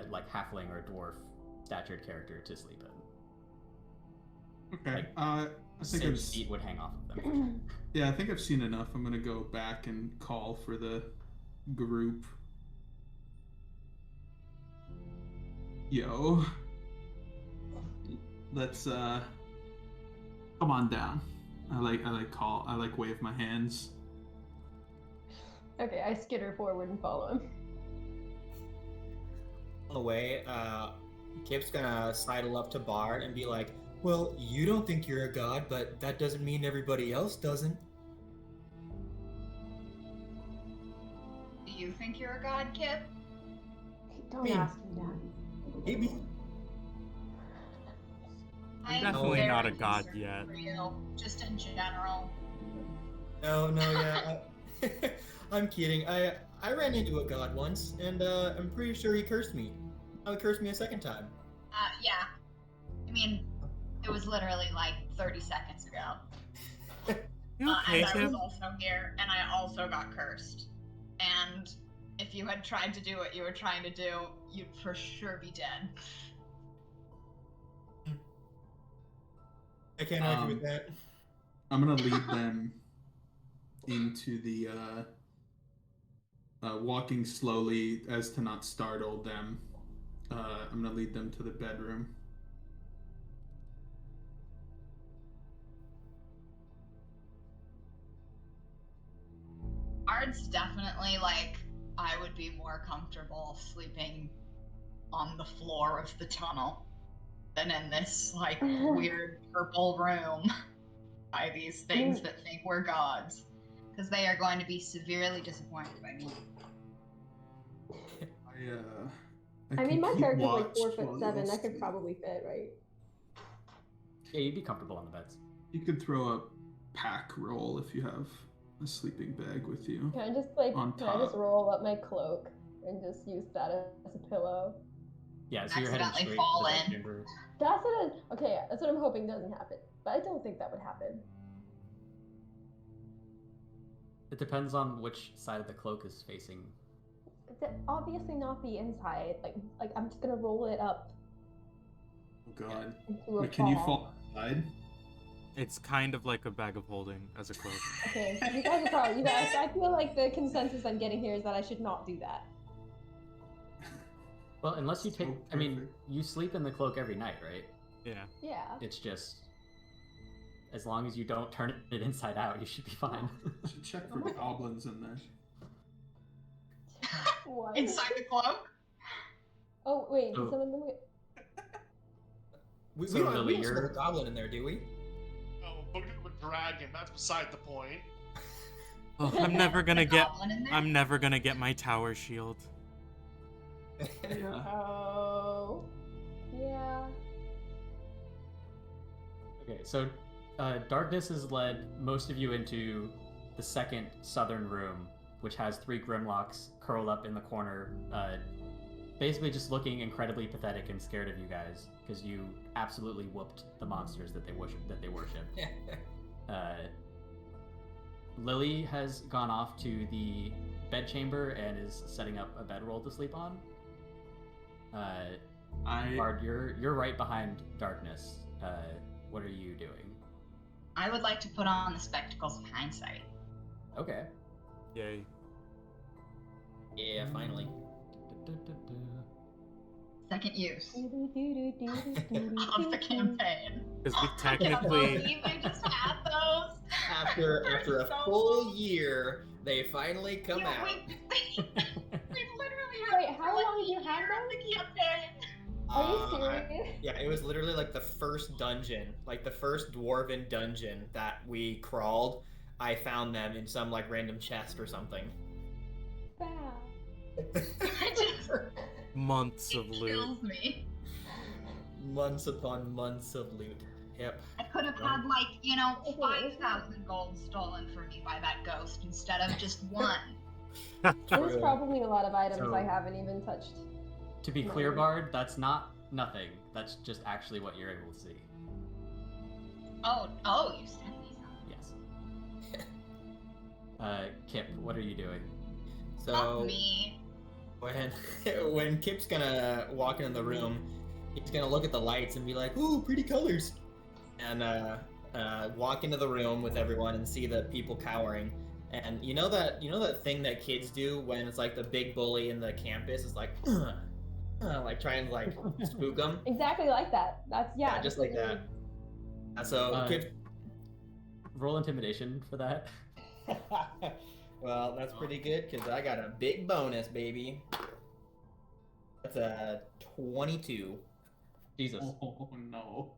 like halfling or dwarf statured character to sleep in. Okay. Like, I think Sid's feet would hang off of them. Yeah, I think I've seen enough. I'm gonna go back and call for the group. Yo, let's come on down. I like wave my hands. Okay, I skitter forward and follow him. On the way, Kip's gonna sidle up to Bard and be like, "Well, you don't think you're a god, but that doesn't mean everybody else doesn't." Do you think you're a god, Kip? Don't ask me that. Maybe. I'm definitely not a god yet. For you, just in general. No, yeah. I'm kidding. I ran into a god once, and I'm pretty sure he cursed me. He cursed me a second time. Yeah. I mean, it was literally like 30 seconds ago. You okay, and I was Tim? also here, and I also got cursed. And if you had tried to do what you were trying to do, you'd for sure be dead. I can't argue with that. I'm gonna lead them into the walking slowly as to not startle them. I'm gonna lead them to the bedroom. Bard's definitely like, I would be more comfortable sleeping on the floor of the tunnel than in this like weird purple room by these things that think we're gods, because they are going to be severely disappointed by me. I mean, my keep character's like watch 4'7". while I could probably fit, right? Yeah, you'd be comfortable on the beds. You could throw a pack roll if you have a sleeping bag with you. Can I just like, On can I just top. roll up my cloak and just use that as a pillow? Yeah, so you're heading Accidentally straight fall to the in. bedchamber. That's what I'm hoping doesn't happen. But I don't think that would happen. It depends on which side of the cloak is facing. Obviously not the inside. Like I'm just gonna roll it up Oh god. into a Wait, can you fall outside? It's kind of like a bag of holding as a cloak. Okay, you guys are probably. I feel like the consensus I'm getting here is that I should not do that. Well, unless you take, So I mean, perfect. you sleep in the cloak every night, right? Yeah. Yeah. It's just, as long as you don't turn it inside out, you should be fine. Should check for goblins in there. What? Inside the cloak? Oh wait, Oh. did someone? We So, don't Lily, have you're- a goblin in there, do we? Oh, but with a dragon, that's beside the point. Oh, I'm never gonna get. Goblin in there? I'm never gonna get my tower shield. Yeah. Oh. Yeah. Okay, so darkness has led most of you into the second southern room, which has 3 Grimlocks curled up in the corner, basically just looking incredibly pathetic and scared of you guys, because you absolutely whooped the monsters that they worship. Lily has gone off to the bedchamber and is setting up a bedroll to sleep on. Bard, you're right behind darkness. What are you doing? I would like to put on the spectacles of hindsight. Okay. Yay. Yeah, finally. Second use of Of the campaign. Because we I can't technically. believe they just had those. After a So full year, they finally come Yeah, out. we literally had Wait, how long have you had them? The campaign. Are you serious? Yeah, it was literally like the first dungeon, like the first dwarven dungeon that we crawled. I found them in some like random chest or something. Wow. I just, Months of it loot. kills me. Months upon months of loot. Yep. I could have had like, 5,000 gold stolen from me by that ghost instead of just one. There's probably a lot of items So- I haven't even touched. To be clear, Bard, that's not nothing. That's just actually what you're able to see. Oh, you sent me something. Yes. Kip, what are you doing? Not So me. When when Kip's gonna walk into the room, he's gonna look at the lights and be like, "Ooh, pretty colors," and walk into the room with everyone and see the people cowering. And you know that thing that kids do when it's like the big bully in the campus is like, like trying to like spook them. Exactly like that. That's Yeah, just like that. So Kip. Roll intimidation for that. Well, that's pretty good because I got a big bonus, baby. That's a 22. Jesus. Oh no.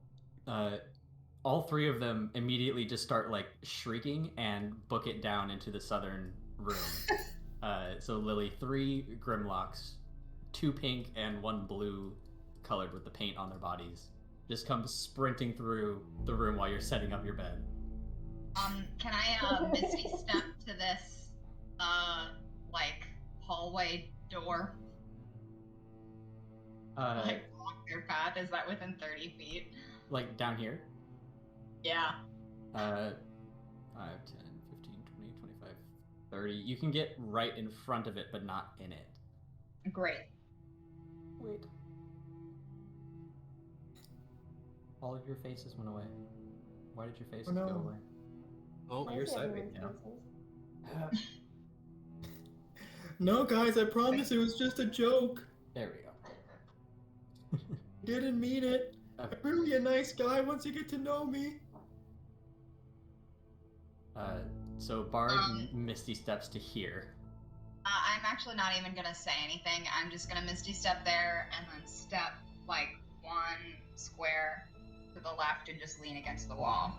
All three of them immediately just start like shrieking and book it down into the southern room. So Lily, 3 Grimlocks, 2 pink and 1 blue, colored with the paint on their bodies, just come sprinting through the room while you're setting up your bed. Can I misty step to this like hallway door? Like block their path? Is that within 30 feet? Like down here? Yeah. 5, 10, 15, 20, 25, 30. You can get right in front of it, but not in it. Great. Wait. All of your faces went away. Why did your faces no. go away? Oh, I You're see sideways everyone's now. faces. No, guys, I promise it was just a joke. There we go. Didn't mean it. I'm really a nice guy once you get to know me. So Bard Misty steps to here. I'm actually not even gonna say anything. I'm just gonna misty step there and then step like 1 square to the left and just lean against the wall.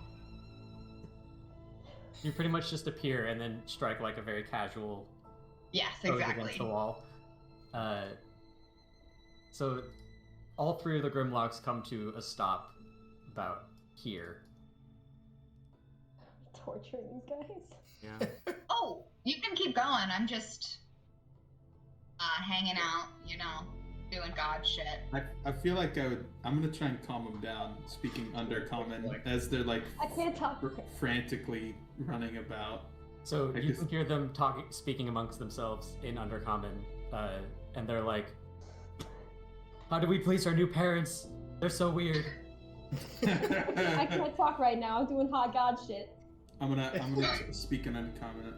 You pretty much just appear and then strike like a very casual Yes, pose exactly. against the wall. So all 3 of the Grimlocks come to a stop about here. Torturing these guys. yeah. Oh, you can keep going. I'm just hanging out, you know, doing god shit. I feel like I'm gonna try and calm them down, speaking undercommon as they're like I can't talk. frantically running about. So I you just- can hear them speaking amongst themselves in Undercommon, and they're like, "How do we please our new parents? They're so weird." I can't talk right now. I'm doing hot god shit. I'm gonna speak in uncommon.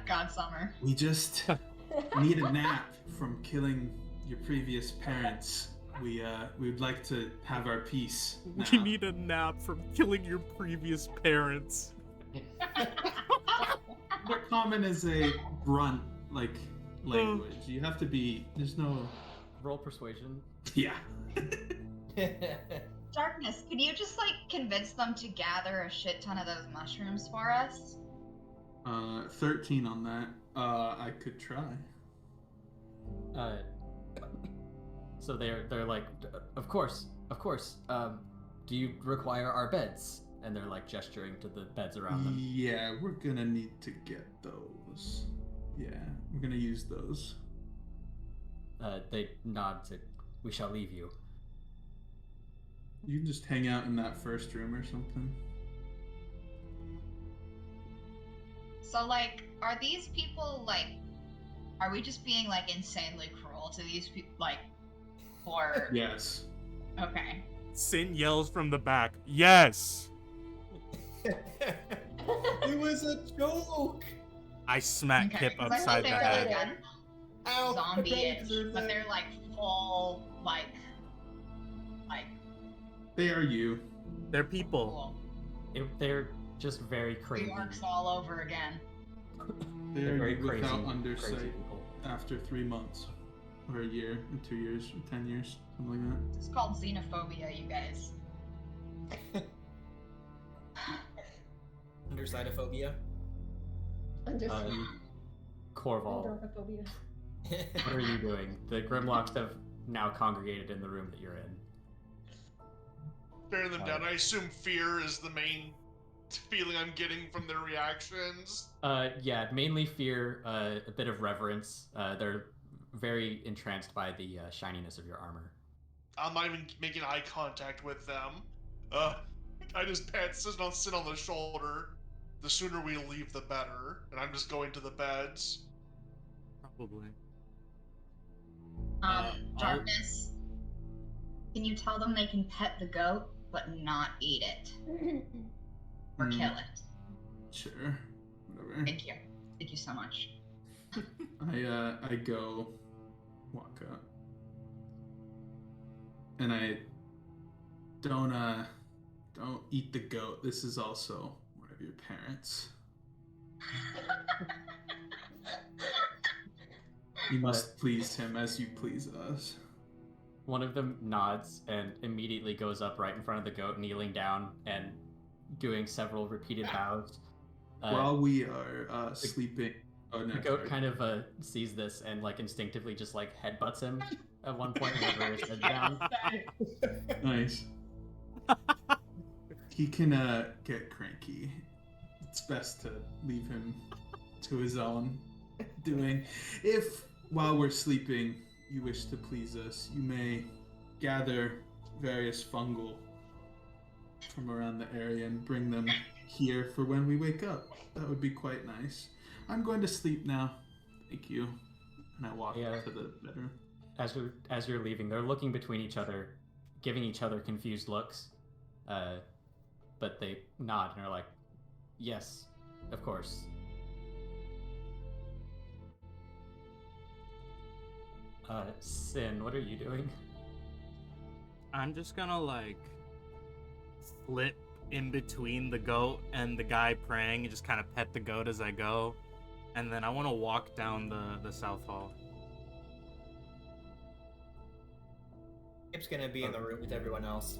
God summer. We just need a nap from killing your previous parents. We'd like to have our peace now. We need a nap from killing your previous parents. Undercommon is a grunt like language. You have to be. There's no. Roll persuasion. Yeah. Darkness, could you just like convince them to gather a shit ton of those mushrooms for us? 13 on that. I could try. So they're like, of course. Do you require our beds? And they're like gesturing to the beds around them. Yeah, we're gonna need to get those. Yeah, we're gonna use those. They nod to, "We shall leave you." You can just hang out in that first room or something. So like, are these people like, are we just being like insanely cruel to these people? Like, or Yes. okay. Sin yells from the back, "Yes!" It was a joke. I smack Okay, Kip 'cause I thought upside they the were head. like Ow, zombie-ish, predators are but they're like full like They are you. They're people. cool. They're just very crazy. Remarks all over again. They They're are very you crazy, without crazy undersight people. after 3 months. Or a year, or 2 years, or 10 years, something like that. It's called xenophobia, you guys. Undersidophobia. Corval, Androphobia. what are you doing? The Grimlocks have now congregated in the room that you're in. Staring them down. I assume fear is the main feeling I'm getting from their reactions. Yeah, mainly fear, a bit of reverence. They're very entranced by the shininess of your armor. I'm not even making eye contact with them. I just pat sit on the shoulder. The sooner we leave, the better. And I'm just going to the beds. Probably. Darkness, can you tell them they can pet the goat, but not eat it? Or kill it? Sure. Whatever. Thank you. Thank you so much. I go walk up. And I don't eat the goat. This is also one of your parents. You must please him as you please us. One of them nods and immediately goes up right in front of the goat, kneeling down and doing several repeated bows. While we are sleeping, The goat kind of sees this and like instinctively just like headbutts him at one point whenever his head's down. Nice. He can get cranky. It's best to leave him to his own doing. If while we're sleeping you wish to please us, you may gather various fungal from around the area and bring them here for when we wake up. That would be quite nice. I'm going to sleep now. Thank you. And I walk to the bedroom. As you're leaving, they're looking between each other, giving each other confused looks. But they nod and are like, yes, of course. Sin, what are you doing? I'm just gonna like slip in between the goat and the guy praying and just kind of pet the goat as I go. And then I want to walk down the south hall. Kip's gonna be in the room with everyone else.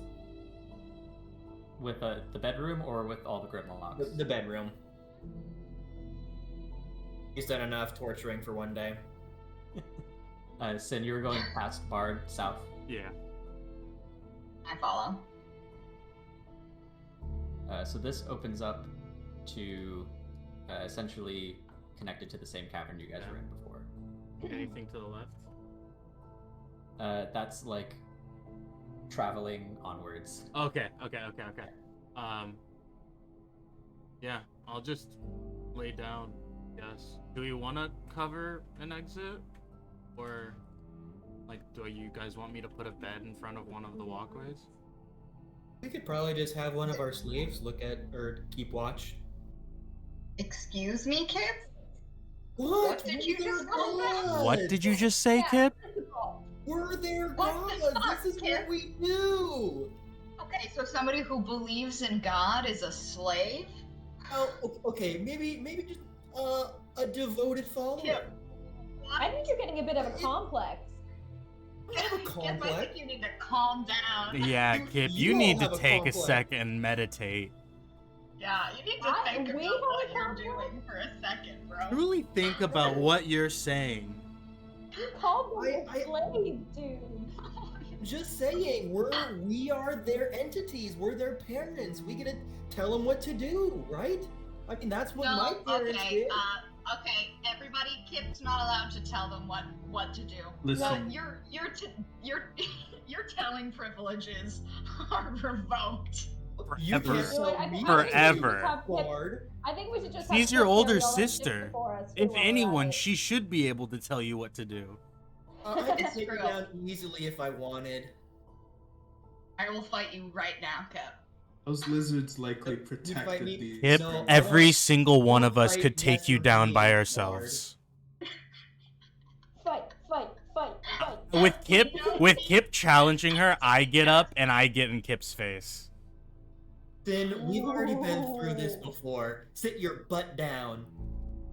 With the bedroom or with all the Grimlocks? The bedroom. He's done enough torturing for one day. Sin, you were going past Bard south. Yeah. I follow. So this opens up to essentially connected to the same cavern you guys were in before. Anything to the left? That's like traveling onwards. Okay. Yeah, I'll just lay down. Yes. Do we want to cover an exit, or like, do you guys want me to put a bed in front of one of the walkways? We could probably just have one of our slaves look at or keep watch. Excuse me, Kip? What did you just call that? What did you just say, Kip? We're their What gods. the fuck, This is Kip? what we do. Okay, so somebody who believes in God is a slave? Oh, okay. Maybe just a devoted follower. Kip. I think you're getting a bit of a complex. I have a Kip, I complex. think you need to calm down. Yeah, Kip, you you need all to have a take a complex. second and meditate. Yeah, you need to think we about have what a you're complex? doing for a second, bro. Truly think about what you're saying. You called them I- a slave, dude. Just saying, we are their entities. We're their parents. We gotta tell them what to do, right? I mean, that's what my parents okay, did. okay, everybody, Kip's not allowed to tell them what to do. Listen. But your telling privileges are revoked. You Forever. can't tell I me think- Forever. Bard. I think we should just. She's have your Kip older carry all that shit sister. before us If while we're at anyone, it. she should be able to tell you what to do. I could It's take her true. down easily if I wanted. I will fight you right now, Kip. Those lizards likely You fight protected me? these. Kip, No, I every don't- single one of us fight could take you Nestor down Lee, by Bard. ourselves. Fight. With Kip challenging her, I get up and I get in Kip's face. Then we've already been through this before. Sit your butt down.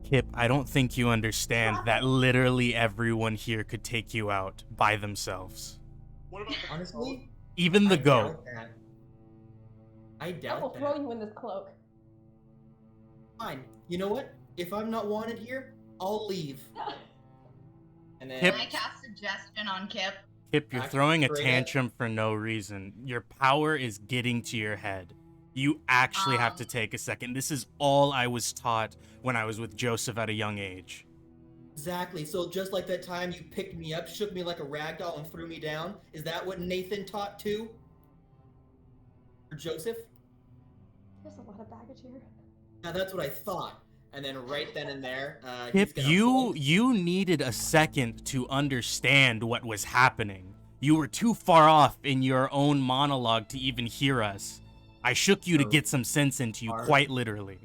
Kip, I don't think you understand that literally everyone here could take you out by themselves. What about the Honestly, Even the I goat. doubt that. I I will doubt throw that. you in this cloak. Fine. You know what? If I'm not wanted here, I'll leave. And then Kip- Can I cast suggestion on Kip? Kip, you're Actually, throwing a straight up. tantrum for no reason. Your power is getting to your head. You actually have to take a second. This is all I was taught when I was with Joseph at a young age. Exactly. So just like that time you picked me up, shook me like a rag doll, and threw me down, is that what Nathan taught too? Or Joseph? There's a lot of baggage here. Now that's what I thought. and then right then and there, Kip, he's gonna you needed a second to understand what was happening. You were too far off in your own monologue to even hear us. I shook you to So, get some sense into you, Bard? quite literally.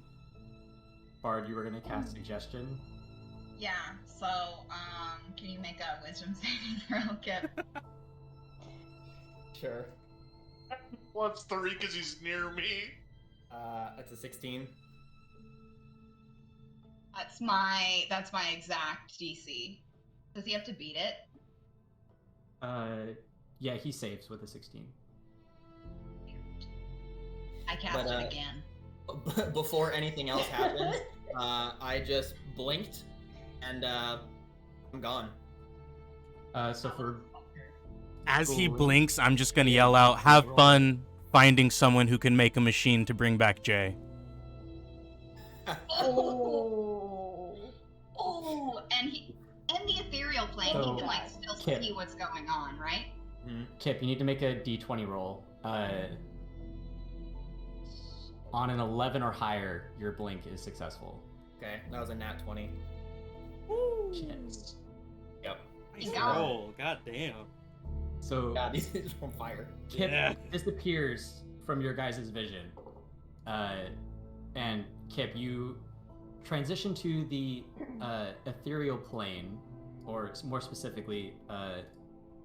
Bard, you were gonna cast suggestion. Yeah, so, can you make a wisdom saving throw, Kip? Sure. Well, it's 3 because he's near me. That's a 16. That's my exact DC. Does he have to beat it? Yeah, he saves with a 16. I cast But, it again. Before anything else happened, I just blinked, and I'm gone. So for As he Cool. blinks, I'm just gonna yell out, "Have fun finding someone who can make a machine to bring back Jay." Oh. Oh, and he in the ethereal plane, So, he can like still Kip. see what's going on, right? Kip, you need to make a d20 roll. On an 11 or higher, your blink is successful. Okay, that was a nat 20. Shit. Yep. Nice Yeah. roll, goddamn. So God, these are on fire. Kip Yeah. disappears from your guys' vision. And Kip, you transition to the ethereal plane, or more specifically,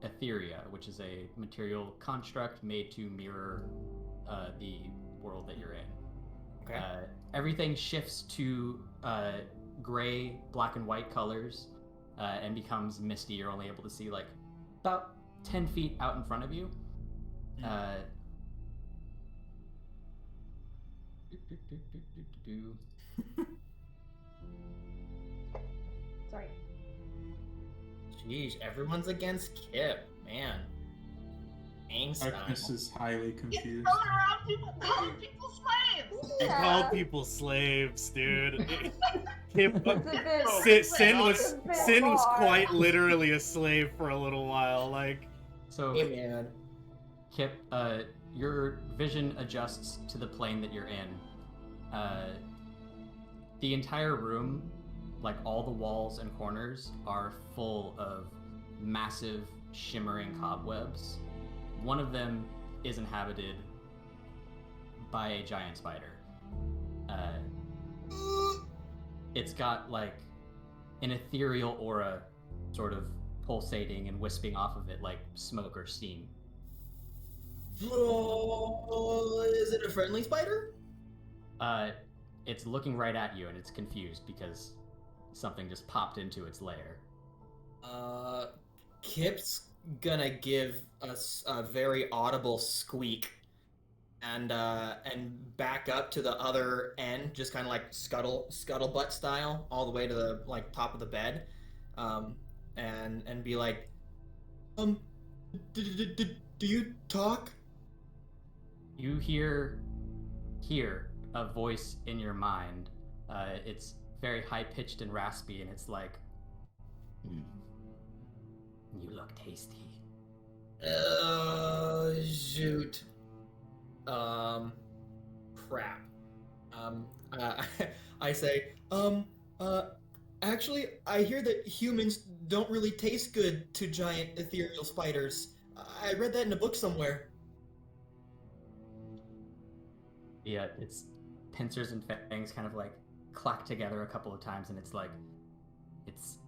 Etheria, which is a material construct made to mirror the world that you're in. Okay. Everything shifts to gray, black, and white colors and becomes misty. You're only able to see like about 10 feet out in front of you. Sorry. Jeez, everyone's against Kip, man. Einstein. Darkness is highly He's confused. going around people calling people slaves. I Yeah. call people slaves, dude. Kip, It's a bit- Sin was it's a bit Sin was far. quite literally a slave for a little while. Like, So, Hey, man. Kip, your vision adjusts to the plane that you're in. The entire room, like all the walls and corners, are full of massive, shimmering cobwebs. One of them is inhabited by a giant spider. It's got like an ethereal aura sort of pulsating and wisping off of it like smoke or steam. Oh, is it a friendly spider? It's looking right at you and it's confused because something just popped into its lair. Kip's gonna give us a very audible squeak and back up to the other end, just kind of like scuttlebutt style, all the way to the like top of the bed, and be like, do you talk? You hear a voice in your mind. It's very high pitched and raspy, and it's like, "You look tasty." Shoot. Crap. I say, actually, I hear that humans don't really taste good to giant ethereal spiders. I read that in a book somewhere. Yeah, its pincers and fangs kind of like clack together a couple of times, and it's like, it's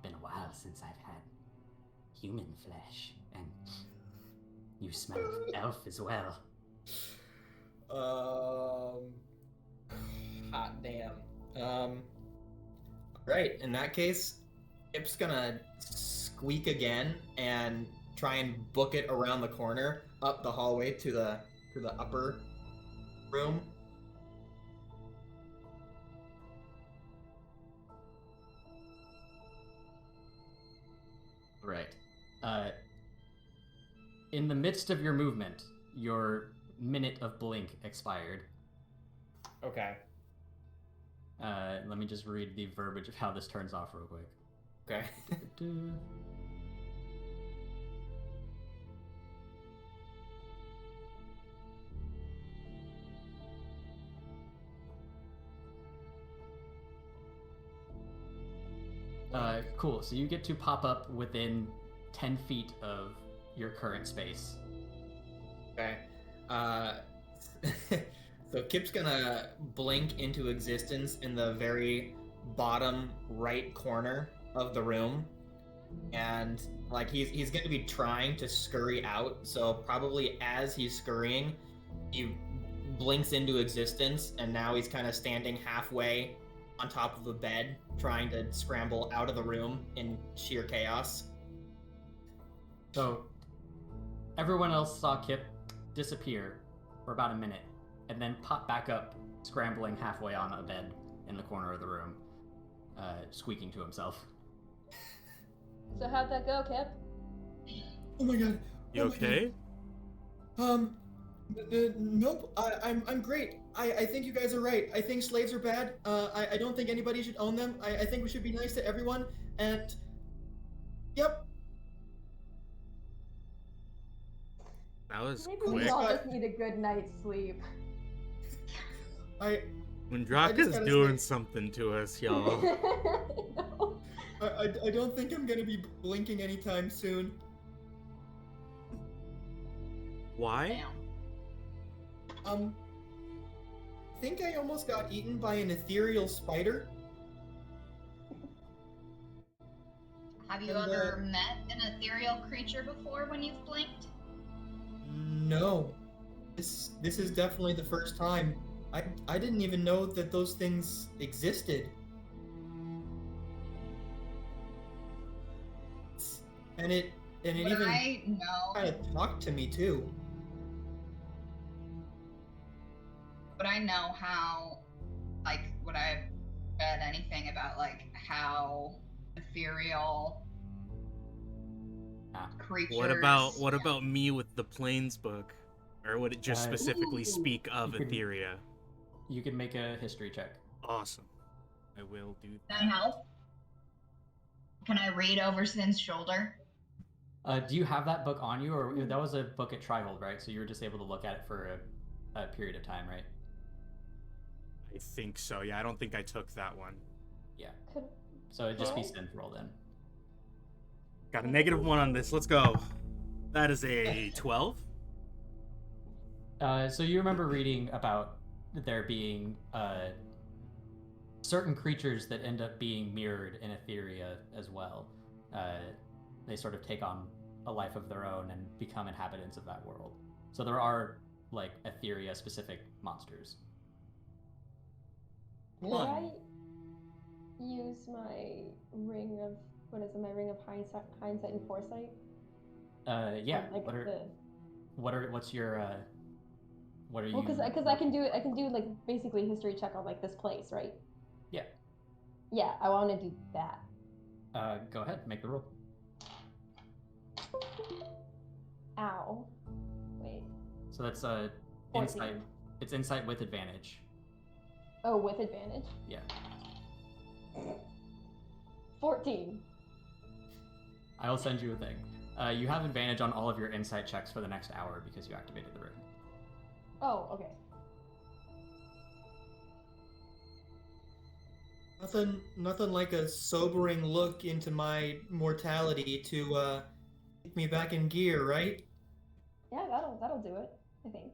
been a while since I've had human flesh, and you smell of elf as well. Hot damn. Right, in that case, Kip's gonna squeak again and try and book it around the corner, up the hallway to the upper room. Right. In the midst of your movement, your minute of blink expired. Okay. Let me just read the verbiage of how this turns off real quick. Okay. Cool. So you get to pop up within 10 feet of your current space. Okay. So Kip's gonna blink into existence in the very bottom right corner of the room, and like he's gonna be trying to scurry out. So probably as he's scurrying, he blinks into existence, and now he's kind of standing halfway on top of a bed, trying to scramble out of the room in sheer chaos. So everyone else saw Kip disappear for about a minute, and then pop back up, scrambling halfway on a bed in the corner of the room, squeaking to himself. So how'd that go, Kip? Oh my god. You okay? Nope. I'm great. I think you guys are right. I think slaves are bad. I don't think anybody should own them. I think we should be nice to everyone. And yep. That was Maybe quick. we all just need a good night's sleep. When I Draka's just gotta doing say- something to us, y'all. No. I don't think I'm gonna be blinking anytime soon. Why? Damn. I think I almost got eaten by an ethereal spider. Have you And, ever met an ethereal creature before when you've blinked? No. This is definitely the first time. I didn't even know that those things existed. And it Would even I know? kind of talked to me too. Would I know how? Like, would I have read anything about like how ethereal creatures? What about me with the Plains book? Or would it just specifically speak of you could- Etheria? You can make a history check. Awesome. I will do Can I help? Can I read over Sin's shoulder? Do you have that book on you, or that was a book at Trihold, right? So you were just able to look at it for a period of time, right? I think so. Yeah, I don't think I took that one. Yeah. Could- So it'd just be Okay. Sin roll then. Got a -1 on this. Let's go. That is a 12. So you remember reading about there being certain creatures that end up being mirrored in Etheria as well. They sort of take on a life of their own and become inhabitants of that world. So there are like Etheria specific monsters. Could I use my ring of my ring of hindsight and foresight? Yeah. Like What's your what are you? Well, because I can do it. I can do like basically history check on like this place, right? Yeah. Yeah, I want to do that. Go ahead, make the roll. Ow. Wait. So that's 14. insight. It's insight with advantage. Oh, with advantage. Yeah. 14. I will send you a thing. You have advantage on all of your insight checks for the next hour because you activated the ring. Oh, okay. Nothing like a sobering look into my mortality to get me back in gear, right? Yeah, that'll do it. I think.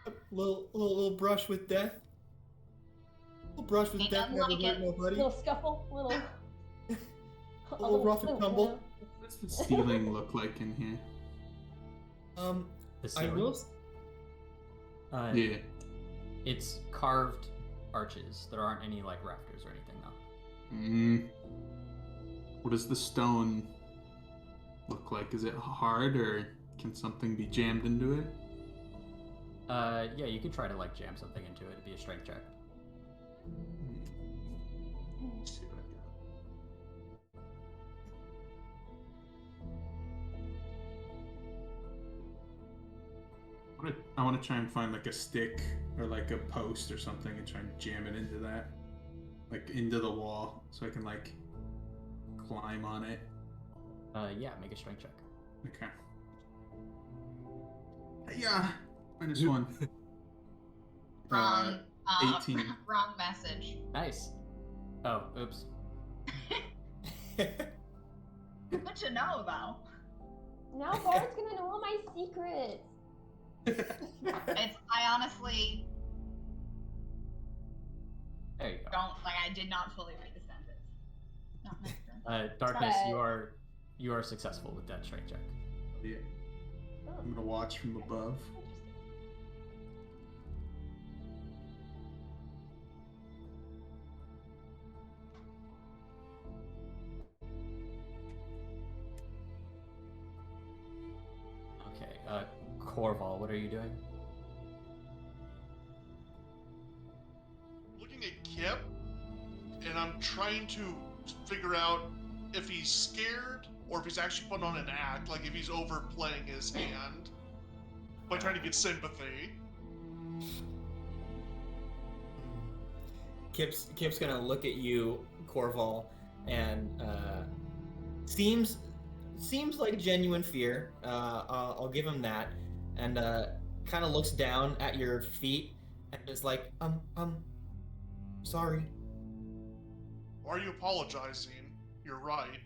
A little brush with death. Little brush with Ain't death nothing never like hurt nobody. Little scuffle, little. A little rough and tumble. What's the ceiling look like in here? The I ceiling. will. Yeah. It's carved arches. There aren't any like rafters or anything though. What does the stone look like? Is it hard, or can something be jammed into it? Yeah, you could try to like jam something into it. It'd be a strength check. Let's see what I got. I want to try and find like a stick or like a post or something and try and jam it into that, like into the wall, so I can like climb on it. Yeah, make a strength check. Okay. Yeah. -1. Wrong. 18. Wrong message. Nice. Oh, oops. Good to know, though. Now Bard's gonna know all my secrets. I honestly There you go. don't, I did not fully read the sentence. Not necessarily. Darkness, But- you are successful with that strength check. Yeah. I'm gonna watch from above. Okay, Corval, what are you doing? Looking at Kip, and I'm trying to figure out if he's scared or if he's actually putting on an act, like if he's overplaying his hand by trying to get sympathy. Kip's gonna look at you, Corval, and seems like genuine fear. I'll give him that, and kind of looks down at your feet and is like, sorry. Why are you apologizing? You're right.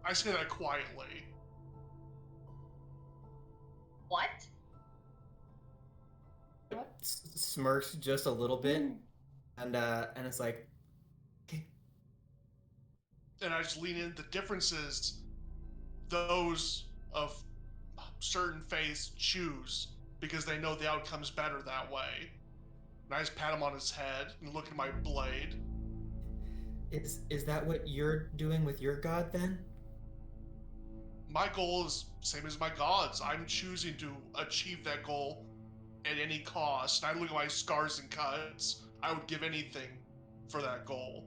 I say that quietly. What? What? Smirks just a little bit, and it's like, okay. And I just lean in. The difference is those of certain faiths choose because they know the outcome's better that way. And I just pat him on his head and look at my blade. Is that what you're doing with your god then? My goal is same as my god's. I'm choosing to achieve that goal at any cost. I look at my scars and cuts. I would give anything for that goal.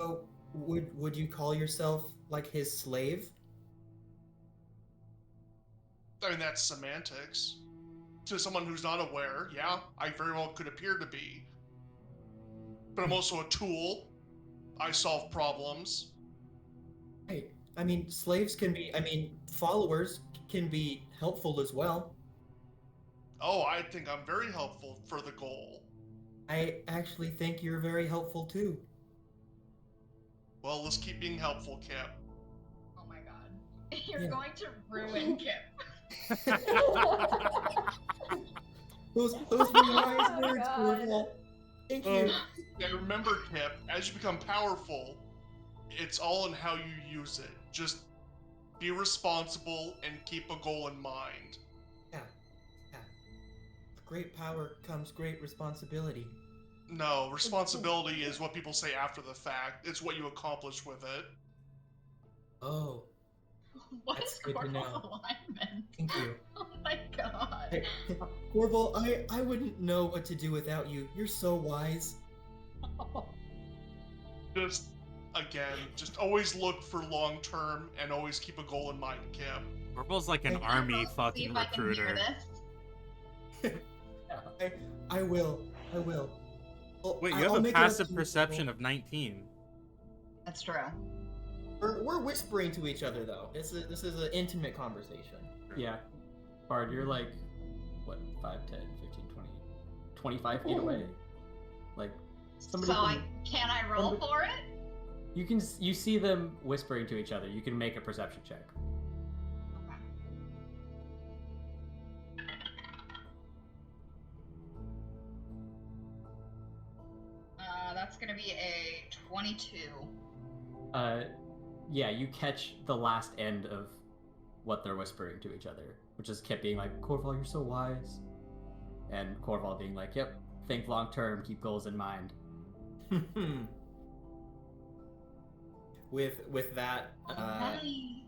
Oh, would you call yourself like his slave? I mean, that's semantics. To someone who's not aware, yeah, I very well could appear to be. But I'm also a tool. I solve problems. Hey, I mean, slaves can be, followers can be helpful as well. Oh, I think I'm very helpful for the goal. I actually think you're very helpful too. Well, let's keep being helpful, Kip. Oh my god. You're Yeah. going to ruin Kip. Those were wise Oh, words, God. Corval. Thank you. Yeah, remember, Kip, as you become powerful, it's all in how you use it. Just be responsible and keep a goal in mind. Yeah. With great power comes great responsibility. No, responsibility is what people say after the fact. It's what you accomplish with it. Oh, What That's is good to Corval's know. alignment? thank you. Oh my god. Hey, Corval, I wouldn't know what to do without you. You're so wise. Just, again, just always look for long term and always keep a goal in mind, Kip. Purple's like an Hey, army See fucking if I can hear recruiter. this. I will. Well, Wait, you I'll have a make it up to passive you, perception Corval. of 19. That's true. We're whispering to each other though. This is an intimate conversation. Yeah. Bard, you're like, what, 5, 10, 15, 20, 25 feet away? Like, somebody So can, can I roll somebody- for it? you see them whispering to each other. You can make a perception check. Okay. That's gonna be a 22. Yeah, you catch the last end of what they're whispering to each other, which is Kip being like, Corval, you're so wise. And Corval being like, yep, think long term, keep goals in mind. With that, Alrighty.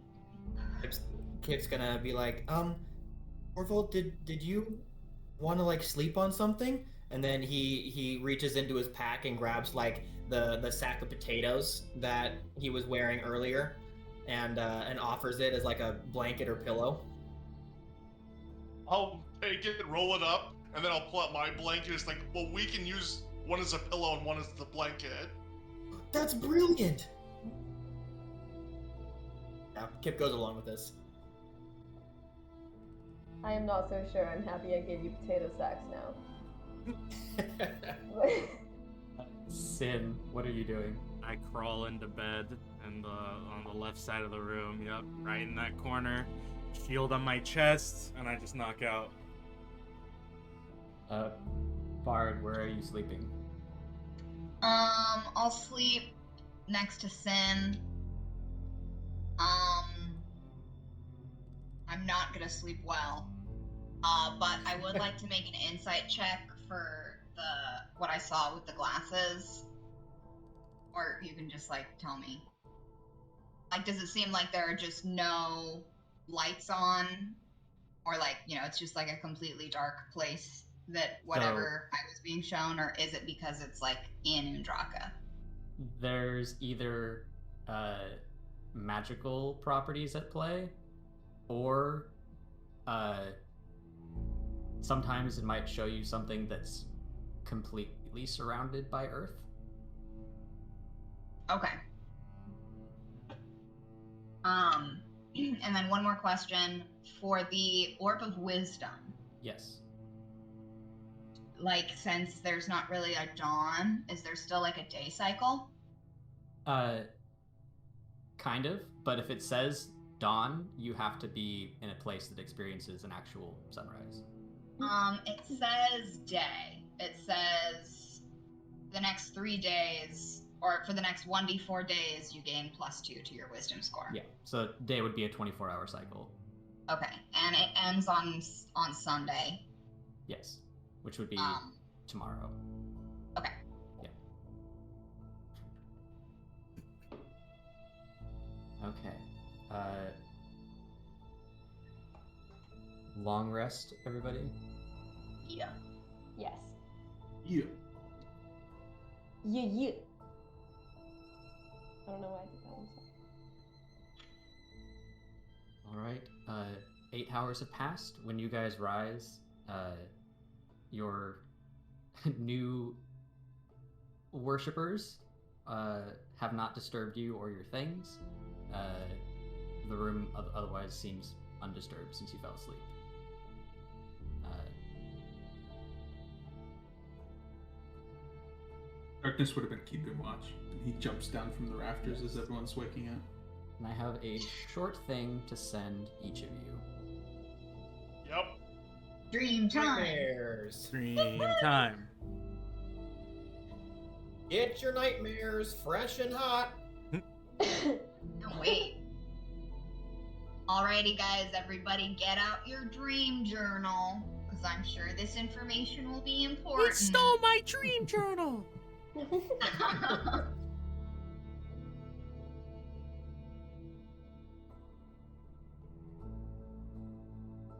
Kip's gonna be like, Corval, did you want to like sleep on something? And then he reaches into his pack and grabs like the sack of potatoes that he was wearing earlier, and offers it as like a blanket or pillow. I'll take it, roll it up, and then I'll pull out my blanket. It's like, well, we can use one as a pillow and one as the blanket. That's brilliant. Yeah, Kip goes along with this. I am not so sure. I'm happy I gave you potato sacks now. Sin, what are you doing? I crawl into bed and on the left side of the room. Yep, right in that corner. Shield on my chest, and I just knock out. Bard, where are you sleeping? I'll sleep next to Sin. I'm not gonna sleep well. But I would like to make an insight check for what I saw with the glasses. Or you can just tell me. Does it seem like there are just no lights on? Or it's just a completely dark place that whatever I was being shown, or is it because it's in Undraka? There's either magical properties at play, or sometimes it might show you something that's completely surrounded by Earth. Okay. And then one more question for the Orb of Wisdom. Yes. Since there's not really a dawn, is there still a day cycle? Kind of, but if it says dawn, you have to be in a place that experiences an actual sunrise. It says day. It says the next 3 days, or for the next 1d4 days, you gain +2 to your wisdom score. Yeah, so day would be a 24-hour cycle. Okay, and it ends on Sunday. Yes, which would be tomorrow. Okay. Yeah. Okay. Long rest, everybody? Yeah. Yes. Yeah. Yeah. I don't know why I did that. I'm sorry. All right. 8 hours have passed. When you guys rise, your new worshippers have not disturbed you or your things. The room otherwise seems undisturbed since you fell asleep. Darkness would have been keeping watch. He jumps down from the rafters as everyone's waking up. And I have a short thing to send each of you. Yep. Dream time. Nightmares. Dream time. Get your nightmares fresh and hot. No, wait. Alrighty, guys, everybody get out your dream journal, because I'm sure this information will be important. He stole my dream journal.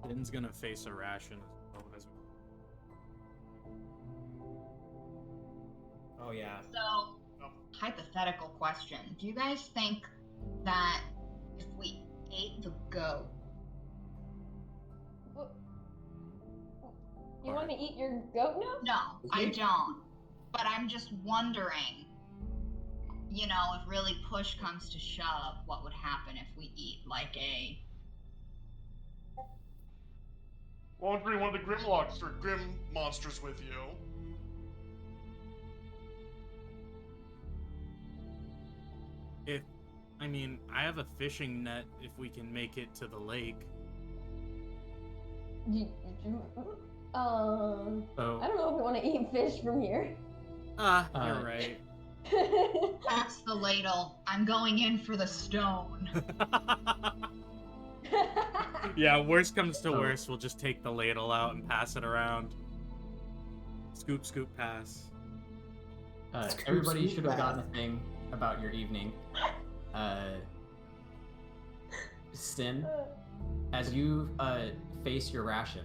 Din's gonna face a ration as Oh yeah. So, hypothetical question. Do you guys think that if we ate the goat, You want to eat your goat now? no, I don't. But I'm just wondering, if really push comes to shove, what would happen if we eat a... Why don't you bring one of the Grimlocks or Grim monsters with you? I have a fishing net if we can make it to the lake. I don't know if we want to eat fish from here. You're right. That's the ladle. I'm going in for the stone. Yeah, worst comes to worst, we'll just take the ladle out and pass it around. Scoop, scoop, pass. Everybody should have gotten a thing about your evening. Sin, as you face your ration,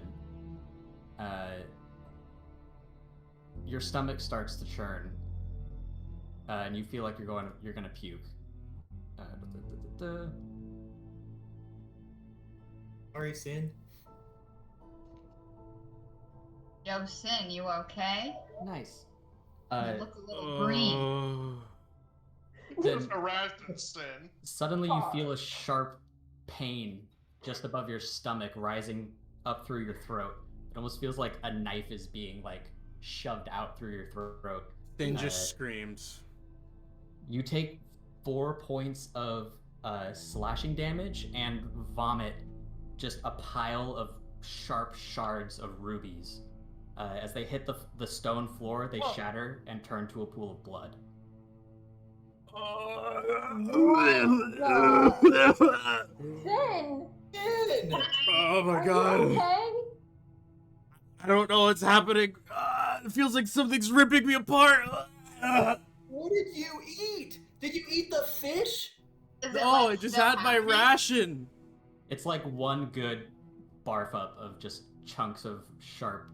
your stomach starts to churn, and you feel like you're gonna puke. Sorry, Sin. Yo, Sin, you okay? Nice. You look a little green. Just arrested, Sin. Suddenly you feel a sharp pain just above your stomach rising up through your throat. It almost feels like a knife is being shoved out through your throat. Then just screams. You take 4 points of slashing damage and vomit just a pile of sharp shards of rubies. As they hit the stone floor, they shatter and turn to a pool of blood. Sin! Oh my Are god. you okay? I don't know what's happening. It feels like something's ripping me apart. What did you eat? Did you eat the fish? Is it, No, like, I just still had my happening? ration. It's like one good barf up of just chunks of sharp,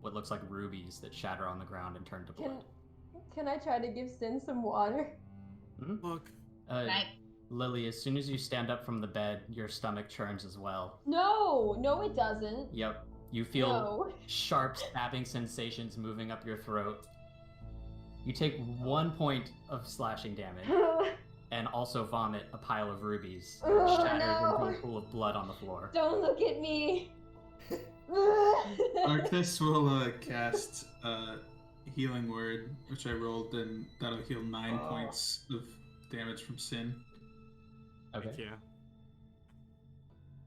what looks like rubies that shatter on the ground and turn to blood. Can I try to give Sin some water? Look. Lily, as soon as you stand up from the bed, your stomach churns as well. No, it doesn't. Yep. You feel No. sharp stabbing sensations moving up your throat. You take 1 point of slashing damage and also vomit a pile of rubies shattered into a pool of blood on the floor. Don't look at me. Darkness will cast Healing Word, which I rolled, and that'll heal 9 points of damage from Sin. Okay. Thank you.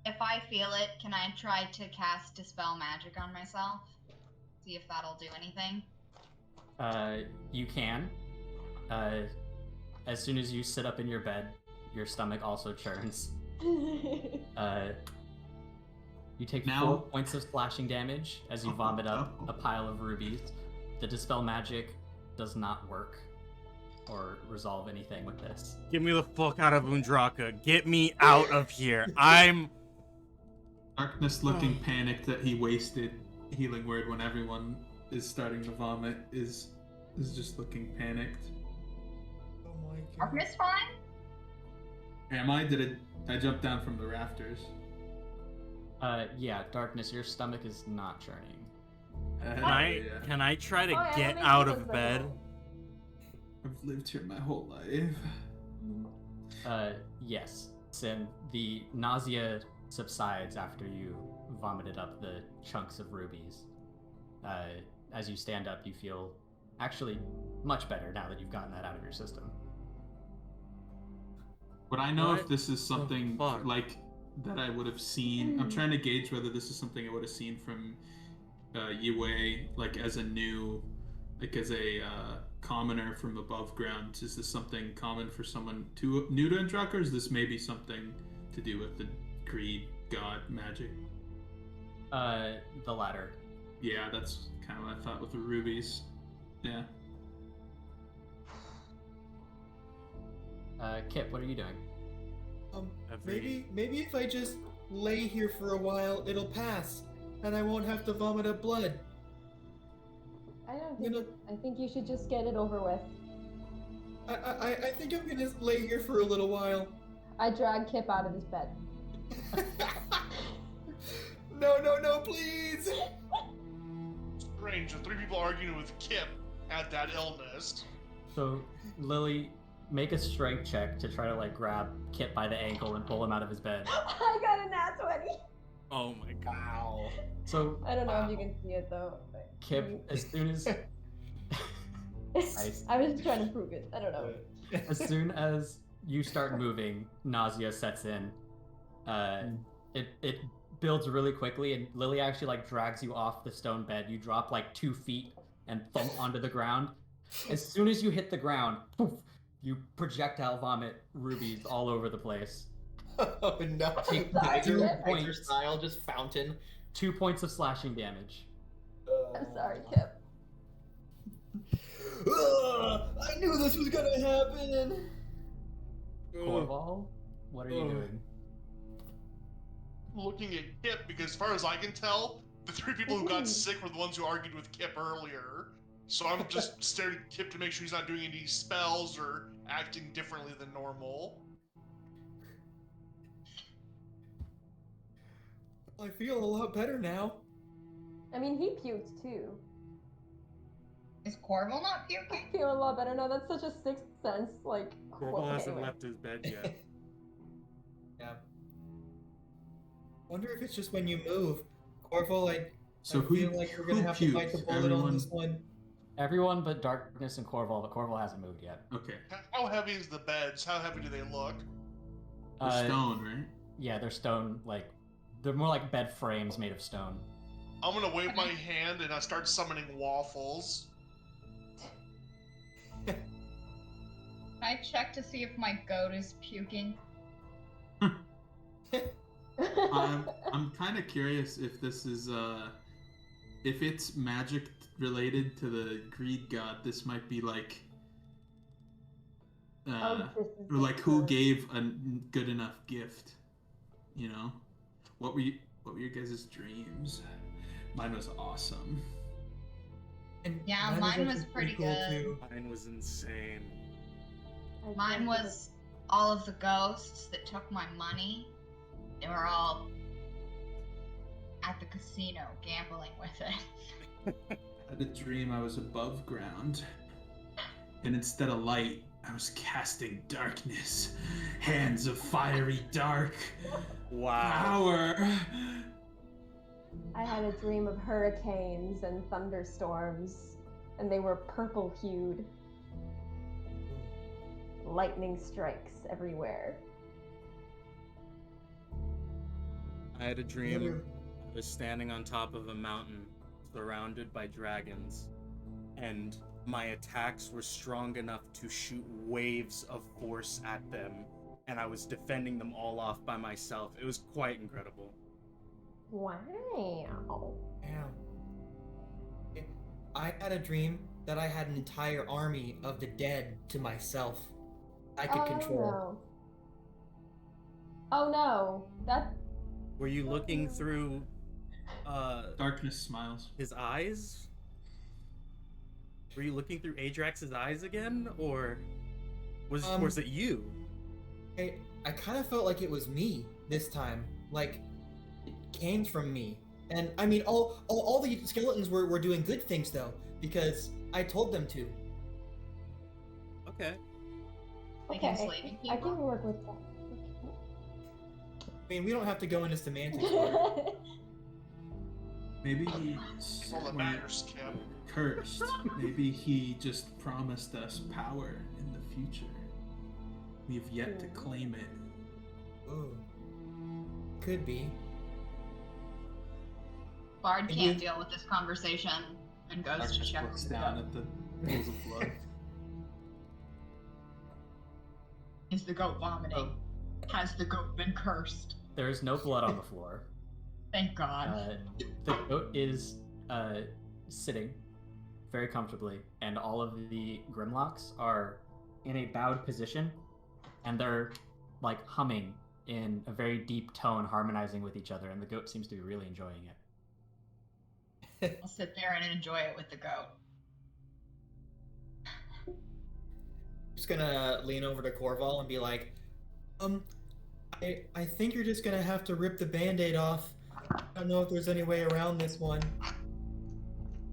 If I feel it, can I try to cast Dispel Magic on myself? See if that'll do anything. You can. As soon as you sit up in your bed, your stomach also churns. You take 4 points of slashing damage as you vomit up a pile of rubies. The Dispel Magic does not work or resolve anything with this. Get me the fuck out of Undraka. Get me out of here. Darkness, looking panicked that he wasted Healing Word when everyone is starting to vomit, is just looking panicked. Oh my god. Darkness fine? Am I? I jumped down from the rafters? Yeah, Darkness, your stomach is not churning. Can I try to Oh, yeah, get that out makes of sense, bed? though. I've lived here my whole life. Yes. Sin, the nausea subsides after you vomited up the chunks of rubies. As you stand up, you feel actually much better now that you've gotten that out of your system. Would I know What if this is something the fuck? like that I would have seen? I'm trying to gauge whether this is something I would have seen from Yue, like as a commoner from above ground. Is this something common for someone new to Undraka, or is this maybe something to do with the greed god magic? The latter. Yeah, that's kind of what I thought with the rubies. Yeah. Kip, what are you doing? Maybe if I just lay here for a while, it'll pass, and I won't have to vomit up blood. I think you should just get it over with. I think I'm gonna lay here for a little while. I drag Kip out of his bed. No, please! Strange, the 3 people arguing with Kip had that illness. So, Lily, make a strength check to try to like grab Kip by the ankle and pull him out of his bed. I got a nat 20. Oh my god. Wow. So, I don't know if you can see it though. Kip, as soon as I was just trying to prove it. I don't know. as soon as you start moving, nausea sets in. It builds really quickly, and Lily actually like drags you off the stone bed. You drop like 2 feet and thump onto the ground. As soon as you hit the ground, poof, you projectile vomit rubies all over the place. Oh no! Take Sorry, 2 Kip. points. Style, just fountain. 2 points of slashing damage. I'm sorry, Kip. I knew this was gonna happen. Corval, what are you doing? Looking at Kip, because as far as I can tell, the 3 people who got sick were the ones who argued with Kip earlier. So I'm just staring at Kip to make sure he's not doing any spells or acting differently than normal. I feel a lot better now. I mean, he puked too. Is Corval not puking? I feel a lot better now. That's such a sixth sense, like. Corval quote, hasn't anyway. left his bed yet. Yeah. Wonder if it's just when you move. Corval, So I feel like we're gonna have to bite the bullet on this one. Everyone but Darkness and Corval, but Corval hasn't moved yet. Okay. How heavy is the beds? How heavy do they look? The stone, right? Yeah, they're stone, like, they're more like bed frames made of stone. I'm gonna wave my hand and I start summoning waffles. Can I check to see if my goat is puking? I'm kind of curious if this is if it's magic related to the greed god. This might be like or like who gave a good enough gift, you know? What were your guys' dreams? Mine was awesome. And Yeah, mine was pretty good. Too. Mine was insane. Mine was all of the ghosts that took my money. They were all at the casino gambling with it. I had a dream I was above ground, and instead of light, I was casting darkness. Hands of fiery dark. Wow. Power. I had a dream of hurricanes and thunderstorms, and they were purple-hued. Lightning strikes everywhere. I had a dream. I was standing on top of a mountain, surrounded by dragons, and my attacks were strong enough to shoot waves of force at them, and I was defending them all off by myself. It was quite incredible. Wow. Yeah. I had a dream that I had an entire army of the dead to myself. I could control. No. Oh no. That. Were you looking through Darkness smiles. his eyes? Were you looking through Adrax's eyes again, or was it you? I kind of felt like it was me this time. Like, it came from me. And I mean, all the skeletons were doing good things though, because I told them to. Okay. Like Okay, enslaving I can people? work with that. I mean, we don't have to go into semantics. Maybe That's he's all that matters, Kim. cursed. Maybe he just promised us power in the future. We have yet to claim it. Ooh. Could be. Bard can't deal with this conversation and goes to Darkness check looks with the down goat. at the pools of blood. Is the goat vomiting? Has the goat been cursed? There is no blood on the floor. Thank God. The goat is sitting very comfortably, and all of the Grimlocks are in a bowed position, and they're like humming in a very deep tone, harmonizing with each other, and the goat seems to be really enjoying it. I'll sit there and enjoy it with the goat. Just gonna lean over to Corval and be like, I think you're just gonna have to rip the band-aid off. I don't know if there's any way around this one. I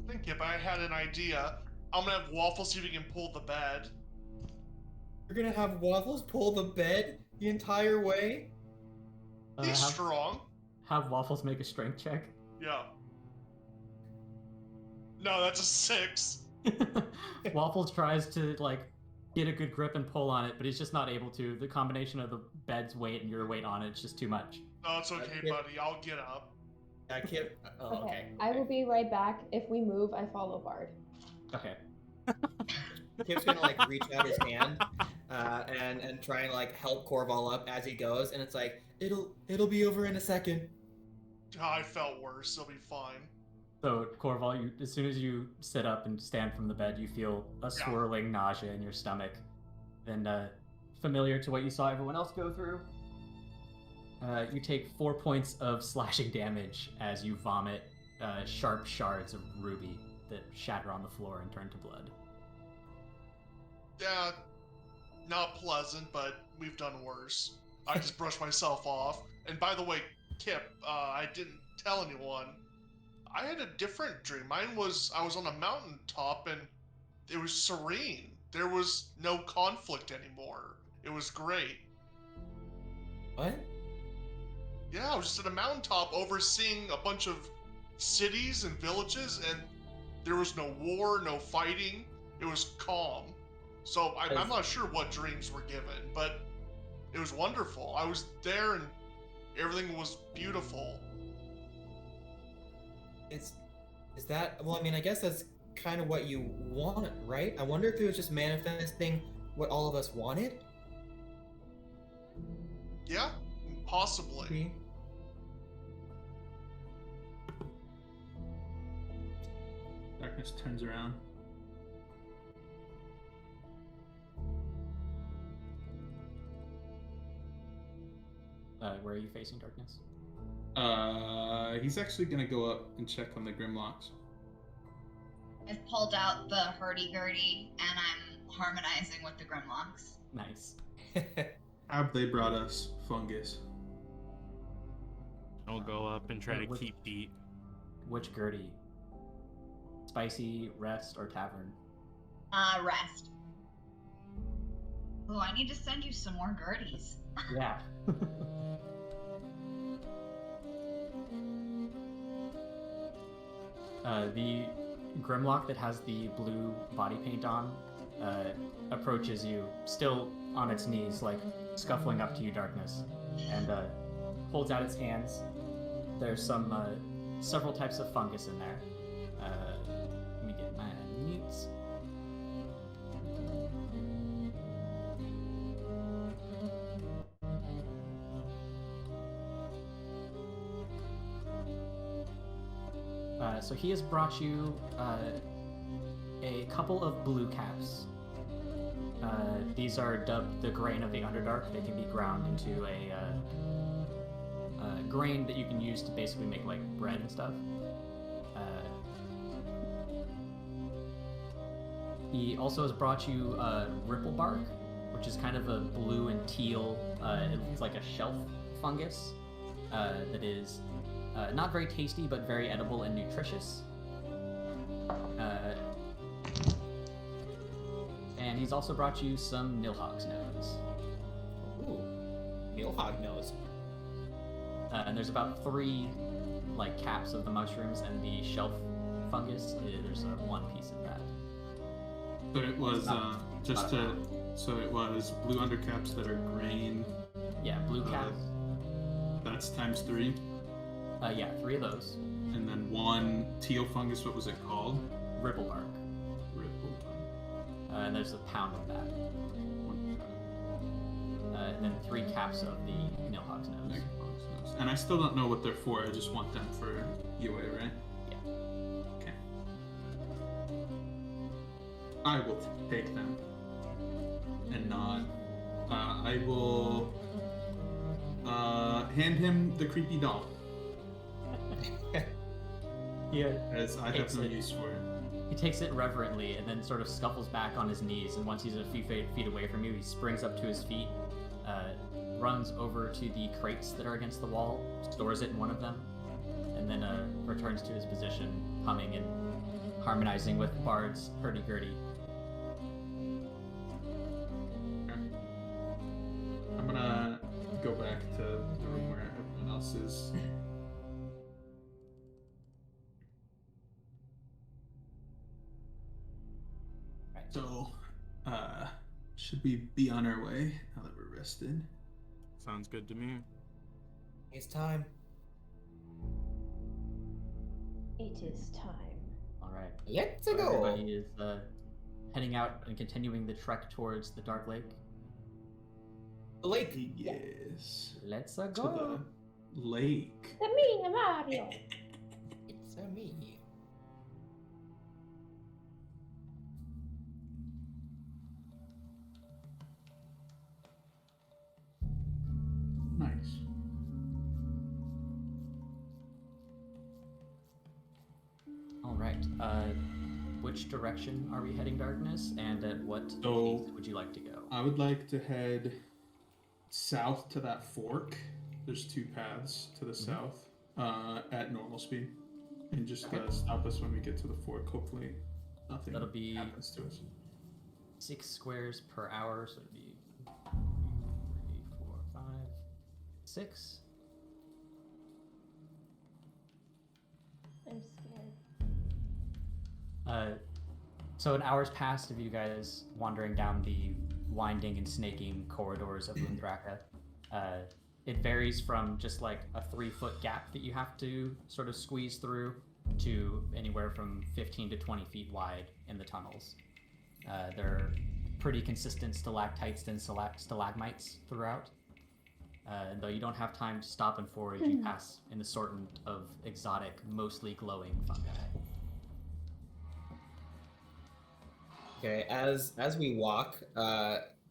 think if I had an idea, I'm gonna have Waffle see if he can pull the bed. You're gonna have Waffles pull the bed the entire way? He's strong. Have Waffles make a strength check. Yeah. No, that's a 6. Waffles tries to like get a good grip and pull on it, but he's just not able to. The combination of the bed's weight and your weight on it is just too much. No, it's okay, Yeah. buddy. I'll get up. I can't. Oh, okay. I will be right back. If we move, I follow Bard. Okay. Kip's gonna like reach out his hand and try and like help Corval up as he goes, and it's like it'll be over in a second. I felt worse. It'll be fine. So, Corval, as soon as you sit up and stand from the bed, you feel a swirling nausea in your stomach. And familiar to what you saw everyone else go through, you take 4 points of slashing damage as you vomit sharp shards of ruby that shatter on the floor and turn to blood. Yeah, not pleasant, but we've done worse. I just brushed myself off. And by the way, Kip, I didn't tell anyone. I had a different dream. Mine was I was on a mountaintop and it was serene. There was no conflict anymore. It was great. What? Yeah, I was just at a mountaintop overseeing a bunch of cities and villages, and There was no war, no fighting. It was calm. So I'm not sure what dreams were given, but it was wonderful. I was there and everything was beautiful. Is that, well, I mean, I guess that's kind of what you want, right? I wonder if it was just manifesting what all of us wanted? Yeah, possibly. Maybe. Darkness turns around. Where are you facing, Darkness? He's actually gonna go up and check on the Grimlocks. I've pulled out the hurdy-gurdy and I'm harmonizing with the Grimlocks. Nice. Have they brought us fungus? I'll go up and try to Which- keep beat. Which Gertie? Spicy, rest, or tavern? Rest. Oh, I need to send you some more Gerties. Yeah. The Grimlock that has the blue body paint on approaches you, still on its knees, like scuffling up to you, Darkness, and holds out its hands. There's some several types of fungus in there. Let me get my mutes. So he has brought you a couple of blue caps. These are dubbed the grain of the Underdark. They can be ground into a grain that you can use to basically make like bread and stuff. He also has brought you ripple bark, which is kind of a blue and teal. It's like a shelf fungus that is not very tasty, but very edible and nutritious. And he's also brought you some Nilhog's nose. Ooh, Nilhog nose. And there's about 3 like caps of the mushrooms, and the shelf fungus. There's one piece of that. So it was so it was blue undercaps that are grain. Yeah, blue caps. That's times 3. Yeah, 3 of those. And then 1 teal fungus. What was it called? Ripple bark. Ripple. And there's a pound of that. 1 pound. And then 3 caps of the Nilhog's nose. Nilhog's nose. And I still don't know what they're for. I just want them for UA, right? Yeah. Okay. I will take them and nod. I will hand him the creepy doll, Yeah. as I have Takes no it. use for it. He takes it reverently and then sort of scuffles back on his knees. And once he's a few feet away from you, he springs up to his feet, runs over to the crates that are against the wall, stores it in one of them, and then returns to his position, humming and harmonizing with Bard's hurdy-gurdy. I'm gonna go back to the room where everyone else is. So, should we be on our way now that we're rested? Sounds good to me. It's time. It is time. All right. Let's So go. everybody is heading out and continuing the trek towards the Dark Lake. The lake. Yes. Let's To go. the lake. The me, Mario. It's me. Nice. All right. Which direction are we heading, Darkness? And at what So- pace would you like to go? I would like to head south to that fork. There's 2 paths to the south at normal speed. And just Okay. stop us when we get to the fork. Hopefully nothing That'll be happens to us. 6 squares per hour, so it'd be 3, 4, 5, 6. I'm scared. So an hour's passed of you guys wandering down the winding and snaking corridors of Lundraka. It varies from just like a 3-foot gap that you have to sort of squeeze through to anywhere from 15 to 20 feet wide in the tunnels. There are pretty consistent stalactites and stalagmites throughout. Though you don't have time to stop and forage, you pass an assortment of exotic, mostly glowing fungi. Okay, as we walk,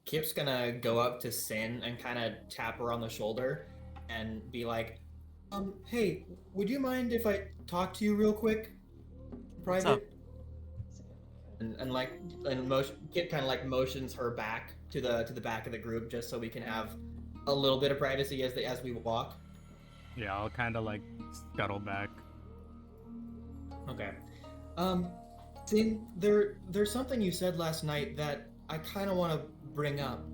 Kip's gonna go up to Sin and kind of tap her on the shoulder and be like, hey, would you mind if I talk to you real quick? Private? What's up? Kip kind of like motions her back to the back of the group just so we can have a little bit of privacy as we walk. Yeah, I'll kind of like scuttle back. Okay. Sin, there's something you said last night that I kind of want to bring up.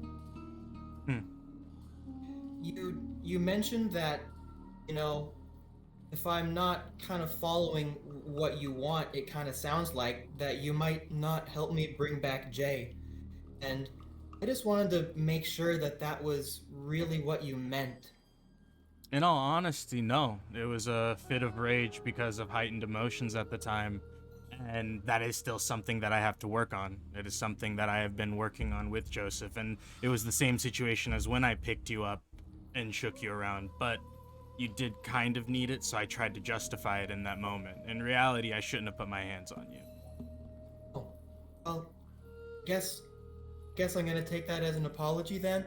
You mentioned that, you know, if I'm not kind of following what you want, it kind of sounds like that you might not help me bring back Jay. And I just wanted to make sure that that was really what you meant. In all honesty, no. It was a fit of rage because of heightened emotions at the time. And that is still something that I have to work on. It is something that I have been working on with Joseph. And it was the same situation as when I picked you up and shook you around. But you did kind of need it, so I tried to justify it in that moment. In reality, I shouldn't have put my hands on you. Oh, well, guess I'm gonna take that as an apology then.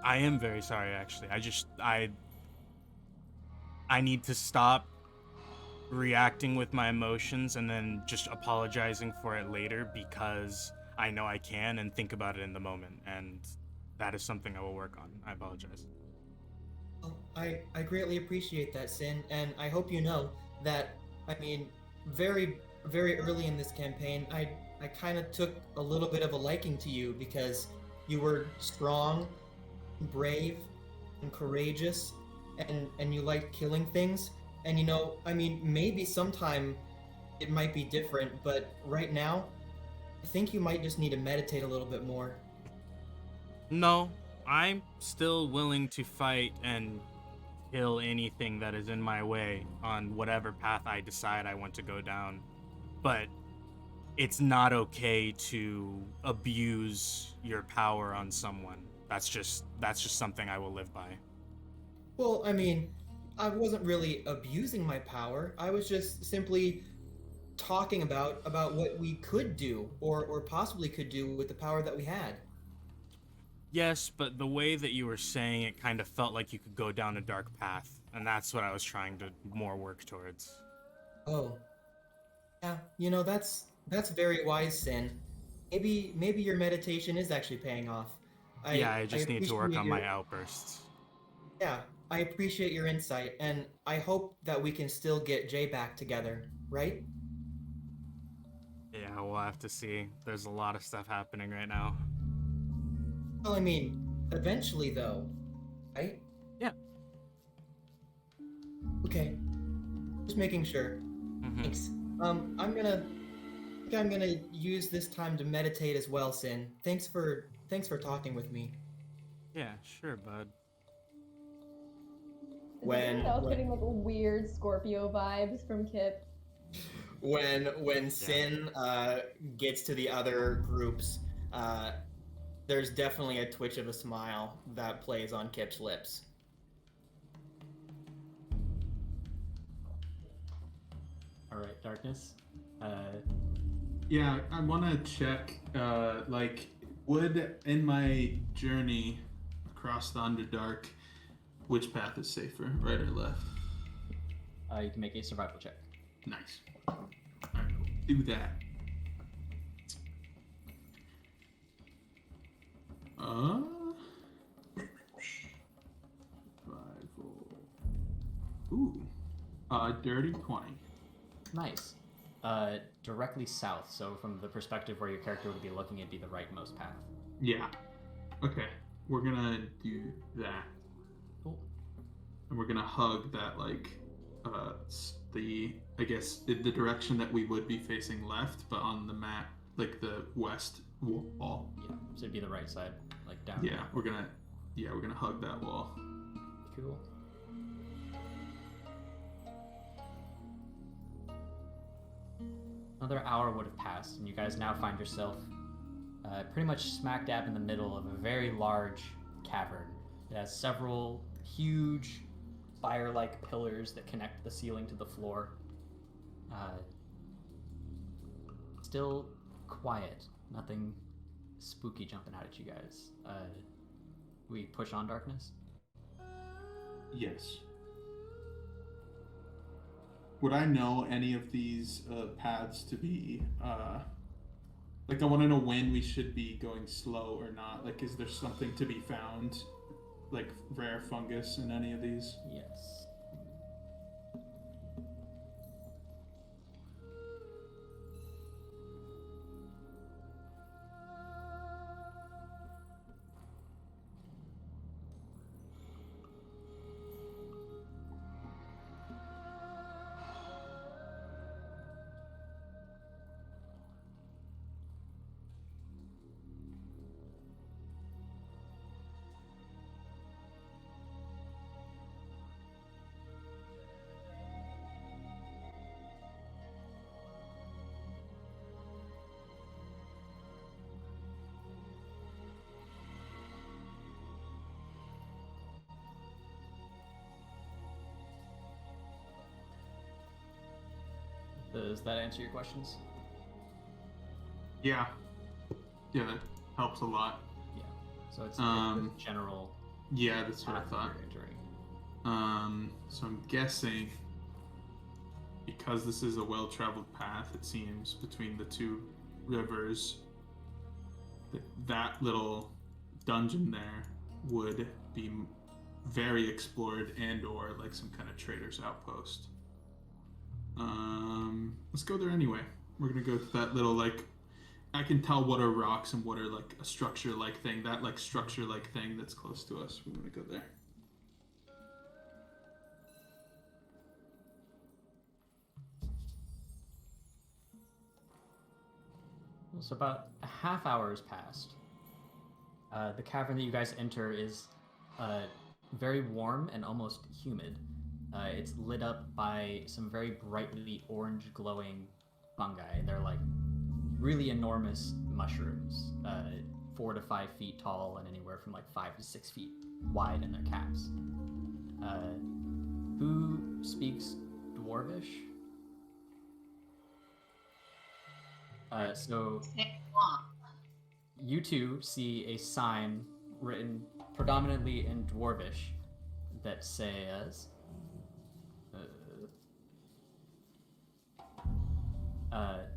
I am very sorry, actually. I need to stop reacting with my emotions and then just apologizing for it later because I know I can and think about it in the moment, and that is something I will work on. I apologize. Well, I greatly appreciate that, Sin, and I hope you know that, I mean, very, very early in this campaign, I kind of took a little bit of a liking to you because you were strong, brave, and courageous, and you liked killing things. And you know, I mean, maybe sometime it might be different, but right now, I think you might just need to meditate a little bit more. No, I'm still willing to fight and kill anything that is in my way on whatever path I decide I want to go down. But it's not okay to abuse your power on someone. That's just something I will live by. Well, I mean, I wasn't really abusing my power. I was just simply talking about what we could do or possibly could do with the power that we had. Yes, but the way that you were saying it kind of felt like you could go down a dark path, and that's what I was trying to more work towards. Oh. Yeah, you know, that's very wise, Sin. Maybe your meditation is actually paying off. I just need to work on your... my outbursts. Yeah, I appreciate your insight, and I hope that we can still get Jay back together, right? Yeah, we'll have to see. There's a lot of stuff happening right now. Well, I mean, eventually, though, right? Yeah. Okay. Just making sure. Mm-hmm. Thanks. I'm gonna use this time to meditate as well, Sin. Thanks for talking with me. Yeah, sure, bud. Is anyone else getting like weird Scorpio vibes from Kip? When Sin gets to the other groups, there's definitely a twitch of a smile that plays on Kip's lips. All right, Darkness. Yeah, I want to check, would in my journey across the Underdark, which path is safer, right or left? You can make a survival check. Nice. Alright, do that. Dirty 20. Nice. Directly south, so from the perspective where your character would be looking, it'd be the rightmost path. Yeah. Okay, we're gonna do that. Cool. And we're gonna hug that, I guess, the direction that we would be facing left, but on the map, like the west wall. Yeah, so it'd be the right side, like down. Yeah, we're gonna hug that wall. Cool. Another hour would have passed, and you guys now find yourself pretty much smack dab in the middle of a very large cavern. It has several huge fire-like pillars that connect the ceiling to the floor. Still quiet. Nothing spooky jumping out at you guys. We push on darkness? Yes. Would I know any of these paths to be like, I want to know when we should be going slow or not. Like, is there something to be found, like rare fungus in any of these? Yes. Does that answer your questions? Yeah. Yeah, that helps a lot. Yeah. So it's the general. Yeah, that's what I thought. You're entering. So I'm guessing because this is a well-traveled path, it seems, between the two rivers, that little dungeon there would be very explored and/or like some kind of trader's outpost. Let's go there anyway. We're gonna go to that little, like, I can tell what are rocks and what are like a structure-like thing. That like structure-like thing that's close to us. We want to go there. So about a half hour has passed. The cavern that you guys enter is very warm and almost humid. It's lit up by some very brightly orange glowing fungi. They're like really enormous mushrooms, 4 to 5 feet tall and anywhere from like 5 to 6 feet wide in their caps. Who speaks Dwarvish? So you two see a sign written predominantly in Dwarvish that says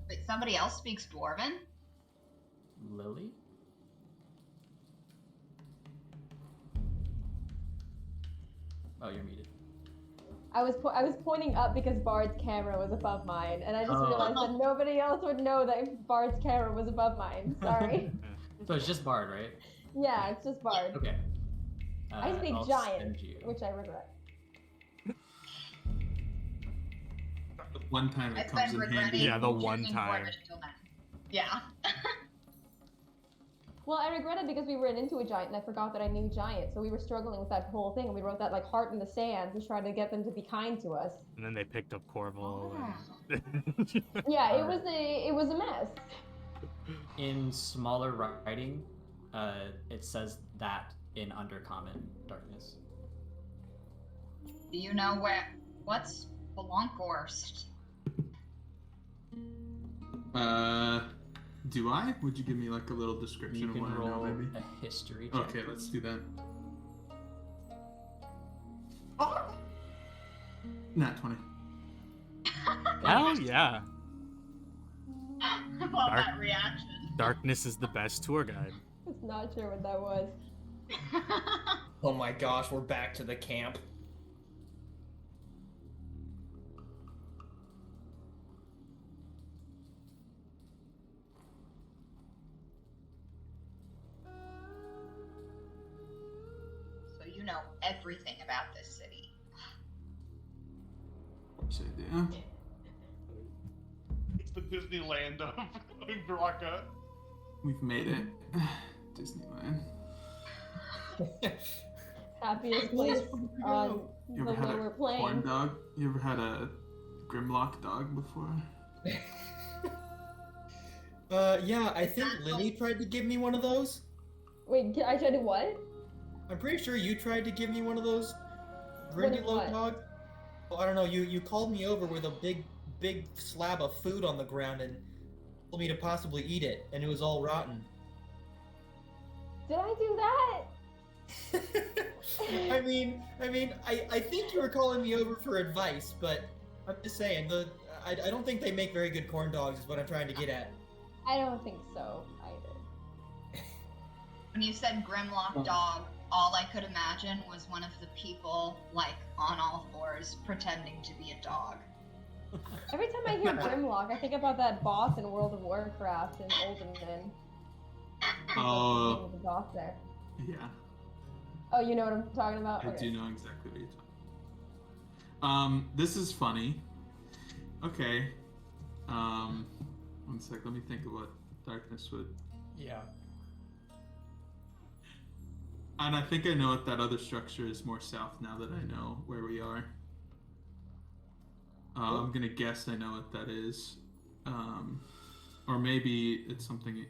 Wait, somebody else speaks Dwarven? Lily? Oh, you're muted. I was pointing up because Bard's camera was above mine, and I just realized that nobody else would know that Bard's camera was above mine. Sorry. So it's just Bard, right? Yeah, it's just Bard. Okay. I speak I'll giant, send you. which I regret. The one time it I've comes been in handy. regretting Yeah, the one choosing time. Dwarvish till then. Yeah. Well, I regret it because we ran into a giant and I forgot that I knew giant, so we were struggling with that whole thing, and we wrote that like heart in the sand to try to get them to be kind to us. And then they picked up Corval. And... Yeah, it was a mess. In smaller writing, it says that in Undercommon Darkness. Do you know what's Blunkorst? Do I? Would you give me like a little description You of can what I know, roll maybe? a history check. Okay, let's do that. Nat 20. Hell yeah. I love that reaction. Darkness is the best tour guide. I was not sure what that was. Oh my gosh, we're back to the camp. So you know everything about this city. Of course I do. It's the Disneyland of Baraka. We've made it. Disneyland. Happiest place on You the ever had way a we're corn playing. dog? You ever had a Grimlock dog before? Yeah, I think Lily tried to give me one of those. Wait, I tried to what? I'm pretty sure you tried to give me one of those. What Grindy is low what? dog. Well, I don't know. You called me over with a big slab of food on the ground and told me to possibly eat it, and it was all rotten. Did I do that? I mean, I think you were calling me over for advice, but I'm just saying I don't think they make very good corn dogs. Is what I'm trying to get at. I don't think so either. When you said Grimlock dog, all I could imagine was one of the people, like, on all fours, pretending to be a dog. Every time I hear Grimlock, I think about that boss in World of Warcraft in Oldenman. Oh, The boss there. yeah. Oh, you know what I'm talking about? I do know exactly what you're talking about. This is funny. Okay. One sec, let me think of what darkness would. Yeah. And I think I know what that other structure is more south now that I know where we are. I'm gonna guess I know what that is. Or maybe it's something.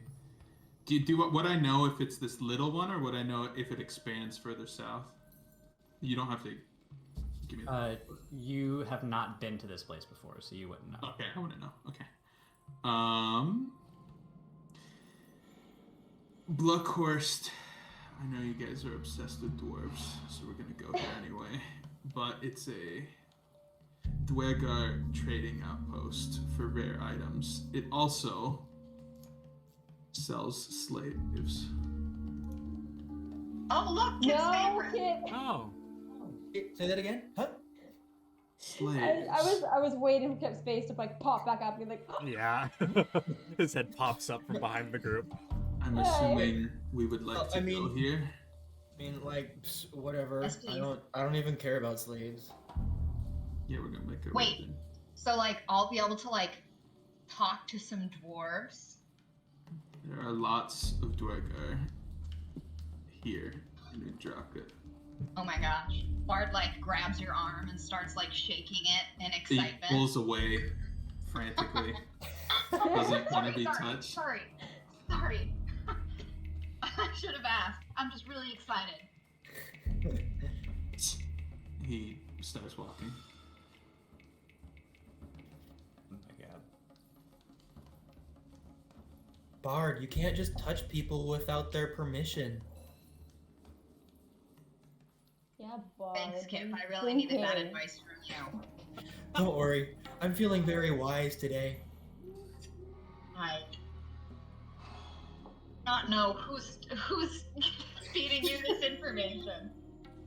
Would I know if it's this little one, or would I know if it expands further south? You don't have to give me that. You have not been to this place before, so you wouldn't know. Okay, I want to know. Okay. Blunkorst. I know you guys are obsessed with dwarves, so we're gonna go here anyway. But it's a Dwegar trading outpost for rare items. It also sells slaves. Oh, look, Kip's No, favorite. Kip. Oh. Say that again? Huh? Slaves. I was waiting for Kip's face to like pop back up and be like, oh, Yeah. His head pops up from behind the group. I'm assuming we would like to go here. I mean, like, whatever. Yes, please. I don't even care about slaves. Yeah, we're gonna make our Wait. way then. So, like, I'll be able to, like, talk to some dwarves. There are lots of Dwegar here in Udraka. Oh my gosh. Bard, like, grabs your arm and starts, like, shaking it in He excitement. pulls away frantically. Doesn't want to be touched. Sorry. I should have asked. I'm just really excited. He starts walking. Oh my god. Bard, you can't just touch people without their permission. yeah, boy. Thanks, Kip. I really needed that advice from you. Don't worry, I'm feeling very wise today. I not know who's feeding you this information.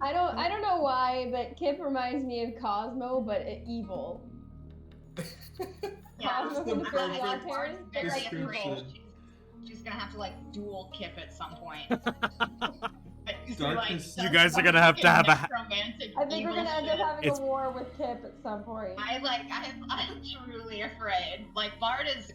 I don't know why, but Kip reminds me of Cosmo, but evil. Yeah, Cosmo from the Fairly Odd Parents, but very like evil. afraid. She's gonna have to like dual Kip at some point. Darkness- You guys are gonna have to have a I think we're gonna end up having It's- a war with Kip at some point. I'm truly afraid. Like Bard is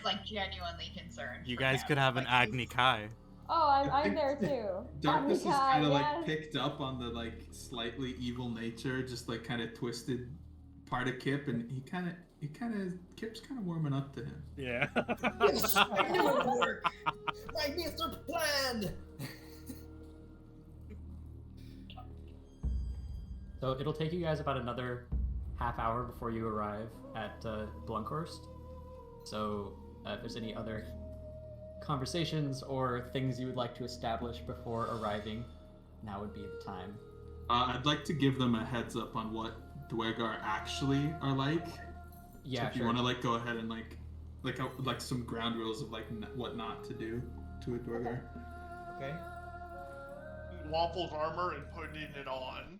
like genuinely concerned. You for guys him. could have an Like, Agni Kai. Oh, I'm there too. Darkness is Omnikai, kind of like yes. picked up on the like slightly evil nature, just like kind of twisted part of Kip, and Kip's kind of warming up to him. Yeah. Yes, I knew it would work. My master planned. So it'll take you guys about another half hour before you arrive at Blunkorst. So if there's any other conversations or things you would like to establish before arriving, now would be the time. I'd like to give them a heads up on what Dwegar actually are like. Yeah, so if sure. you want to like go ahead and like some ground rules of like what not to do to a Dwegar. Okay. Waffled armor and putting it on.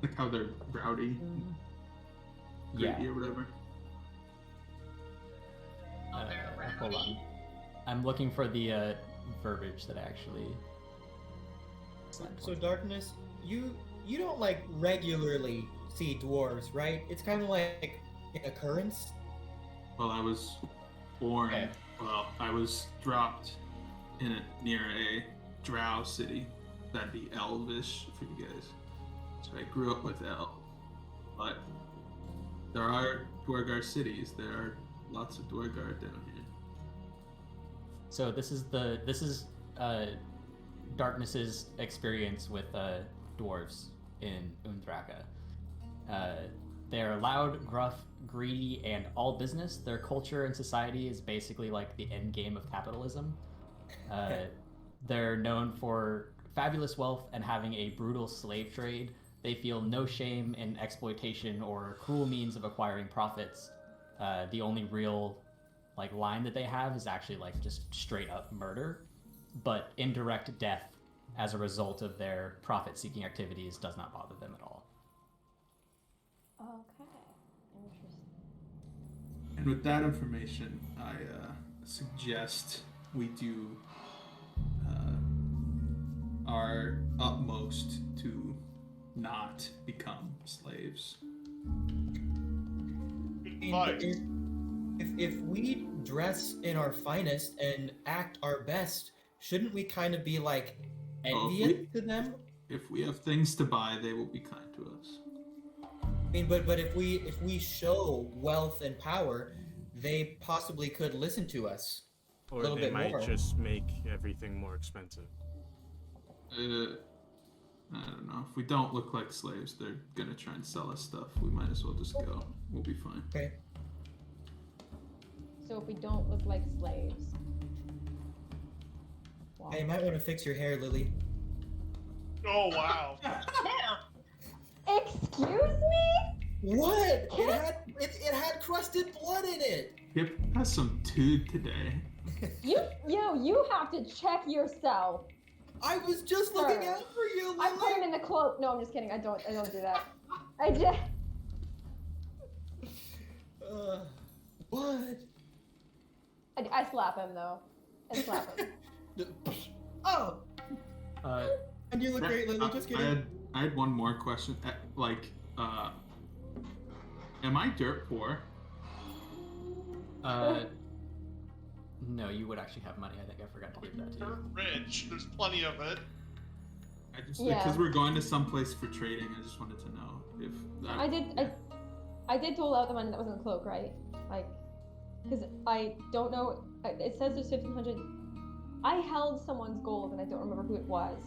Like how they're rowdy, Yeah. greedy or whatever. Hold on. I'm looking for the verbiage that actually. So Darkness, you don't like regularly see dwarves, right? It's kind of like occurrence? Well, I was born. Okay. Well, I was dropped near a drow city. That'd be elvish for you guys. So I grew up with El. But there are Dwargar cities. There are lots of Dwargar down here. So this is Darkness's experience with dwarves in Undraka. They're loud, gruff, greedy, and all business. Their culture and society is basically like the end game of capitalism. They're known for fabulous wealth and having a brutal slave trade. They feel no shame in exploitation or cruel means of acquiring profits. The only real line that they have is actually just straight up murder, but indirect death as a result of their profit-seeking activities does not bother them at all. Okay, interesting. And with that information, I suggest we do our utmost to not become slaves. Advice. If we dress in our finest and act our best, shouldn't we kind of be envious to them? If we have things to buy, they will be kind to us. I mean, but if we show wealth and power, they possibly could listen to us. Or little they bit might more. just make everything more expensive. I don't know. If we don't look like slaves, they're gonna try and sell us stuff. We might as well just go. We'll be fine. Okay. So if we don't look like slaves. Wow. Hey, you might want to fix your hair, Lily. Oh wow. Excuse me? What? It had crusted blood in it. Yep, has some tood today. You have to check yourself. I was just looking Sir. out for you, Lily. I put him in the cloak. No, I'm just kidding. I don't do that. I just. What? I slap him though. I slap him. Oh. And you look great, Lily. Just kidding. I had one more question. Am I dirt poor? No, you would actually have money. I think I forgot to give that to you. You're rich. There's plenty of it. Yeah. Because we're going to some place for trading. I just wanted to know if that, I did dole out the money that was in the cloak, right? Because I don't know. It says there's 1,500. I held someone's gold and I don't remember who it was.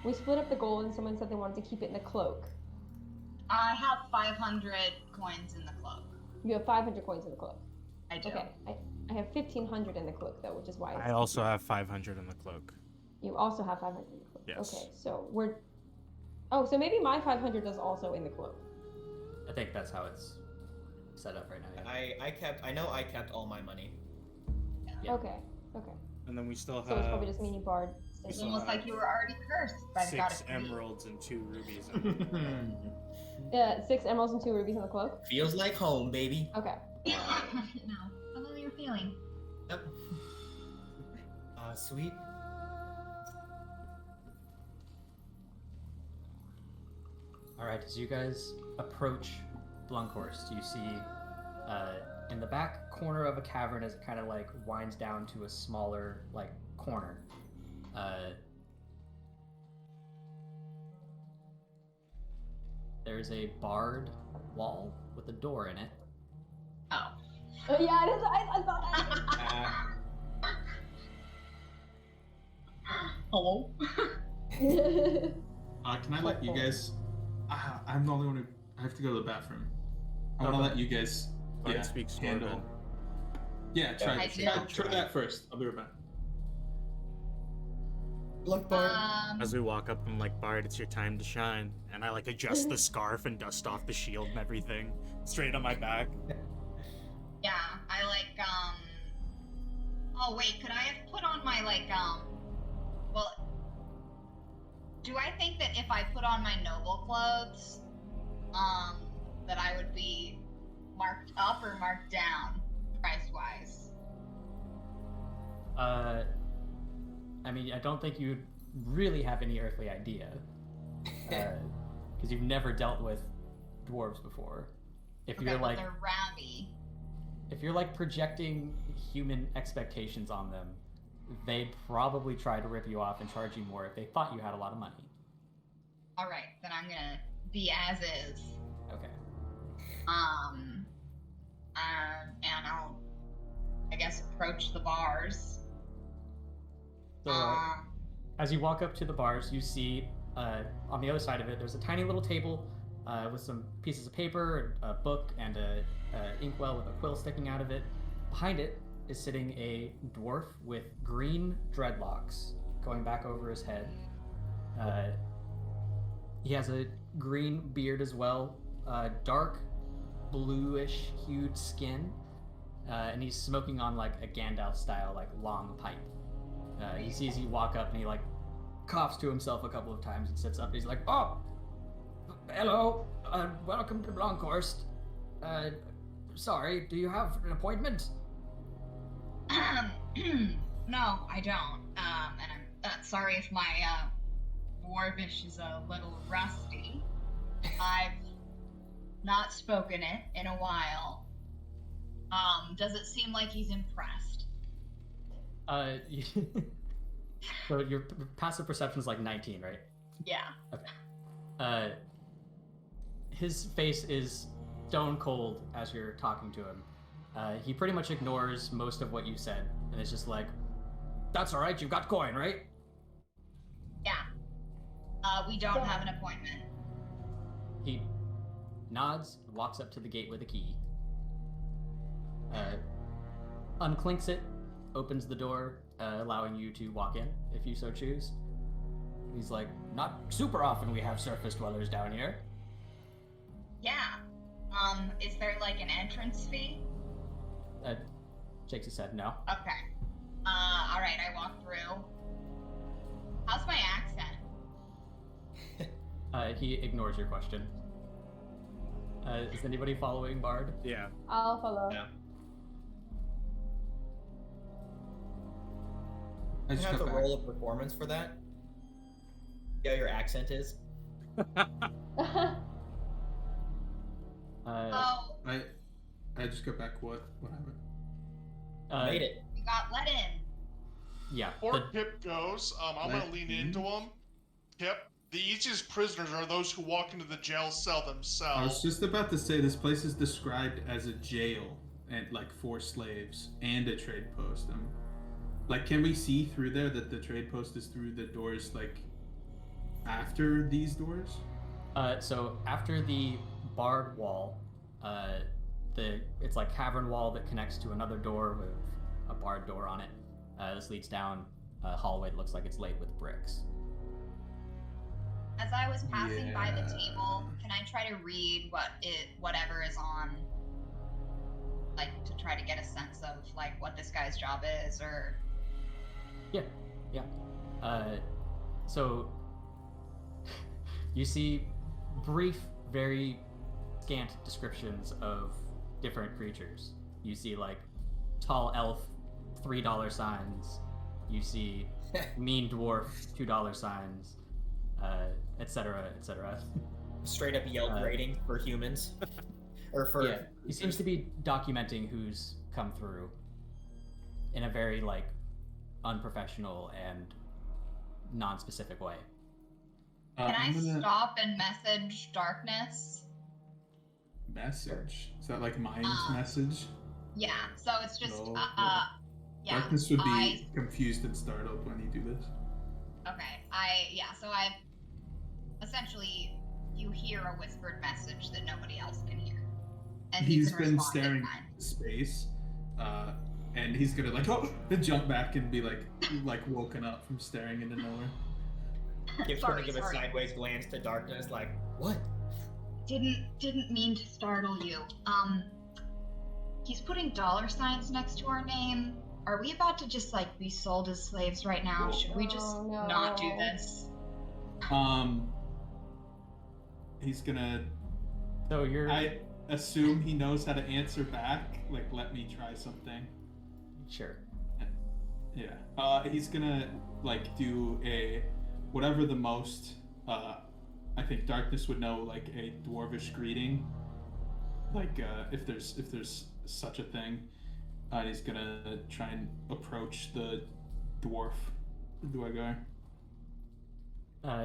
We split up the gold and someone said they wanted to keep it in the cloak. I have 500 coins in the cloak. You have 500 coins in the cloak. I do. Okay. I have 1,500 in the cloak though, which is why. I also have 500 in the cloak. You also have 500 in the cloak. Yes. Okay, so we're. Oh, so maybe my 500 is also in the cloak. I think that's how it's set up right now. Yeah. I know I kept all my money. Yeah. Okay. And then we still So it's probably have just mini bard. It's So, almost like you were already cursed by the god 6 of greed. emeralds and 2 rubies. Yeah, 6 emeralds and 2 rubies in the cloak. Feels like home, baby. Okay. No, I know you're feeling. Yep. Sweet. All right, as you guys approach Blunkorst, you see in the back corner of a cavern as it kind of winds down to a smaller corner. There's a barred wall with a door in it. Oh. Oh yeah, it is. I thought that. Hello? Can I let you guys? I'm the only one who. I have to go to the bathroom. I want to let you guys. Bard speaks handle. Dwarven. Yeah, I try that first. I'll be right back. Look, Bard. As we walk up, I'm like, Bard, it's your time to shine. And I adjust the scarf and dust off the shield and everything straight on my back. Yeah, I Oh wait, could I have put on my well, do I think that if I put on my noble clothes, that I would be marked up or marked down, price-wise? I mean, I don't think you really have any earthly idea, because you've never dealt with dwarves before. If Okay, you're but they're coffee. If you're like projecting human expectations on them, they'd probably try to rip you off and charge you more if they thought you had a lot of money. All right, then I'm gonna be as is. Okay. And I'll, I guess, approach the bars. So, as you walk up to the bars, you see on the other side of it, there's a tiny little table with some pieces of paper, a book, and a inkwell with a quill sticking out of it. Behind it is sitting a dwarf with green dreadlocks going back over his head. He has a green beard as well, dark bluish hued skin, and he's smoking on like a Gandalf style like long pipe. He sees you walk up and he like coughs to himself a couple of times and sits up and he's like, "Oh, hello, welcome to Blunkorst. Sorry, do you have an appointment?" No, I don't. And I'm sorry if my dwarvish is a little rusty. I've not spoken it in a while. Does it seem like he's impressed? So your passive perception is like 19, right? Yeah. Okay. His face is stone cold as you're talking to him. He pretty much ignores most of what you said, and it's just like, "That's all right. You've got coin, right?" Yeah. We don't have an appointment. He nods, walks up to the gate with a key, unclinks it, opens the door, allowing you to walk in if you so choose. He's like, "Not super often we have surface dwellers down here." Yeah. Is there like an entrance fee? Shakes his head, "No." Okay. All right. I walk through. How's my accent? He ignores your question. Is anybody following Bard? Yeah. I'll follow. Yeah. I You just have to got back. roll a performance for that. See how your accent is. Oh, I just got back. What happened? Made it. we got let in. Yeah. Before Kip goes, I'm Let gonna lean in? into him. Kip, the easiest prisoners are those who walk into the jail cell I was themselves. just about to say this place is described as a jail and like for slaves and a trade post. Like, can we see through there that the trade post is through the doors like after these doors? So after the barred wall, it's like cavern wall that connects to another door with a barred door on it. This leads down a hallway that looks like it's laid with bricks. As I was passing by the Yeah. table, can I try to read whatever is on, like, to try to get a sense of like what this guy's job is, or? Yeah. So you see brief, very scant descriptions of different creatures. You see like tall elf, $3 signs. You see mean dwarf, $2 signs, etc., etc. Straight up Yelp rating for humans. Or for Yeah, he seems to be documenting who's come through in a very like unprofessional and non-specific way. Can I I'm gonna stop and message Darkness? message. Is that like Mayim's message? Yeah. So it's just No. yeah. Darkness would be confused and startled when you do this. Okay. So I essentially, you hear a whispered message that nobody else can hear, and you He's can been respond in staring kind. into space, and he's gonna like and jump back and be like woken up from staring into nowhere. Kip's Sorry, gonna give a sorry. sideways glance to Darkness, like, what? Didn't mean to startle you. He's putting $signs next to our name. Are we about to just like be sold as slaves right now? Should we just Oh, no. not do this? He's gonna. So you're I assume he knows how to answer back. Like, let me try something. sure. Yeah. He's gonna like do a whatever the most. I think Darkness would know like a dwarvish greeting. if there's such a thing, he's gonna try and approach the dwarf, the guy.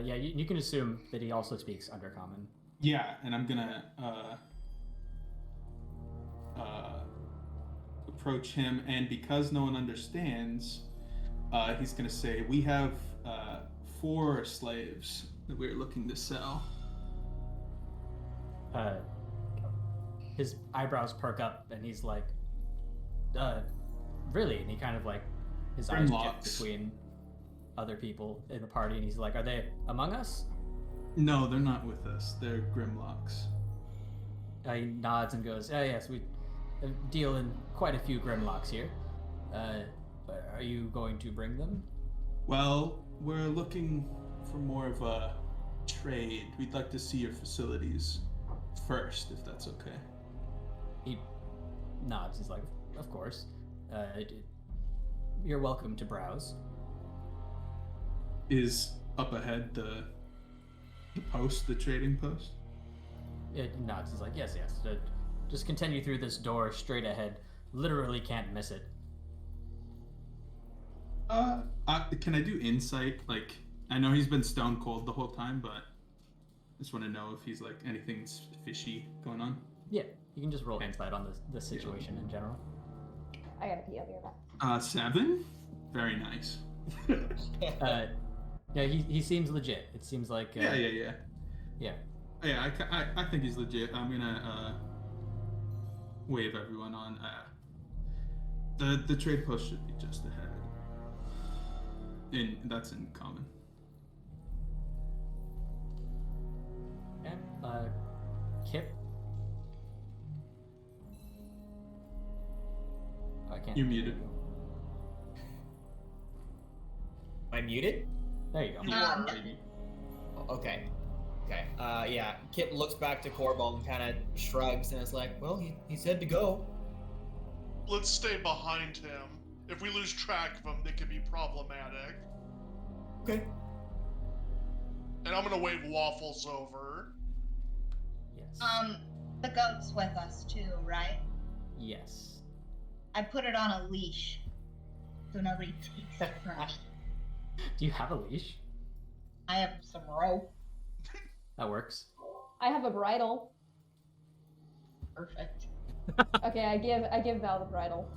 Yeah, you can assume that he also speaks Undercommon. Yeah, and I'm gonna approach him, and because no one understands, he's gonna say, "We have 4 slaves that we're looking to sell." His eyebrows perk up, and he's like, really? And he kind of like, his eyes dip between other people in the party, and he's like, "Are they among us?" No, they're not with us. They're Grimlocks. He nods and goes, yes, we deal in quite a few Grimlocks here. Are you going to bring them? Well, we're looking for more of a trade. We'd like to see your facilities first, if that's okay. He nods. He's like, "Of course. You're welcome to browse." Is up ahead the post, the trading post? It nods. He's like, yes. Just continue through this door straight ahead. Literally can't miss it. Can I do insight? Like, I know he's been stone cold the whole time, but I just want to know if he's like anything's fishy going on. Yeah, you can just roll insight on the situation in general. I gotta pee. I'll be right back. 7? Very nice. Yeah, he seems legit. It seems like Yeah. Yeah. Yeah, I think he's legit. I'm gonna wave everyone on. The trade post should be just ahead. That's in common. Okay. Kip. I can't. You're muted. Am I muted? There you go. You are. Okay. Yeah. Kip looks back to Corball and kind of shrugs and is like, "Well, he said to go." Let's stay behind him. If we lose track of him, they could be problematic. Okay. And I'm gonna wave Waffles over. Yes. The goat's with us too, right? Yes. I put it on a leash, so nobody takes it from me. Do you have a leash? I have some rope. That works. I have a bridle. Perfect. Okay, I give Val the bridle.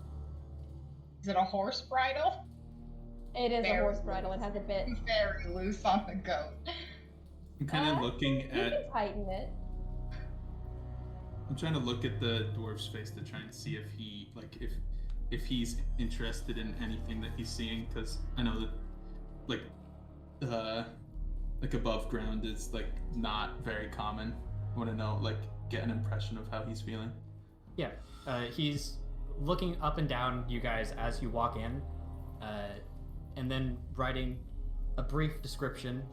Is it a horse bridle? It is Very a horse bridle. It has a bit. Very loose on the goat. I'm kind of looking You at. can tighten it. I'm trying to look at the dwarf's face to try and see if he if he's interested in anything that he's seeing, because I know that like above ground is like not very common. I want to know, like, get an impression of how he's feeling. Yeah. He's looking up and down you guys as you walk in, and then writing a brief description,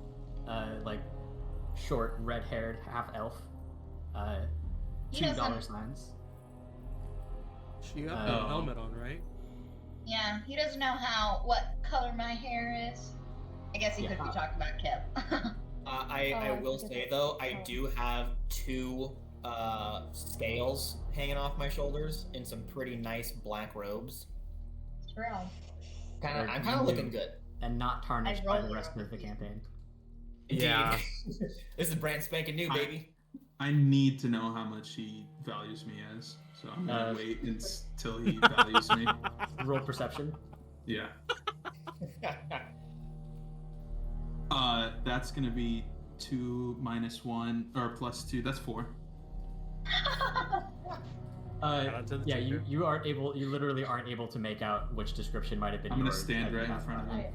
like short, red-haired, half-elf, He $2 doesn't- signs. She got the helmet on, right? Yeah, he doesn't know what color my hair is. I guess he could be talking about Kip. I will say though, I do have 2 scales hanging off my shoulders in some pretty nice black robes. True. I'm kind of looking good. And not tarnished by the roll rest of the campaign. Yeah. This is brand spanking new, baby. I need to know how much he values me as, so I'm gonna wait until he values me. Roll perception. Yeah. That's gonna be 2 minus 1 or plus 2. That's 4. out to the Yeah, ticker. you aren't able. You literally aren't able to make out which description might have been. I'm gonna yours stand as you right in pass front of by. him.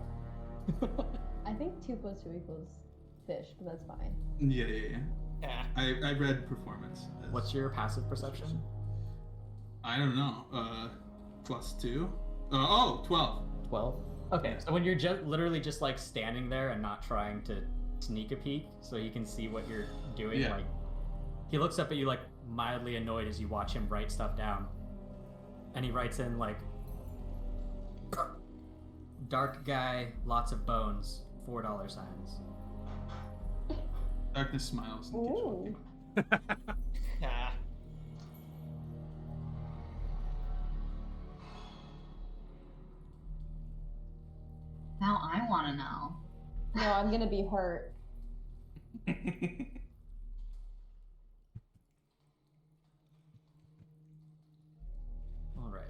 I think 2 plus 2 equals fish, but that's fine. Yeah. Yeah. I read performance. as What's your passive perception? I don't know. Plus 2. 12. 12. Okay, so when you're literally just like standing there and not trying to sneak a peek, so he can see what you're doing, Yeah. like he looks up at you like mildly annoyed as you watch him write stuff down, and he writes in like, "Dark guy, lots of bones, $4 signs." Darkness smiles and keeps Ooh. walking. Now I want to know. No, I'm gonna be hurt. All right.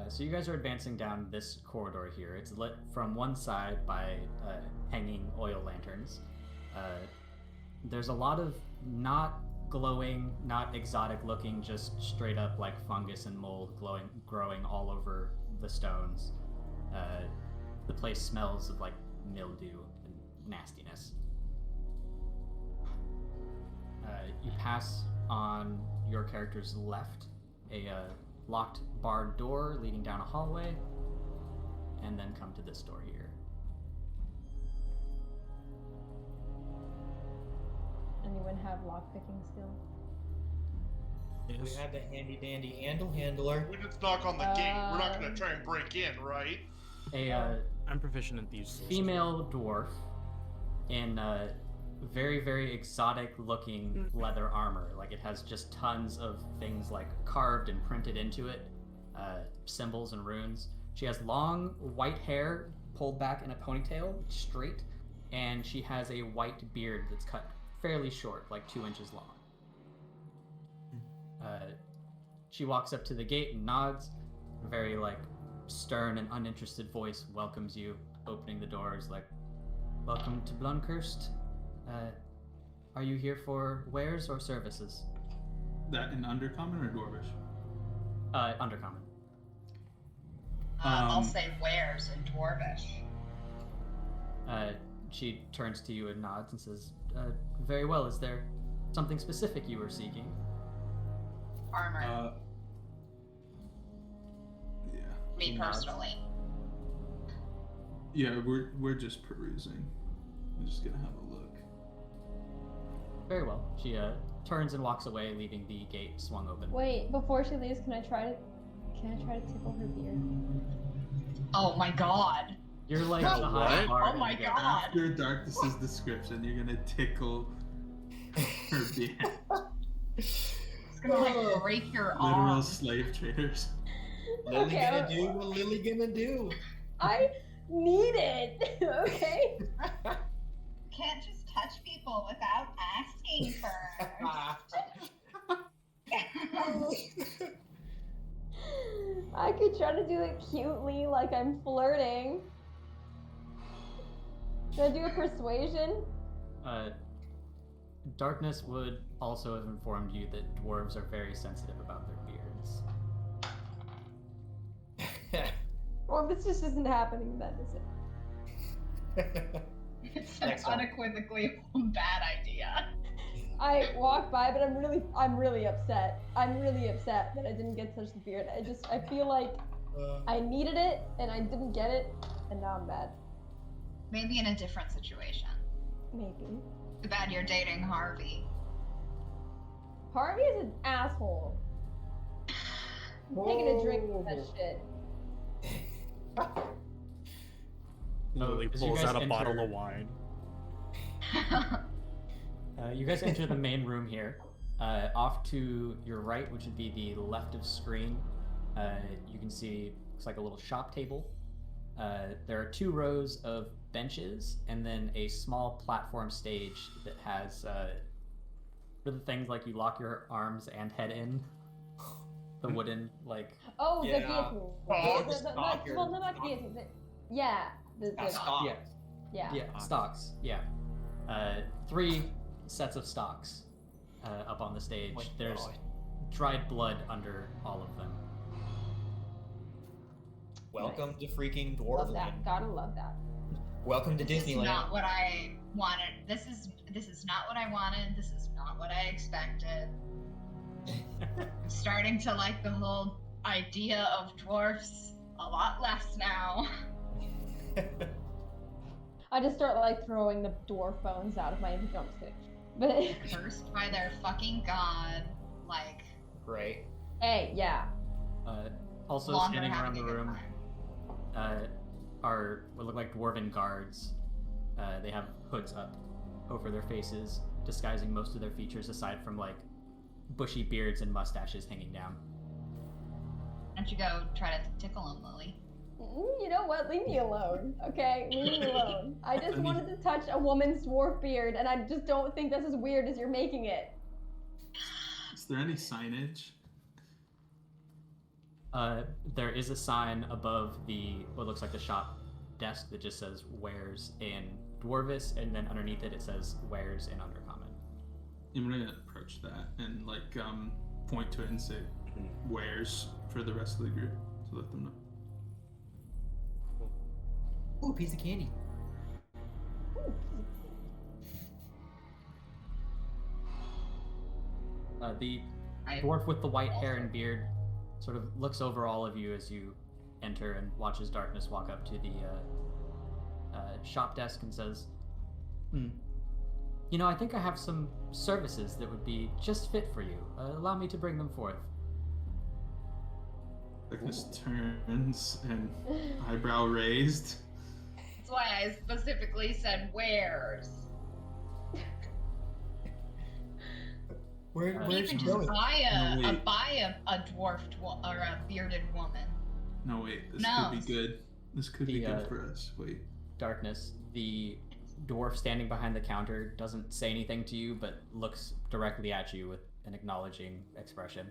So you guys are advancing down this corridor here. It's lit from one side by hanging oil lanterns. There's a lot of not glowing, not exotic looking, just straight up like fungus and mold growing all over the stones. The place smells of like mildew and nastiness. You pass on your character's left a locked barred door leading down a hallway, and then come to this door here. Anyone have lockpicking skill? We have the handy dandy handler. We just knock on the gate. We're not gonna try and break in, right? I'm proficient at these. Female dwarf in very, very exotic looking leather armor. Like it has just tons of things like carved and printed into it, symbols and runes. She has long white hair pulled back in a ponytail, straight, and she has a white beard that's cut fairly short, like 2 inches long. She walks up to the gate and nods. A very like stern and uninterested voice welcomes you, opening the doors like, "Welcome to Blunkorst. Are you here for wares or services?" That in Undercommon or Dwarvish? Undercommon. I'll say wares in Dwarvish. She turns to you and nods and says, "Very well. Is there something specific you were seeking?" Armor. Yeah. Me personally. Yeah, we're just perusing. We're just gonna have a look. Very well. She turns and walks away, leaving the gate swung open. Wait, before she leaves, can I try to tickle her beard? Oh my god. You're like Oh, the high what? bar. Oh my god. After Darkness's description, you're gonna tickle her beard. It's gonna like break your Literal arm. slave traders. Lily Okay, gonna do what Lily gonna do. I need it. Okay. Can't just touch people without asking first. I could try to do it cutely, like I'm flirting. Should I do a persuasion? Darkness would also have informed you that dwarves are very sensitive about their beards. Well, this just isn't happening then, is it? It's Next an one. unequivocally bad idea. I walk by, but I'm really upset. I'm really upset that I didn't get to touch the beard. I feel like I needed it and I didn't get it, and now I'm mad. Maybe in a different situation. Maybe. Too bad you're dating Harvey. Harvey is an asshole. Taking a drink with that shit. Lily as you pulls guys out a bottle enter- of wine. You guys enter the main room here. Off to your right, which would be the left of screen, you can see looks like a little shop table. There are 2 rows of benches and then a small platform stage that has for the things like you lock your arms and head in. The wooden like Oh, Yeah. the guillotine. Oh, Well, no, not guillotine. Yeah. The, Stop. yeah yeah. stocks, yeah. 3 sets of stocks up on the stage. Oh my There's God. dried blood under all of them. Welcome to freaking Love Dwarfland. that. Gotta love that. Welcome to This is Disneyland. not what I wanted. This is not what I wanted. This is not what I expected. I'm starting to like the whole idea of dwarfs a lot less now. I just start like throwing the dwarf bones out of my drumstick. But Cursed by their fucking god. Like, Right. hey, yeah. Also longer standing around having the a good room time. are what look like dwarven guards. They have hoods up over their faces, disguising most of their features aside from like bushy beards and mustaches hanging down. Why don't you go try to tickle him, Lily? You know what? Leave me alone, okay? Leave me alone. I just wanted to touch a woman's dwarf beard, and I just don't think that's as weird as you're making it. Is there any signage? There is a sign above what looks like the shop desk that just says wares in Dwarvis, and then underneath it says wares in Undercommon. I'm gonna approach that and point to it and say wares for the rest of the group to let them know. Ooh, piece of candy. The dwarf with the white hair and beard sort of looks over all of you as you enter and watches Darkness walk up to the shop desk and says, You know, I think I have some services that would be just fit for you. Allow me to bring them forth. Darkness turns and eyebrow raised. That's why I specifically said wares. Where's Even she just going? buy No, wait. a dwarfed or a bearded woman. No, wait. This No. could be good. This could be good for us. Wait. Darkness, the dwarf standing behind the counter doesn't say anything to you, but looks directly at you with an acknowledging expression.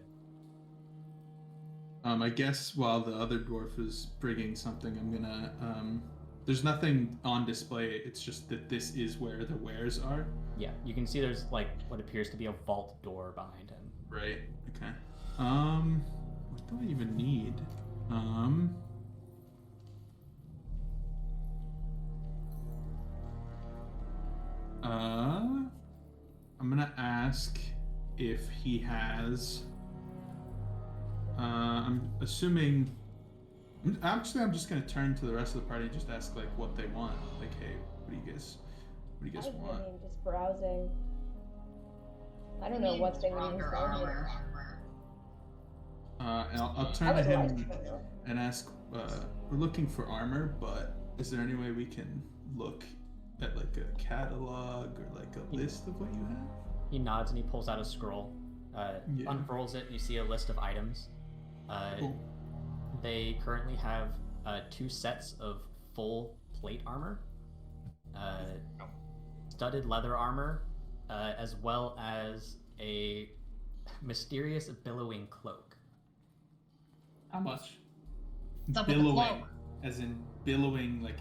I guess while the other dwarf is bringing something, I'm gonna. There's nothing on display. It's just that this is where the wares are. Yeah, you can see there's like what appears to be a vault door behind him. Right. Okay. What do I even need? I'm gonna ask if he has. I'm assuming. Actually, I'm just gonna turn to the rest of the party and just ask like what they want. Like, hey, what do you guys want? I mean, just browsing. I don't know Need what they would even stronger sell me. armor. And I'll I turn to would like him to know. and ask. We're looking for armor, but is there any way we can look at like a catalog or like a list of what you have? He nods and he pulls out a scroll, Yeah. unfurls it, and you see a list of items. Cool. They currently have 2 sets of full plate armor, studded leather armor, as well as a mysterious billowing cloak. How much? What's up with the Billowing, cloak? as in billowing, like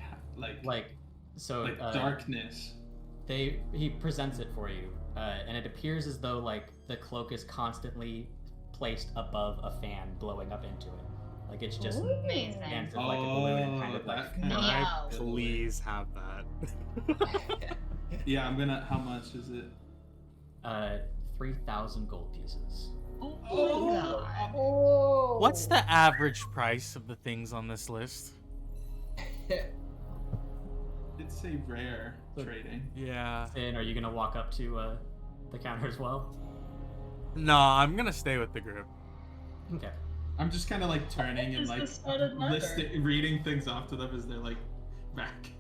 darkness. He presents it for you, and it appears as though like the cloak is constantly placed above a fan blowing up into it. Like it's just Amazing. dances like a balloon and kind of like that kind of Wow. I please have that. Yeah, I'm gonna. How much is it? 3,000 gold pieces. Oh, God. Oh. What's the average price of the things on this list? It's say rare trading. Yeah. And are you gonna walk up to the counter as well? No, I'm gonna stay with the group. Okay. I'm just kind of like turning and Is like the studded leather? reading things off to them as they're like back.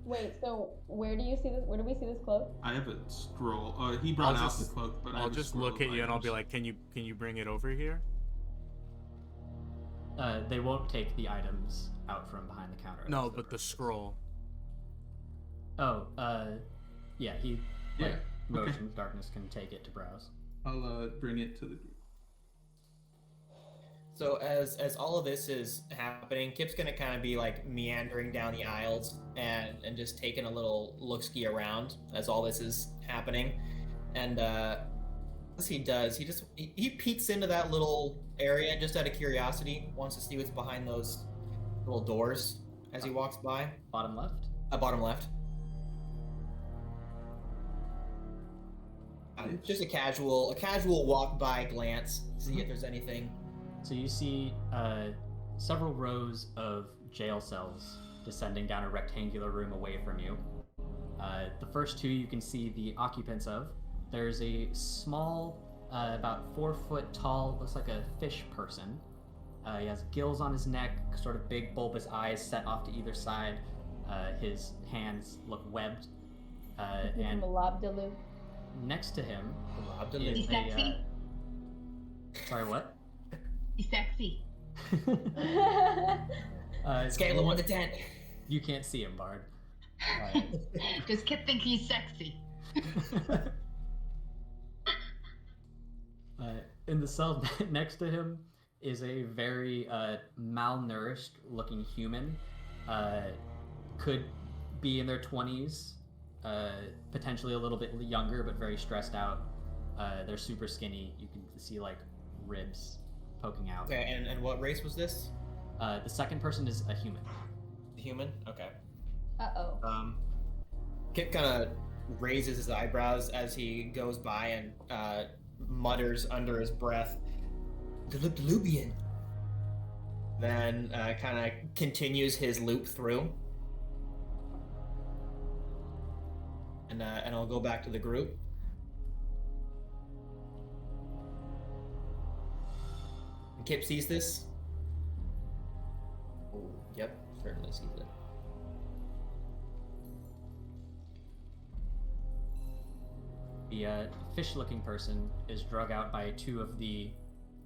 Wait, so where do you see this? Where do we see this cloak? I have a scroll. He brought I'll out just- the cloak, but I I'll have a just scroll look of at you and I'll be items. like, can you bring it over here? They won't take the items out from behind the counter. No, unless but they're the scroll. Oh, yeah, he Yeah, like, okay. motions Darkness can take it to browse. I'll bring it to the group. So as all of this is happening, Kip's gonna kind of be like meandering down the aisles and just taking a little look-ski around as all this is happening. And as he does, he peeks into that little area just out of curiosity, wants to see what's behind those little doors as he walks by. Bottom left. Bottom left. Just a casual walk by glance, see if there's anything. So you see several rows of jail cells descending down a rectangular room away from you. The first 2 you can see the occupants of. There's a small, about 4 foot tall, looks like a fish person. He has gills on his neck, sort of big bulbous eyes set off to either side. His hands look webbed. And Malabdalu. next to him Malabdalu. is He's sexy. Sorry, what? He's sexy. Scale of 1 to 10. You can't see him, Bard. Does Kip think he's sexy? In the cell next to him is a very malnourished looking human. Could be in their 20s, potentially a little bit younger, but very stressed out. They're super skinny. You can see like ribs poking out. Okay, and what race was this? The second person is a human. Human? Okay. Uh-oh. Kip kind of raises his eyebrows as he goes by and mutters under his breath, "Diluvian." Then kind of continues his loop through. And I'll go back to the group. And Kip sees this. Oh, yep, certainly sees it. The fish-looking person is drug out by 2 of the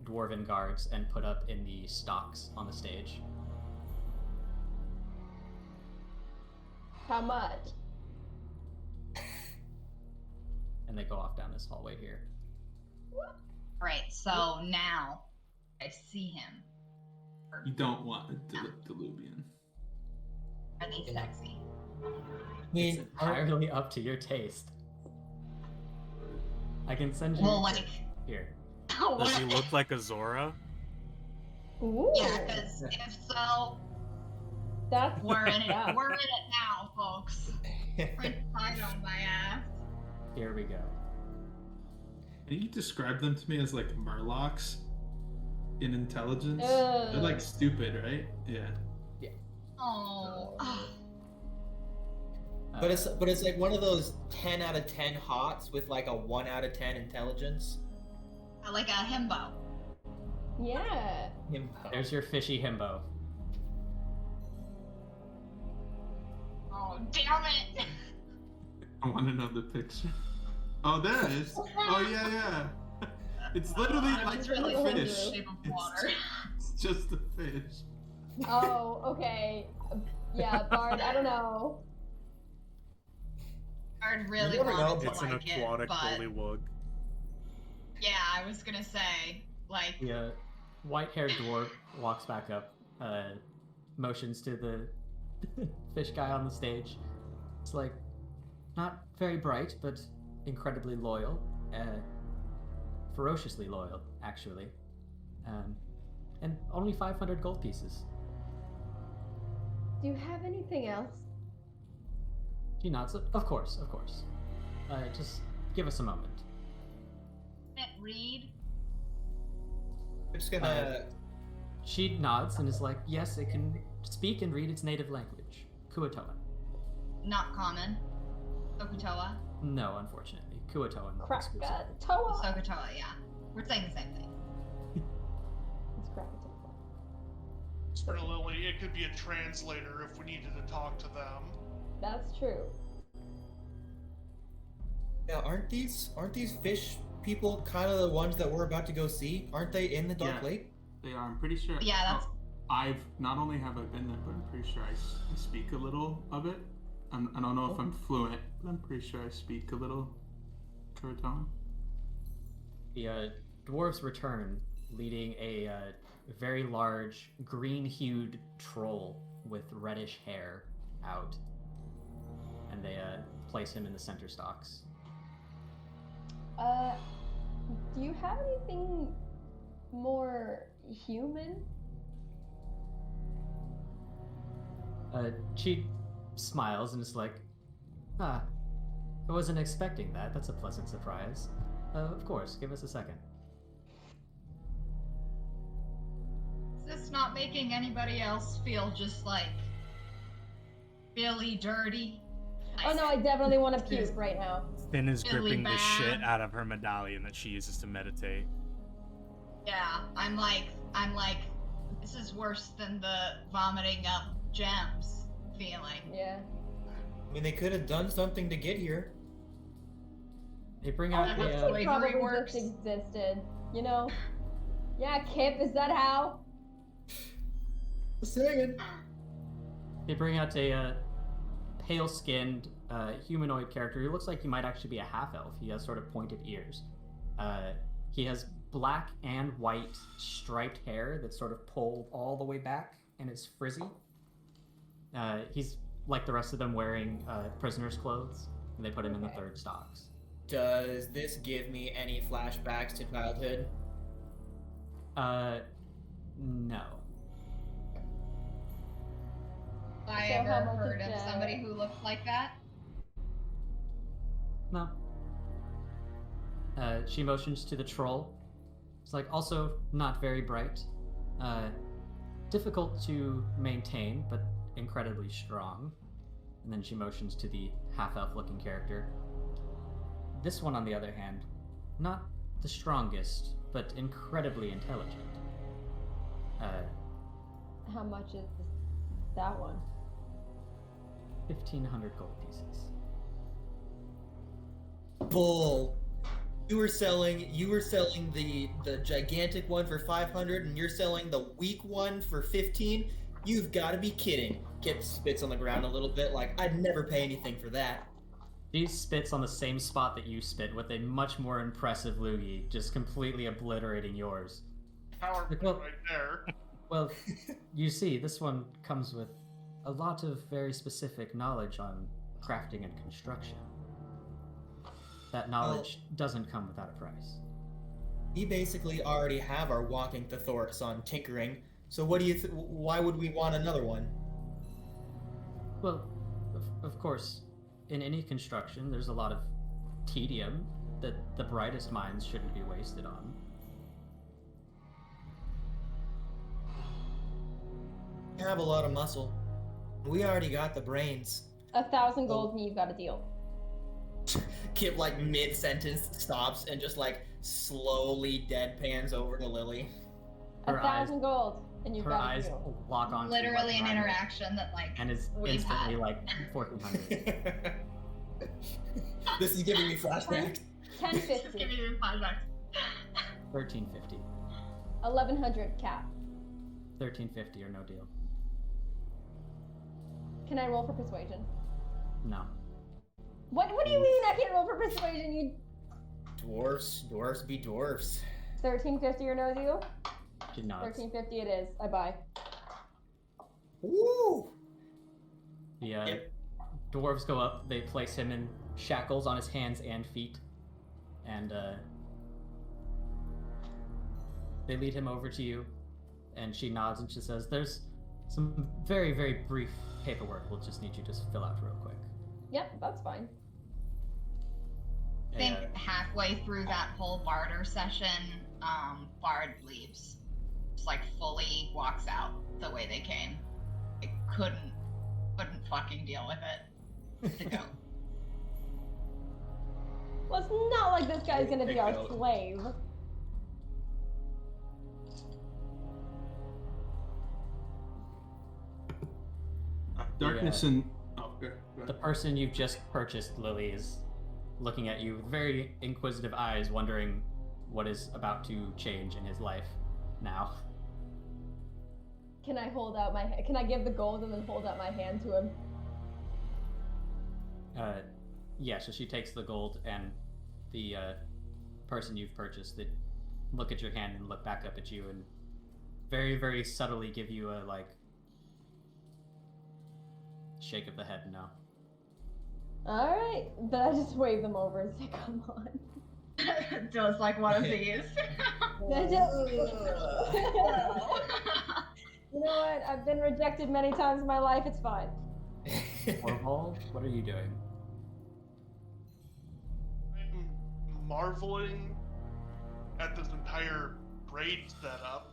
dwarven guards and put up in the stocks on the stage. How much? And they go off down this hallway here. Right, so now I see him. You don't want a Diluvian. Are they sexy? It's entirely up to your taste. I can send you Well, like, here. Does he look like a Zora? Ooh. Yeah, because if so, That's we're in it. Yeah. We're in it now, folks. Right on my ass. Here we go. Can you describe them to me as like Murlocs in intelligence? Ugh. They're like stupid, right? Yeah. Oh. But it's like one of those 10 out of 10 hots with like a 1 out of 10 intelligence. Like a himbo. Yeah. There's your fishy himbo. Oh, damn it. I want another picture. Oh, there it is. Oh, yeah. It's literally like It's really a in the fish. shape of water. It's just a fish. Oh, okay. Yeah, Bard, I don't know. I'd really You never know. wanted to It's an like aquatic it, but bullywug. yeah, I was gonna say, like, The white-haired dwarf walks back up, motions to the fish guy on the stage. It's like, not very bright, but incredibly loyal. Ferociously loyal, actually. And only 500 gold pieces. Do you have anything else? She nods. Of course. Just give us a moment. can it read? I'm just gonna. She nods and is like, yes, it can speak and read its native language. Kuatoan. Not common. Sokotoa. No, unfortunately. Kuatoan. exclusively. Krakatoa. Sokotoa, yeah. We're saying the same thing. It's Krakatoa. For Lily, it could be a translator if we needed to talk to them. That's true. Yeah, aren't these fish people kind of the ones that we're about to go see? Aren't they in the Dark Yeah. Lake? They are. I'm pretty sure. Yeah, that's- I've not only have I been there, but I'm pretty sure I speak a little of it. I don't know if I'm fluent, but I'm pretty sure I speak a little Kuatoan. The dwarves return, leading a very large, green-hued troll with reddish hair out. And they place him in the center stocks. Do you have anything more human? She smiles and is like, I wasn't expecting that. That's a pleasant surprise. Of course, give us a second. Is this not making anybody else feel just like Billy dirty? Oh no, I definitely want to puke right now. Finn is Really gripping the bad. shit out of her medallion that she uses to meditate. Yeah, I'm like, this is worse than the vomiting up gems feeling. Yeah. I mean, they could have done something to get here. They bring Oh, out that's the the They way probably Slavery works. just existed, you know? Yeah, Kip, is that how? Singing. They bring out a pale-skinned humanoid character who looks like he might actually be a half-elf. He has sort of pointed ears. He has black and white striped hair that sort of pull all the way back and is frizzy. He's like the rest of them wearing prisoner's clothes, and they put him in the third stocks. Does this give me any flashbacks to childhood? No. Have I So ever how much heard is of the- somebody who looks like that? No. She motions to the troll. It's like, also not very bright. Difficult to maintain, but incredibly strong. And then she motions to the half-elf looking character. This one, on the other hand, not the strongest, but incredibly intelligent. How much is that one? 1,500 gold pieces. Bull. You were selling the gigantic one for 500, and you're selling the weak one for 15. You've got to be kidding. Kip spits on the ground a little bit, like I'd never pay anything for that. She spits on the same spot that you spit with a much more impressive loogie, just completely obliterating yours. Power Well- right there. Well, you see, this one comes with a lot of very specific knowledge on crafting and construction. That knowledge doesn't come without a price. We basically already have our walking thesaurus on tinkering. So what do you? Why would we want another one? Well, of course, in any construction, there's a lot of tedium that the brightest minds shouldn't be wasted on. We have a lot of muscle. We already got the brains. 1,000 gold and you've got a deal. Kip like mid-sentence stops and just like slowly deadpans over to Lily. Her 1,000 gold and you've Her got a eyes deal. lock on Literally an interaction that like and is we've instantly had. like 1,400. This is giving me flashbacks. 1050. Give me your flashbacks. 1,350. 1,100 cap. 1,350 or no deal. Can I roll for persuasion? No. What do you mean I can't roll for persuasion? You Dwarfs be dwarfs. 1350 or no deal? She nods. 1350 it is. I buy. Woo! The Yep. dwarves go up. They place him in shackles on his hands and feet, and they lead him over to you. And she nods and she says, "There's some very, very brief paperwork. We'll just need you to fill out real quick." Yep, that's fine. I think And, halfway through that whole barter session, Bard leaves. Just like fully walks out the way they came. I couldn't fucking deal with it. To go. Well, it's not like this guy's gonna be our Big goat. slave. Darkness and the person you've just purchased, Lily, is looking at you with very inquisitive eyes, wondering what is about to change in his life now. Can I hold out my? Can I give the gold and then hold out my hand to him? Yeah, so she takes the gold, and the person you've purchased, they look at your hand and look back up at you, and very, very subtly give you a like shake of the head. No. All right, but I just wave them over and say, "Come on." Just like one of these. I just- You know what? I've been rejected many times in my life. It's fine. Orval, what are you doing? I'm marveling at this entire raid setup.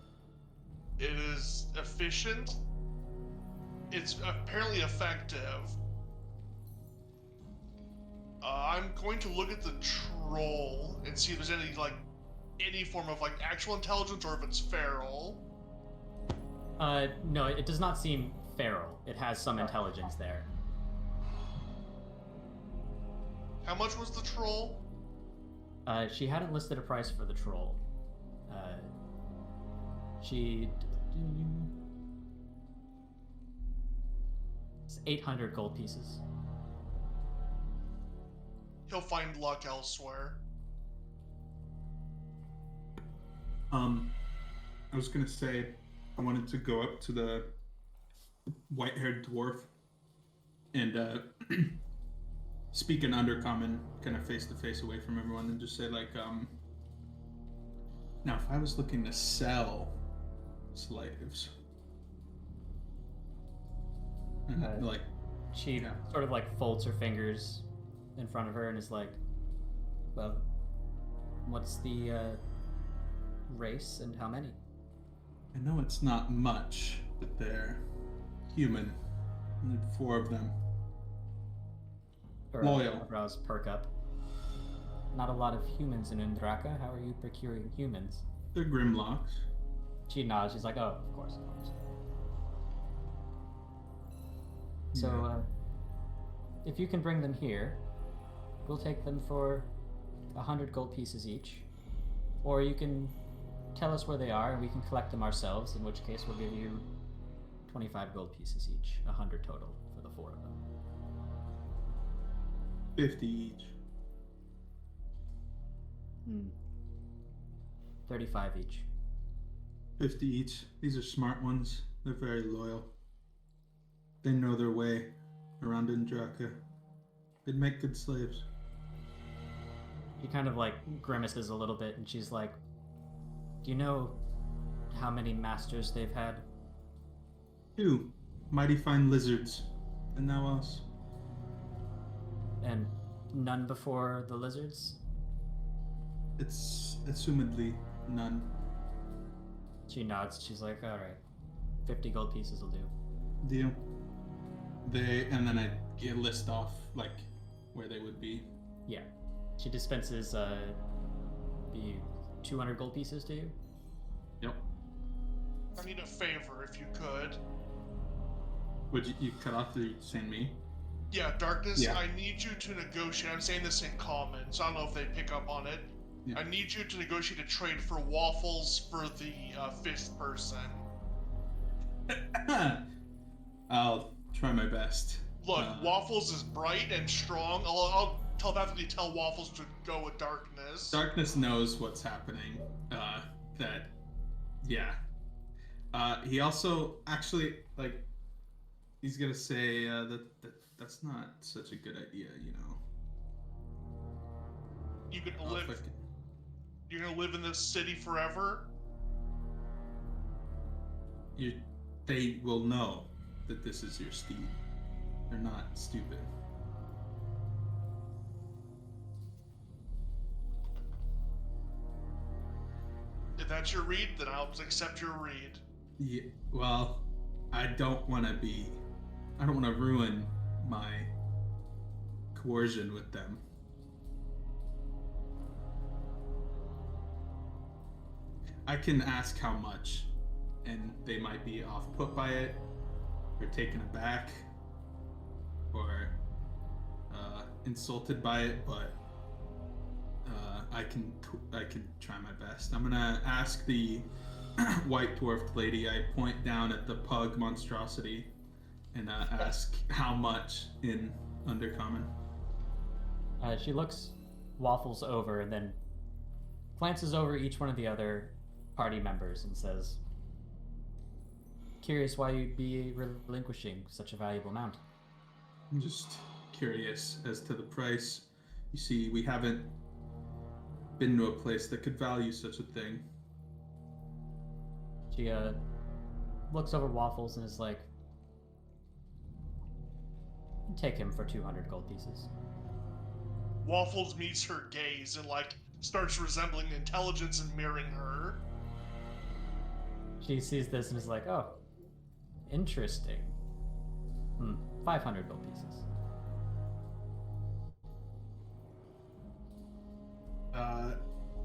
It is efficient. It's apparently effective. I'm going to look at the troll and see if there's any form of actual intelligence or if it's feral. No, it does not seem feral. It has some intelligence there. How much was the troll? She hadn't listed a price for the troll. It's 800 gold pieces. He'll find luck elsewhere. I was gonna say, I wanted to go up to the white-haired dwarf and speak in Undercommon, kind of face-to-face away from everyone, and just say, like, now if I was looking to sell slaves, and, like, She sort of like folds her fingers in front of her and is like, well, what's the race and how many? I know it's not much, but they're human. And 4 of them. Her Loyal. eyebrows perk up. Not a lot of humans in Undraka. How are you procuring humans? They're Grimlocks. She nods. She's like, oh, of course. So, if you can bring them here, we'll take them for 100 gold pieces each. Or you can tell us where they are and we can collect them ourselves, in which case we'll give you 25 gold pieces each, 100 total for the 4 of them. 50 each. 35 each. 50 each. These are smart ones. They're very loyal. They know their way around Indraka. They'd make good slaves. She kind of like grimaces a little bit and she's like, do you know how many masters they've had? 2 mighty fine lizards. And now us. And none before the lizards? It's assumedly none. She nods. She's like, all right, 50 gold pieces will do. Deal. And then I list off, like, where they would be. Yeah. She dispenses the 200 gold pieces to you. Yep. I need a favor, if you could. Would you cut off the saying me? Yeah, Darkness, Yeah. I need you to negotiate. I'm saying this in common, so I don't know if they pick up on it. Yeah. I need you to negotiate a trade for waffles for the 5th person. I'll try my best. Look, Waffles is bright and strong. I'll telepathically tell Waffles to go with Darkness. Darkness knows what's happening. He also actually, like, he's gonna say that's not such a good idea, you know. You can I'll live. fucking- You're gonna live in this city forever. They will know that this is your steed. They're not stupid. If that's your read, then I'll accept your read. Yeah, well, I don't want to ruin my coercion with them. I can ask how much, and they might be off-put by it, or taken aback, or insulted by it, but I can try my best. I'm gonna ask the white dwarfed lady. I point down at the pug monstrosity and ask how much in Undercommon. She looks Waffles over and then glances over each one of the other party members and says, curious why you'd be relinquishing such a valuable mount. I'm just curious as to the price. You see, we haven't been to a place that could value such a thing. She looks over Waffles and is like, take him for 200 gold pieces. Waffles meets her gaze and starts resembling intelligence and mirroring her. She sees this and is like, oh, interesting. 500 gold pieces.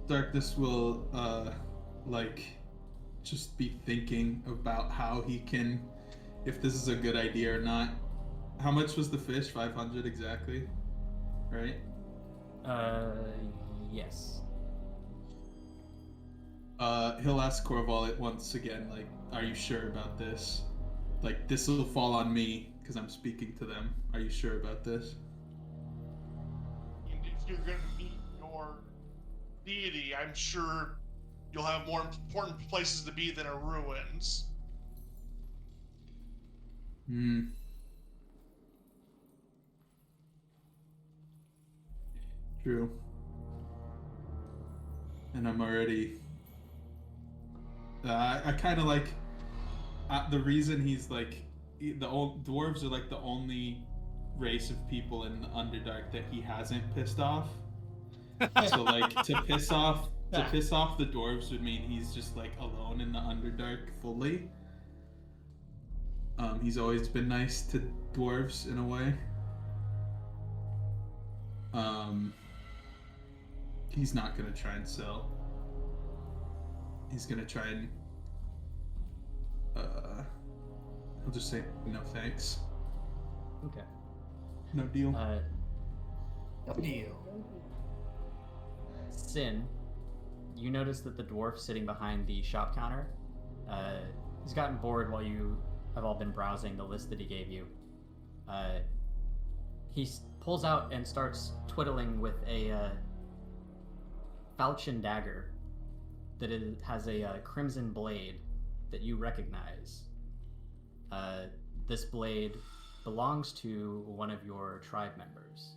Darkness will just be thinking about how he can, if this is a good idea or not. How much was the fish? 500 exactly, right? Yes. He'll ask Corval once again, like, are you sure about this? Like, this will fall on me, because I'm speaking to them. Are you sure about this? And if you're going to meet your deity, I'm sure you'll have more important places to be than a ruins. True. And I'm already... I kind of like... the reason he's like... The old dwarves are like the only race of people in the Underdark that he hasn't pissed off. So like to piss off the dwarves would mean he's just like alone in the Underdark fully. He's always been nice to dwarves in a way. He's not gonna try and sell. He's gonna try and he'll just say no thanks. Okay. No deal. No deal. Sin, you notice that the dwarf sitting behind the shop counter, he's gotten bored while you have all been browsing the list that he gave you. He pulls out and starts twiddling with a falchion dagger that has a crimson blade that you recognize. This blade belongs to one of your tribe members.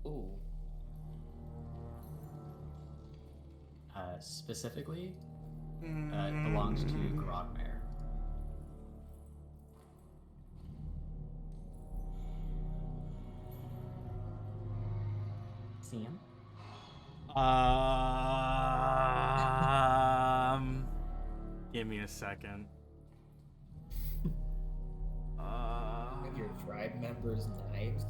Ooh. Specifically, it belongs to Grogmare. See him? Give me a second. One of your tribe members' knives.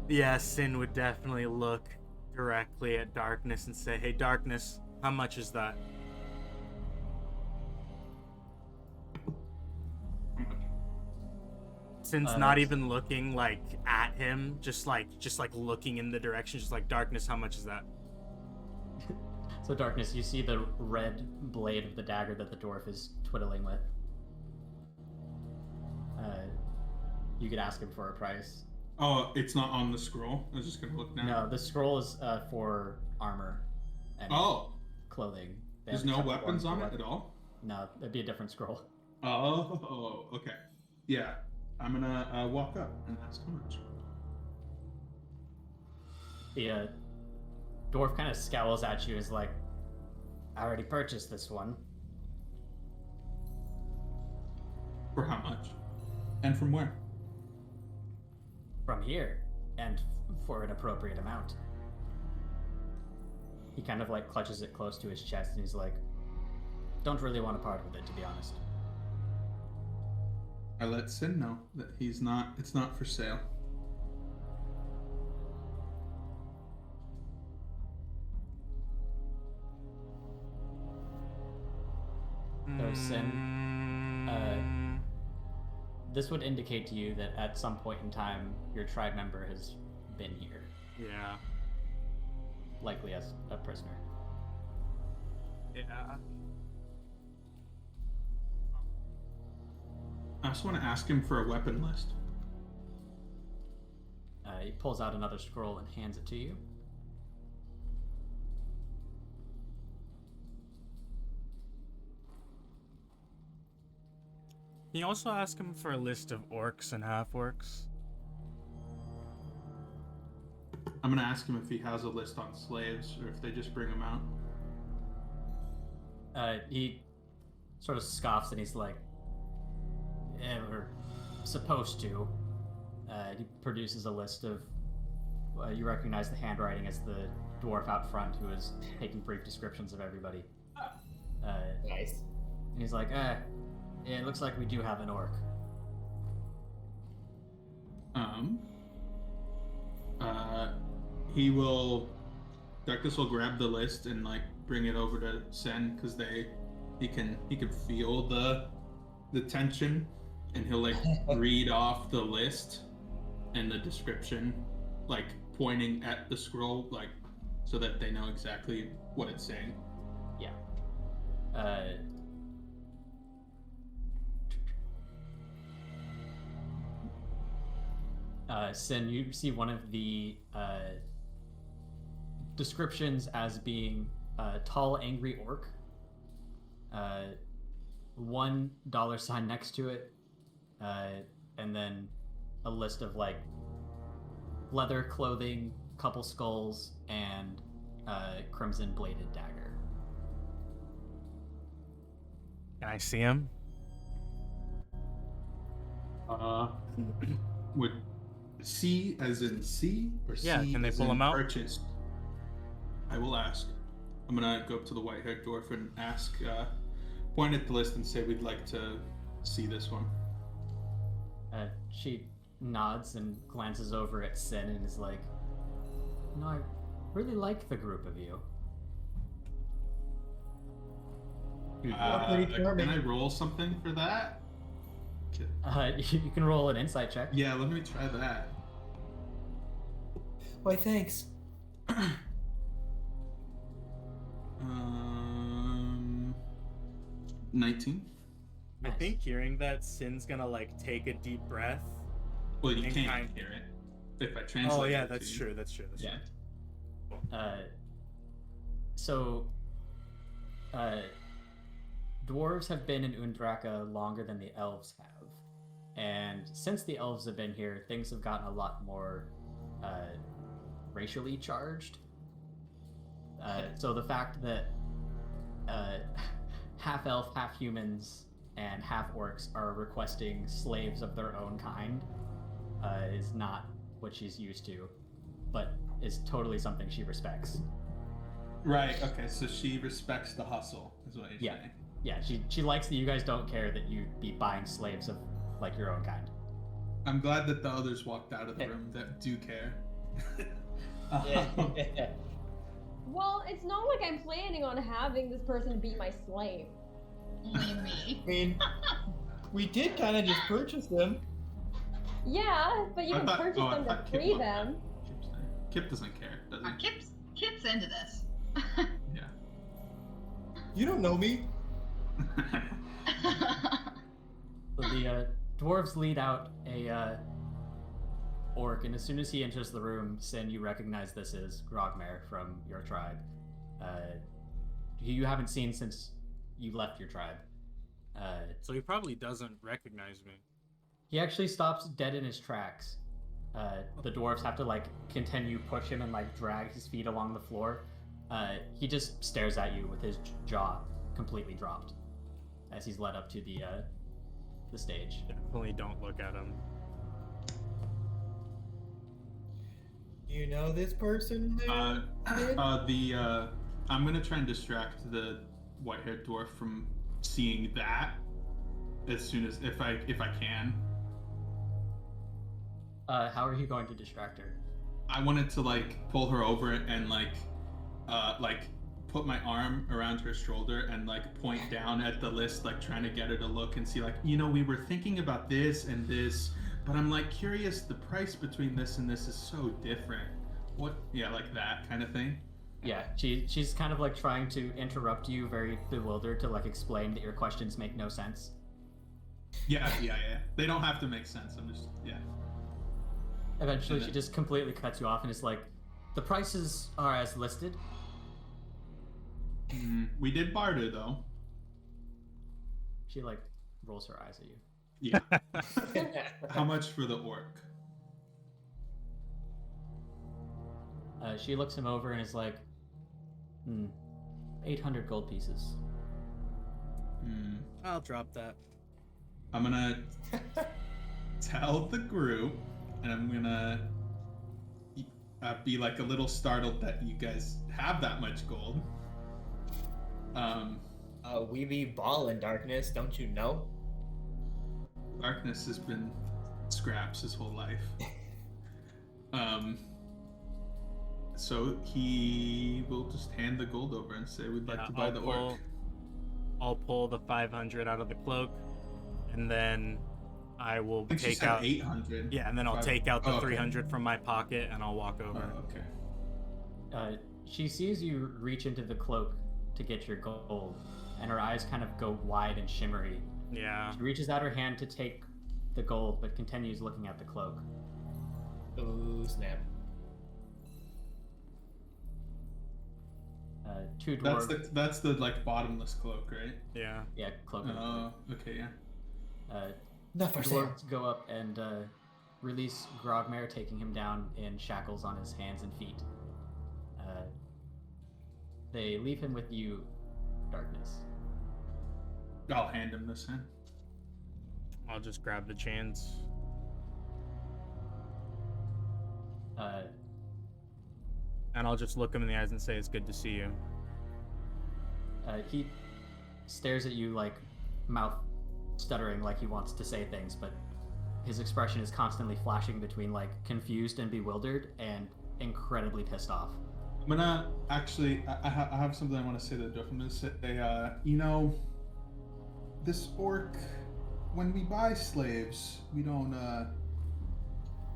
Yeah, Sin would definitely look directly at Darkness and say, "Hey, Darkness, how much is that?" Sin's not even looking like at him, just like looking in the direction, just like, "Darkness, how much is that?" So Darkness, you see the red blade of the dagger that the dwarf is twiddling with. You could ask him for a price. Oh, it's not on the scroll? I was just gonna look now. No, the scroll is for armor and clothing. They There's haven't no kept weapons one on for it at all? No, that'd be a different scroll. Oh, okay. Yeah, I'm gonna walk up and ask how much. The dwarf kind of scowls at you as like, "I already purchased this one." For how much? And from where? From here, and for an appropriate amount. He kind of like clutches it close to his chest and he's like, "Don't really want to part with it, to be honest." I let Sin know that it's not for sale. So Sin, this would indicate to you that at some point in time, your tribe member has been here, Yeah. likely as a prisoner. Yeah. I also want to ask him for a weapon list. He pulls out another scroll and hands it to you. Can you also ask him for a list of orcs and half-orcs? I'm gonna ask him if he has a list on slaves or if they just bring them out. He sort of scoffs and he's like, "Yeah, we're supposed to." He produces a list of. You recognize the handwriting as the dwarf out front who is taking brief descriptions of everybody. Nice. And he's like, "Yeah, it looks like we do have an orc." He will. Darkness will grab the list and like bring it over to Sen because he can feel the tension, and he'll like read off the list and the description, like pointing at the scroll, like so that they know exactly what it's saying. Yeah. Sin, you see one of the descriptions as being a tall, angry orc. $1 next to it, and then a list of like leather clothing, couple skulls, and crimson bladed dagger. Can I see him? Would C as in C or Yeah, C can they as pull in him out? purchased? I will ask. I'm gonna go up to the white-haired dwarf and ask, point at the list and say we'd like to see this one. She nods and glances over at Sin and is like, "No, I really like the group of you." pretty charming. Can I roll something for that? You can roll an insight check. Yeah, let me try that. Why, thanks. 19. I think hearing that, Sin's gonna like take a deep breath. Well, you And can't kind- hear it. If I translate Oh yeah, it that's to true. That's true. That's Yeah. true. So, dwarves have been in Undraka longer than the elves have. And since the elves have been here, things have gotten a lot more racially charged. So the fact that half elf, half humans, and half orcs are requesting slaves of their own kind is not what she's used to, but is totally something she respects. Right, okay, so she respects the hustle, is what you're saying. Yeah, she likes that you guys don't care that you'd be buying slaves of like your own kind. I'm glad that the others walked out of the room that do care. Yeah. Well, it's not like I'm planning on having this person be my slave. Only me. I mean, we did kind of just purchase them. Yeah, but you I can thought- purchase oh, I them thought to Kip free loved that. them. Kip doesn't care, does he? Kip's into this. Yeah. You don't know me. So the dwarves lead out a orc, and as soon as he enters the room, Sin, you recognize this is Grogmare from your tribe. You haven't seen since you left your tribe. So he probably doesn't recognize me. He actually stops dead in his tracks. The dwarves have to like continue push him and like drag his feet along the floor. He just stares at you with his jaw completely dropped as he's led up to the stage. Definitely don't look at him. You know this person there? kid? I'm gonna try and distract the white-haired dwarf from seeing that as soon as if I can. How are you going to distract her? I wanted to like pull her over and like put my arm around her shoulder and like point down at the list, like trying to get her to look and see like, you know, we were thinking about this and this, but I'm like curious, the price between this and this is so different. What? Yeah, like that kind of thing. Yeah, she's kind of like trying to interrupt you, very bewildered, to like explain that your questions make no sense. Yeah. They don't have to make sense. I'm just Eventually, And she then- just completely cuts you off and is like, "The prices are as listed." We did barter though. She like rolls her eyes at you. Yeah. How much for the orc? She looks him over and is like, 800 gold pieces. I'll drop that. I'm gonna tell the group, and I'm gonna be like a little startled that you guys have that much gold. We leave ball in darkness, don't you know? Darkness has been scraps his whole life. So he will just hand the gold over and say, "We'd like to buy the orc." I'll pull the 500 out of the cloak, and then I will I think she take said out 800. Yeah, and then I'll Five- take out the oh, okay. 300 from my pocket, and I'll walk over. Oh, okay. She sees you reach into the cloak to get your gold, and her eyes kind of go wide and shimmery. Yeah. She reaches out her hand to take the gold, but continues looking at the cloak. Oh, snap. Two dwarves. That's the like bottomless cloak, right? Yeah. Yeah, cloak. Oh, okay, yeah. Not for sale. Dwarves go up and release Grogmare, taking him down in shackles on his hands and feet. They leave him with you, Darkness. I'll hand him this hand. I'll just grab the chains. And I'll just look him in the eyes and say, it's good to see you. He stares at you, like, mouth stuttering, like he wants to say things, but his expression is constantly flashing between, like, confused and bewildered and incredibly pissed off. I'm gonna actually, I have something I want to say to the dwarf. I'm gonna say, this orc, when we buy slaves, we don't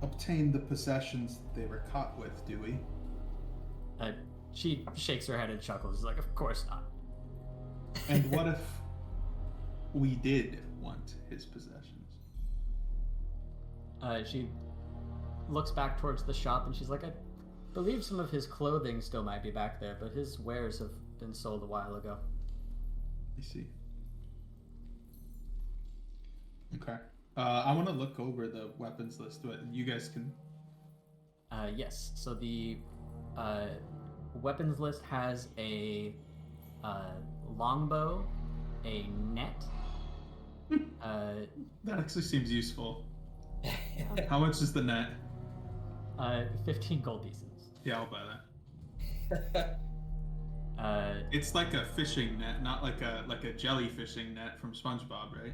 obtain the possessions that they were caught with, do we? She shakes her head and chuckles. She's like, of course not. And what if we did want his possessions? She looks back towards the shop and she's like, I believe some of his clothing still might be back there, but his wares have been sold a while ago. I see. Okay. I want to look over the weapons list, but you guys can... Yes, so the weapons list has a longbow, a net. That actually seems useful. How much is the net? 15 gold pieces. Yeah, I'll buy that. It's like a fishing net, not like a jelly fishing net from SpongeBob, right?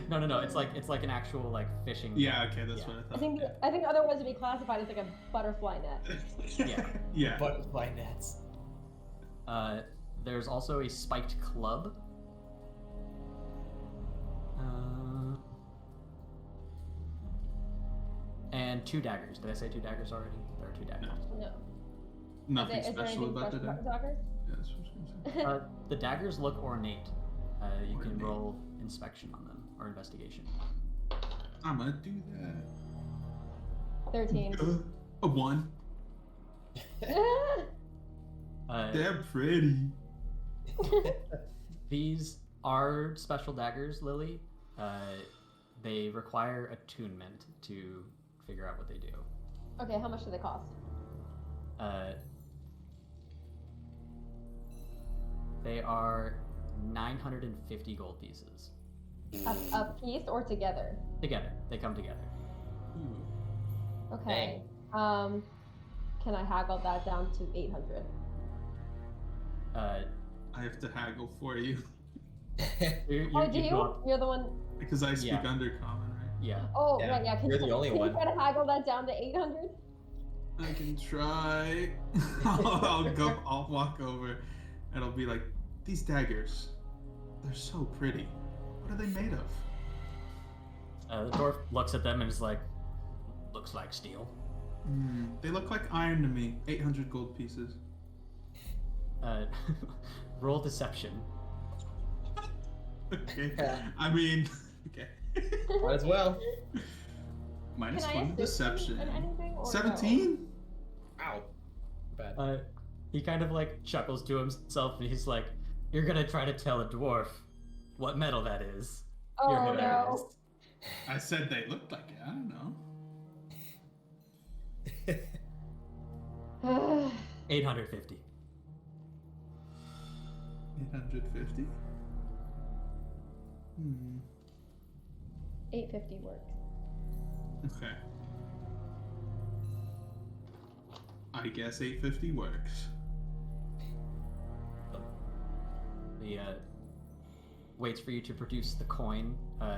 No. It's like an actual like fishing. Yeah, okay, that's Yeah. what I I thought. think I think otherwise it'd be classified as like a butterfly net. Yeah. Yeah. Butterfly nets. There's also a spiked club. And 2 daggers. Did I say 2 daggers already? There are 2 daggers. No. Nothing Is there special anything about the special deck. about daggers? Yeah, that's what I was gonna say. The daggers look ornate. You can Ornate. roll inspection on them or investigation. I'm gonna do that. 13. A 1. Uh, They're pretty. These are special daggers, Lily. They require attunement to figure out what they do. Okay, how much do they cost? They are 950 gold pieces. A piece or together? Together. They come together. Ooh. Okay. Can I haggle that down to 800? I have to haggle for you Oh, do you? go up- You're the one. because I speak Yeah. Undercommon, right? Yeah. Oh, Yeah, right, yeah. Can you're you, the only can one. you try to haggle that down to 800? I can try. I'll walk over, and I'll be like, "These daggers, they're so pretty. What are they made of?" The dwarf looks at them and is like, looks like steel. They look like iron to me. 800 gold pieces. Roll deception. Okay. I mean, okay. Might as well. Minus Can I 1 assist you deception. in anything, or no? 17? Ow. Bad. He kind of like chuckles to himself and he's like, you're gonna try to tell a dwarf what metal that is. You're Oh, hilarious. no. I said they looked like it. I don't know. 850. 850? 850 works. Okay. I guess 850 works. He waits for you to produce the coin.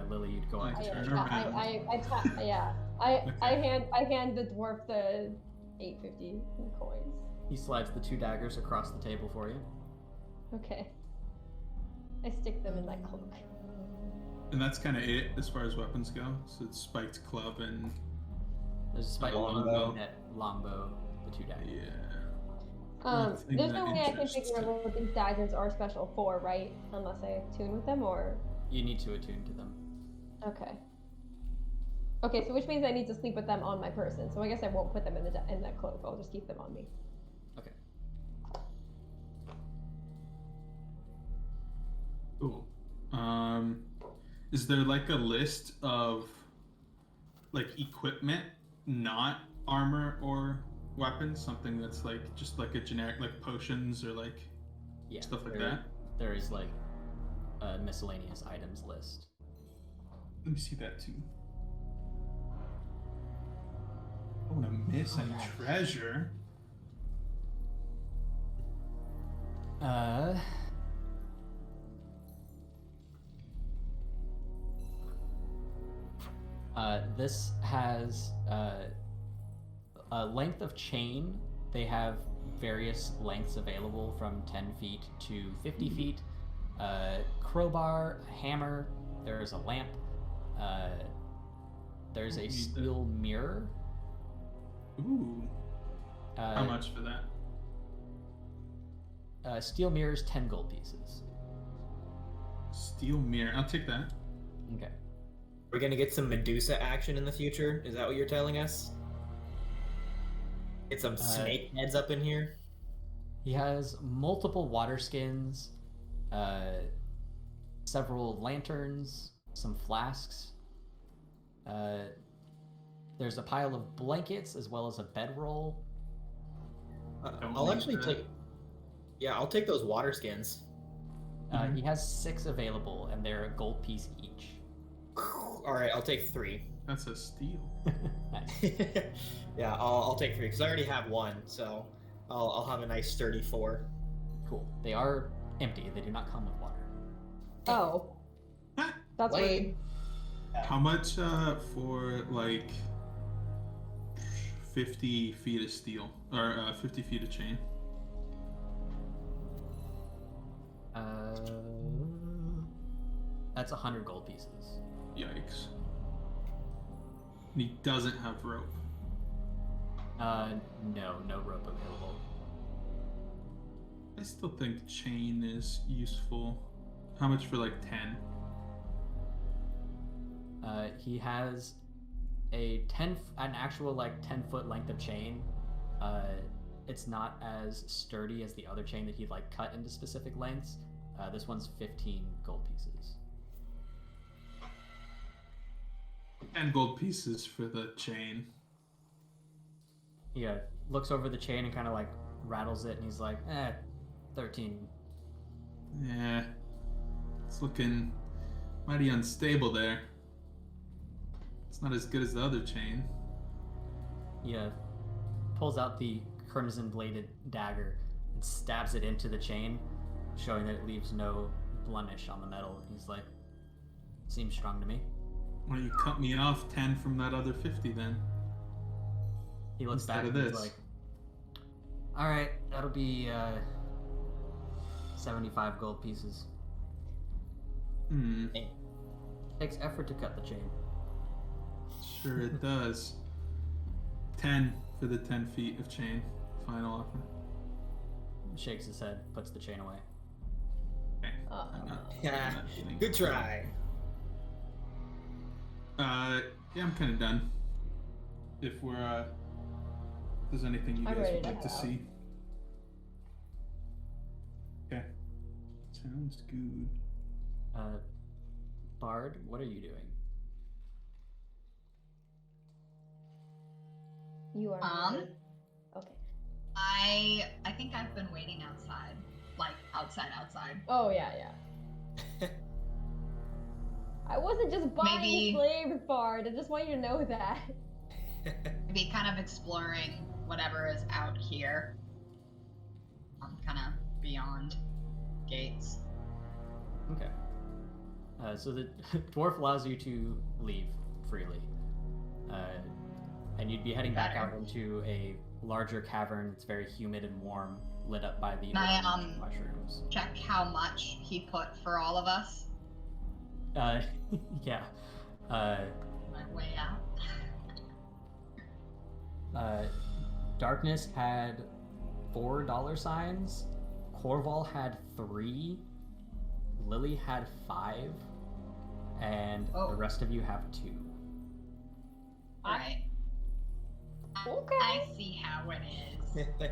Lily, you'd go on. I to turn turn. around. I hand the dwarf the 850 coins. He slides the 2 daggers across the table for you. Okay. I stick them in my cloak. And that's kind of it as far as weapons go. So it's spiked club and There's a spike Longbow. net, longbow, the 2 daggers. yeah. Nothing There's that no way I can interests figure out you. what these daggers are special for, right? Unless I attune with them, or You need to attune to them. okay. Okay, so which means I need to sleep with them on my person. So I guess I won't put them in the cloak. I'll just keep them on me. Okay. Cool. Is there like a list of like equipment, not armor or weapons? Something that's like just like a generic, like potions or like Yeah. stuff like that? There is like a miscellaneous items list. Let me see that too. I want to miss any treasure. This has a length of chain. They have various lengths available from 10 feet to 50 feet. Crowbar, hammer, there's a lamp, there's a steel mirror. Ooh. How much for that? Steel mirror's 10 gold pieces. Steel mirror. I'll take that. Okay. We're gonna get some Medusa action in the future. Is that what you're telling us? Get some snake heads up in here. He has multiple water skins, several lanterns, some flasks. There's a pile of blankets as well as a bedroll. I'll actually take. Yeah, I'll take those water skins. He has 6 available, and they're a gold piece each. All right, I'll take 3. That's a steal. Nice. Yeah, I'll take 3 because I already have 1, so I'll have a nice sturdy 4. Cool. They are empty. They do not come with water. Oh. That's Lame. weird. How much for like 50 feet of steel or 50 feet of chain? That's 100 gold pieces. Yikes. And he doesn't have rope. No rope available. I still think chain is useful. How much for like 10? He has an actual like 10-foot length of chain. It's not as sturdy as the other chain that he'd like cut into specific lengths. This one's 15 gold pieces. 10 gold pieces for the chain. He looks over the chain and kind of like rattles it, and he's like, 13. Yeah. It's looking mighty unstable there. It's not as good as the other chain. He pulls out the crimson-bladed dagger and stabs it into the chain, showing that it leaves no blemish on the metal. He's like, seems strong to me. Why don't you cut me off 10 from that other 50 then? He looks Instead back of and he's this. like, alright, that'll be 75 gold pieces. Takes effort to cut the chain. Sure it does. 10 for the 10 feet of chain. Final offer. Shakes his head, puts the chain away. Okay. Yeah, not kidding. good try. Yeah, I'm kind of done. If we're, if there's anything you I'm guys ready would to like to head out. see. Okay. Sounds good. Bard, what are you doing? You are. muted. Okay. I think I've been waiting outside. Like outside. Oh yeah. I wasn't just buying Maybe- slaves, Bard. I just want you to know that. Maybe kind of exploring whatever is out here. Kind of beyond gates. Okay. So the dwarf allows you to leave freely. And you'd be heading back out into a larger cavern. It's very humid and warm, lit up by the Can I, orange mushrooms. Check how much he put for all of us. Yeah. My way out. Darkness had 4 dollar signs. Corval had 3. Lily had 5. And the rest of you have 2. Right. Okay. I see how it is. Okay.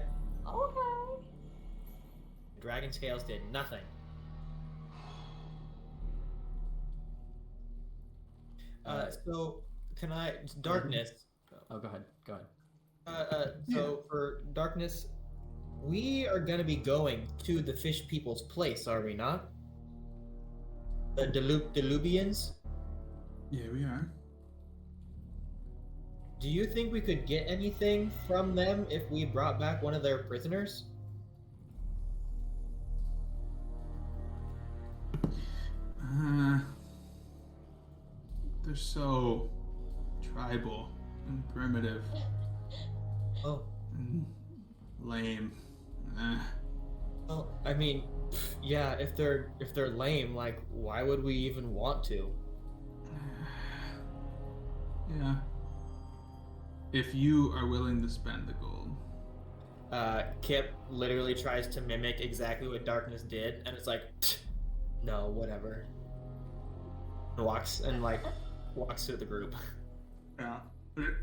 Dragon scales did nothing. So can I darkness? Oh, go ahead. So for darkness, we are gonna be going to the fish people's place, are we not? The Delubians. Yeah, we are. Do you think we could get anything from them if we brought back one of their prisoners? They're so tribal and primitive Oh, and lame. well, I mean, yeah. If they're lame, like, why would we even want to? Yeah. If you are willing to spend the gold. Kip literally tries to mimic exactly what Darkness did, and it's like, no, whatever. And walks through the group. Yeah.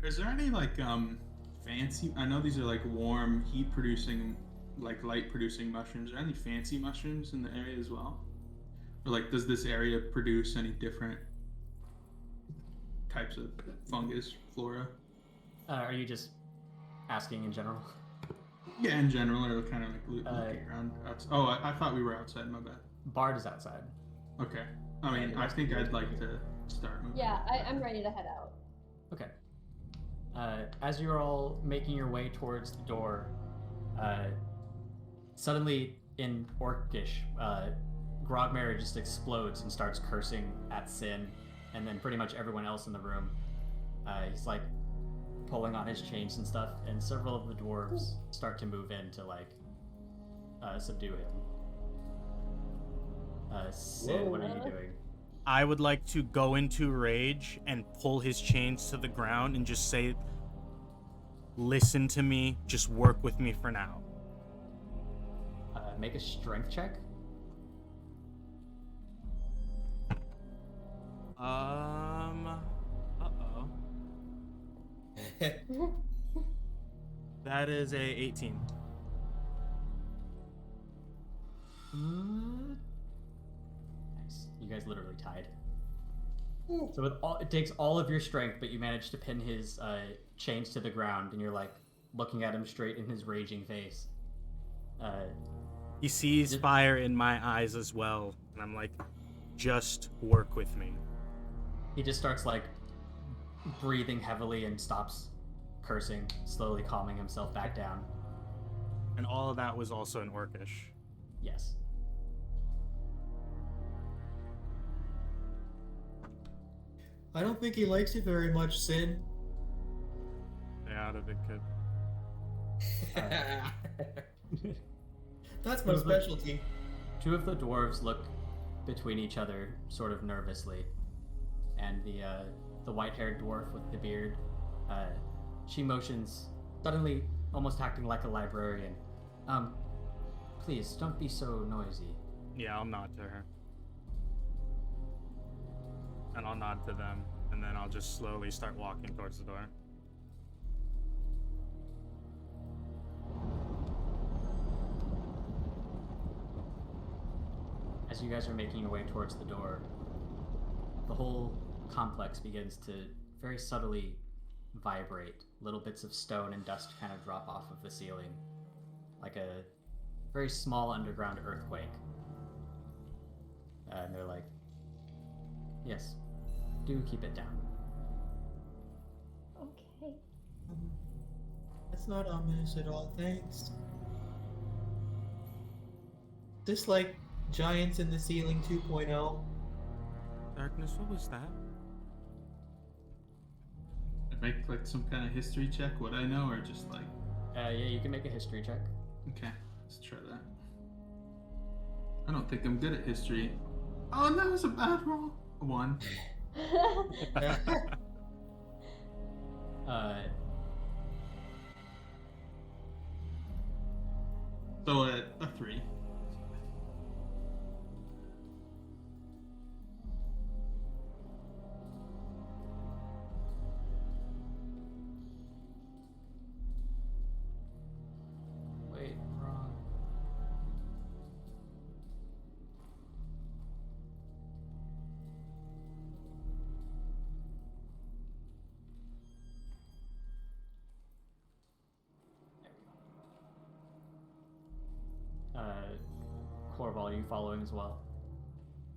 Is there any like fancy? I know these are like warm, heat producing, like light producing mushrooms. Are there any fancy mushrooms in the area as well? Or like, does this area produce any different types of fungus, flora? Are you just asking in general? Yeah, in general, or kind of like looking around. Oh, I thought we were outside. My bad. Bard is outside. Okay. I mean, I think I'd like to start moving. Yeah, I'm ready to head out. Okay. As you're all making your way towards the door, suddenly in Orcish, Grogmary just explodes and starts cursing at Sin, and then pretty much everyone else in the room. He's like pulling on his chains and stuff, and several of the dwarves start to move in to like subdue it. Sid, what are you doing? I would like to go into rage and pull his chains to the ground and just say, listen to me, just work with me for now. Make a strength check. Uh-oh. That is a 18. Nice. You guys literally tied. So it takes all of your strength, but you manage to pin his chains to the ground, and you're like looking at him straight in his raging face. He sees fire in my eyes as well, and I'm like, just work with me. He just starts like breathing heavily and stops cursing, slowly calming himself back down. And all of that was also in Orcish. Yes. I don't think he likes it very much, Sin. Stay out of it, kid. That's my specialty. Two of the dwarves look between each other, sort of nervously, and the white-haired dwarf with the beard, she motions, suddenly almost acting like a librarian. Please don't be so noisy. Yeah, I'll nod to her. And I'll nod to them, and then I'll just slowly start walking towards the door. As you guys are making your way towards the door, the whole complex begins to very subtly vibrate. Little bits of stone and dust kind of drop off of the ceiling, like a very small underground earthquake. And they're like, yes, do keep it down. Okay. That's not ominous at all, thanks. This like Giants in the Ceiling 2.0. Darkness, what was that? Make like some kind of history check, what I know, or just like. Yeah, you can make a history check. Okay, let's try that. I don't think I'm good at history. Oh, and that was a bad roll. 1. So a 3. Wait, wrong. There we go. Corval, are you following as well?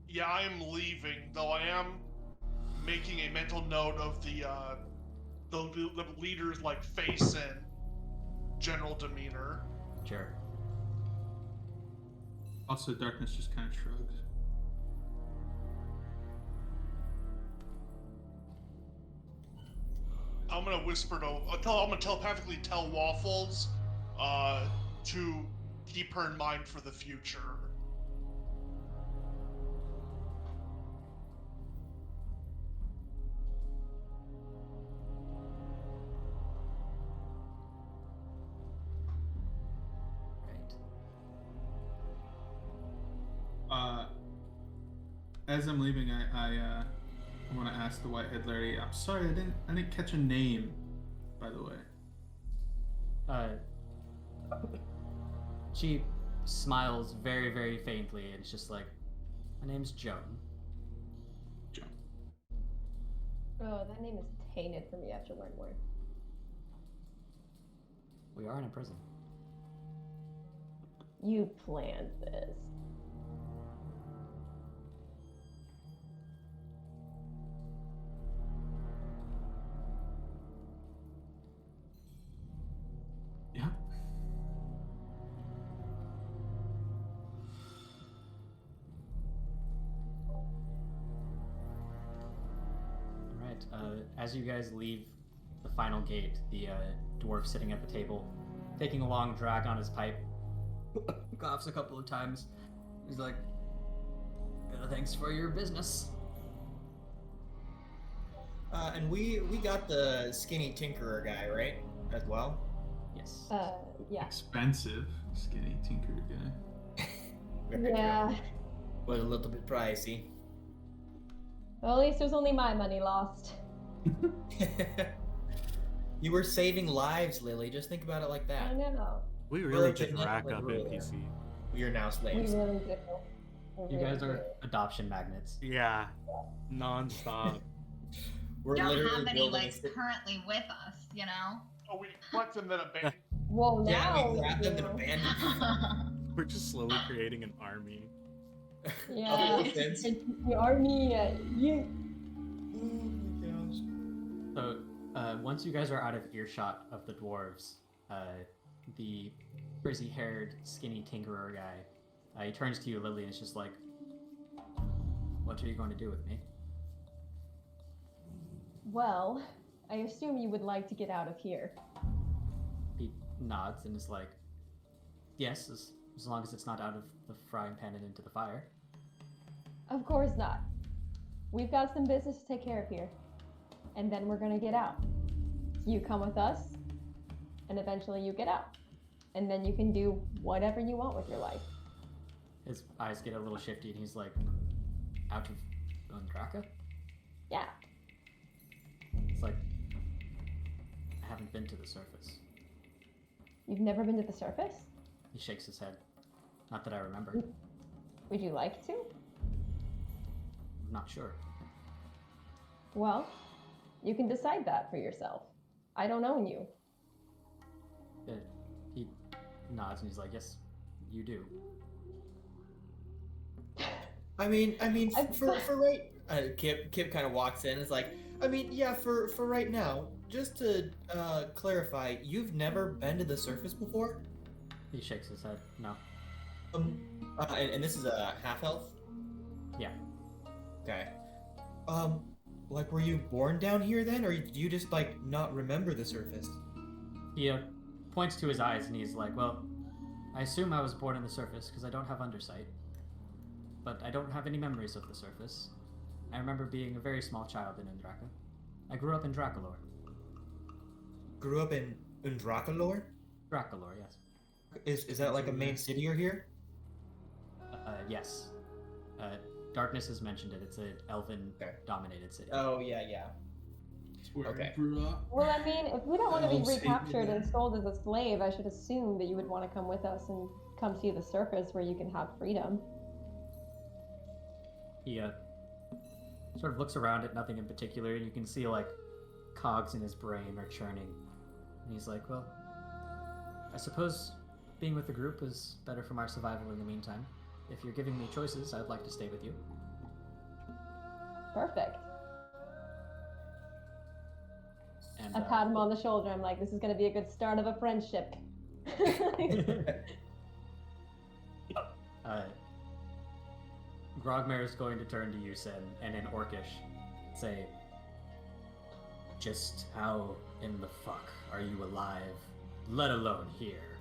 Yeah, I am leaving, though I am making a mental note of the leader's like face and general demeanor. Sure. Also, Darkness just kind of shrugs. I'm gonna whisper to. I'm gonna telepathically tell Waffles, to keep her in mind for the future. Right. As I'm leaving, I want to ask the white-haired lady. I'm sorry, I didn't catch a name, by the way. She smiles very, very faintly, and it's just like, my name's Joan. Joan. Oh, that name is tainted for me after Wentworth. We are in a prison. You planned this. Yeah. Alright, as you guys leave the final gate, the dwarf sitting at the table, taking a long drag on his pipe, coughs a couple of times. He's like, thanks for your business. And we got the skinny tinkerer guy, right? As well? Yes. Yeah. Expensive, skinny tinker guy. Very Yeah. true. Was a little bit pricey. Well, at least it was only my money lost. You were saving lives, Lily. Just think about it like I that. know. We We're really a just rack genetically up ruler. NPC. We are now We slaves. really do. We You really guys are do. adoption magnets. Yeah, non-stop. We're We don't literally have any building like currently with us, you know. Oh, we collect them then abandon. Well, Yeah, now we grabbed them and do. abandoned them. We're just slowly creating an army. Yeah. Of elephants. The army, you. Oh my gosh. So, once you guys are out of earshot of the dwarves, the frizzy-haired, skinny tinkerer guy, he turns to you, Lily, and is just like, what are you going to do with me? Well, I assume you would like to get out of here. He nods and is like, yes, as long as it's not out of the frying pan and into the fire. Of course not. We've got some business to take care of here. And then we're gonna get out. You come with us, and eventually you get out. And then you can do whatever you want with your life. His eyes get a little shifty, and he's like, out of Undraka? Yeah. It's like, I haven't been to the surface. You've never been to the surface? He shakes his head. Not that I remember. Would you like to? I'm not sure. Well, you can decide that for yourself. I don't own you. He nods and he's like, yes, you do. I mean, I'm- for right. Kip kind of walks in. And is like, I mean, yeah, for right now. Just to clarify, you've never been to the surface before. He shakes his head. No. And this is a half elf. Yeah. Okay. Like, were you born down here then, or do you just like not remember the surface? He points to his eyes and he's like, well, I assume I was born in the surface because I don't have undersight. But I don't have any memories of the surface. I remember being a very small child in Undraka. I grew up in Dracolor. Grew up in Undrakalor? Dracolor, yes. Is that like a main city or here? Yes. Darkness has mentioned it. It's an elven-dominated city. Oh yeah. It's where Okay. I grew up. Well, I mean, if we don't want to be Elves hate me recaptured and there. sold as a slave, I should assume that you would want to come with us and come see the surface where you can have freedom. He sort of looks around at nothing in particular, and you can see like cogs in his brain are churning. And he's like, well, I suppose being with the group is better for my survival in the meantime. If you're giving me choices, I'd like to stay with you. Perfect. And, I pat him on the shoulder. I'm like, this is going to be a good start of a friendship. Grogmare is going to turn to you, Sen, and in Orcish say, just how in the fuck are you alive, let alone here?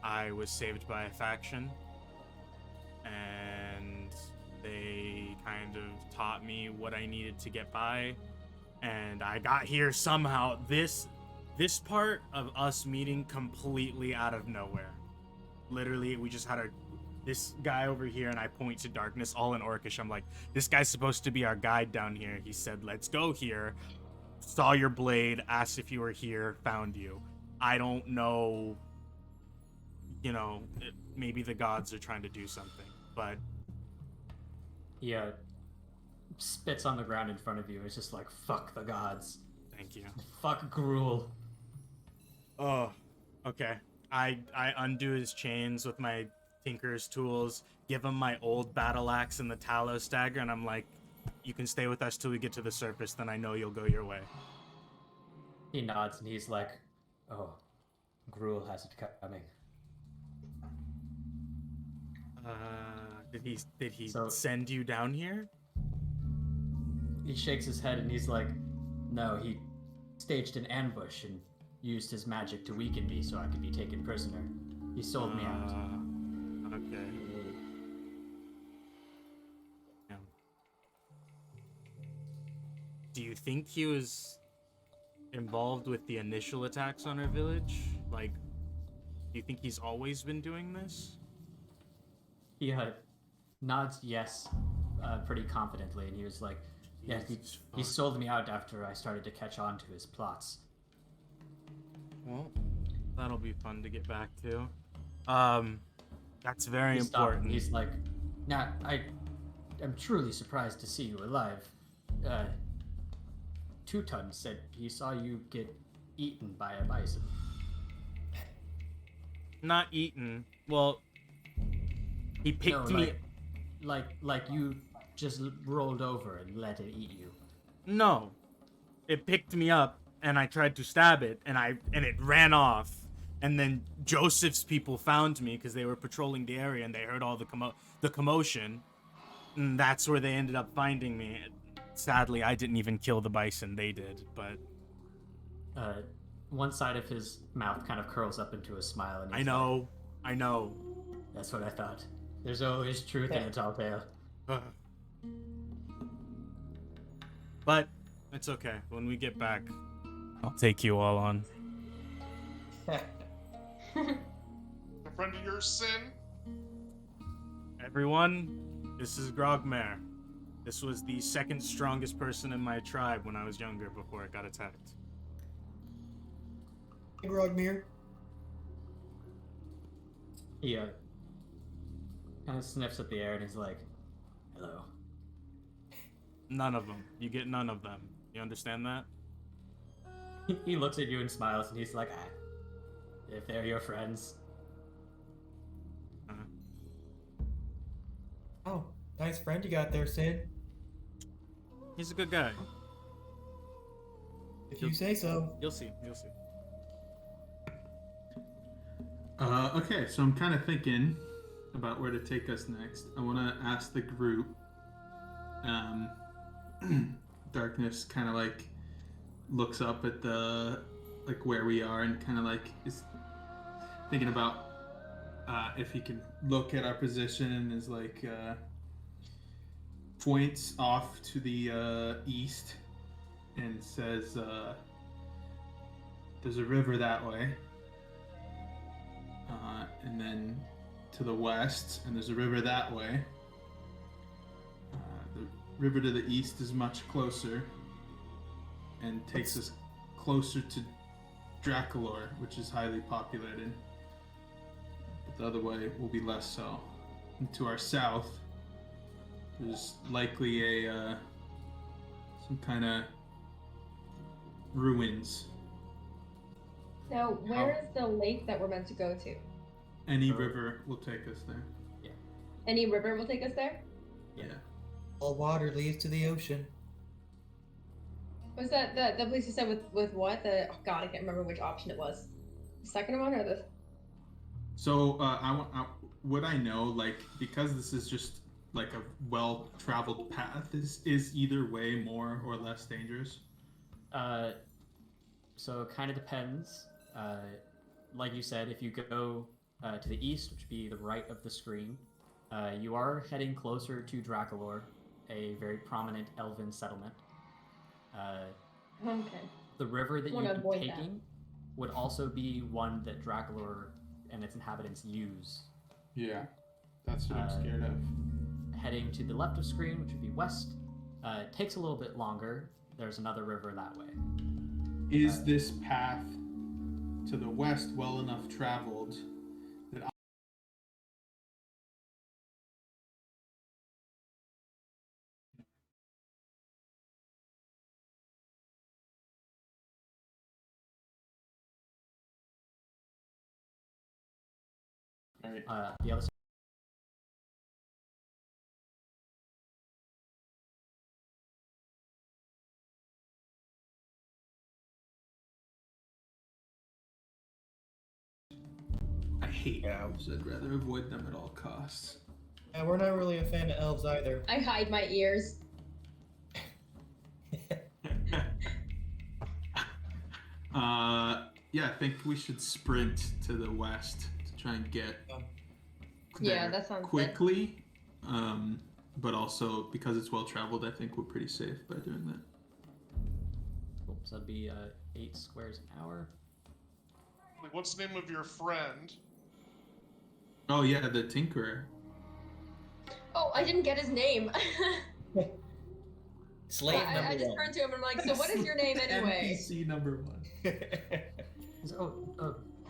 I was saved by a faction, and they kind of taught me what I needed to get by, and I got here somehow. This part of us meeting completely out of nowhere. Literally, we just had this guy over here, and I point to Darkness, all in Orcish. I'm like, this guy's supposed to be our guide down here. He said, let's go here. Saw your blade, asked if you were here, found you. I don't know, maybe the gods are trying to do something, but... He spits on the ground in front of you. It's just like, fuck the gods. Thank you. Fuck Gruul. Oh, okay. I undo his chains with my tinker's tools, give him my old battle axe and the Talos dagger, and I'm like, you can stay with us till we get to the surface, then I know you'll go your way. He nods and he's like, oh, Gruul has it coming. Did he So- send you down here? He shakes his head and he's like, no, he staged an ambush and used his magic to weaken me so I could be taken prisoner. He sold me out. Okay. Yeah. Do you think he was involved with the initial attacks on our village? Like, do you think he's always been doing this? He nods yes, pretty confidently, and he was like, yeah, he fuck. sold me out after I started to catch on to his plots. Well, that'll be fun to get back to. That's very He stopped, important. and he's like, now, I'm truly surprised to see you alive. Two-Ton said he saw you get eaten by a bison. Not eaten. Well, he picked me. Like you just rolled over and let it eat you. No, it picked me up, and I tried to stab it, and it ran off. And then Joseph's people found me because they were patrolling the area, and they heard all the commotion. And that's where they ended up finding me. Sadly, I didn't even kill the bison; they did. But One side of his mouth kind of curls up into a smile, and he's I know. That's what I thought. There's always truth in a tall tale. But it's okay. When we get back, I'll take you all on. A friend of yours, Sin? Everyone, this is Grogmare. This was the second strongest person in my tribe when I was younger before it got attacked. Hey, Grogmere. He kind of sniffs at the air and he's like, hello. None of them. You get none of them. You understand that? He looks at you and smiles and he's like, if they're your friends. Oh, nice friend you got there, Sid. He's a good guy. If you say so. You'll see. You'll see. Okay, so I'm kind of thinking about where to take us next. I want to ask the group. Darkness kind of like looks up at the where we are and kind of like is thinking about if he can look at our position and is like points off to the east and says, there's a river that way. And then to the west, and there's a river that way. The river to the east is much closer and takes us closer to Draculor, which is highly populated. But the other way will be less so. And to our south, there's likely a some kind of ruins. Now, where is the lake that we're meant to go to? Any river will take us there. Any river will take us there? Yeah. All water leads to the ocean. Was that the place you said with what? Oh God, I can't remember which option it was. The second one or the? So would I know, like, because this is just like a well-traveled path, is either way more or less dangerous? So it kind of depends. Like you said, if you go to the east, which would be the right of the screen, you are heading closer to Draculor, a very prominent elven settlement. Okay. The river that I wanna you'd be avoid taking would also be one that Draculor and its inhabitants use. Yeah, that's what I'm scared of. Heading to the left of screen, which would be west, takes a little bit longer. There's another river that way. Is this path to the west well enough traveled that The other side. I hate elves? I'd rather avoid them at all costs. Yeah, we're not really a fan of elves either. I hide my ears. Yeah, I think we should sprint to the west to try and get Yeah, there that sounds good. quickly. But also because it's well traveled, I think we're pretty safe by doing that. Cool. So that'd be 8 squares an hour. Like, what's the name of your friend? Oh yeah, the Tinkerer. Oh, I didn't get his name. Slave I number just one. turned to him and I'm like, so what is your name anyway? NPC number 1.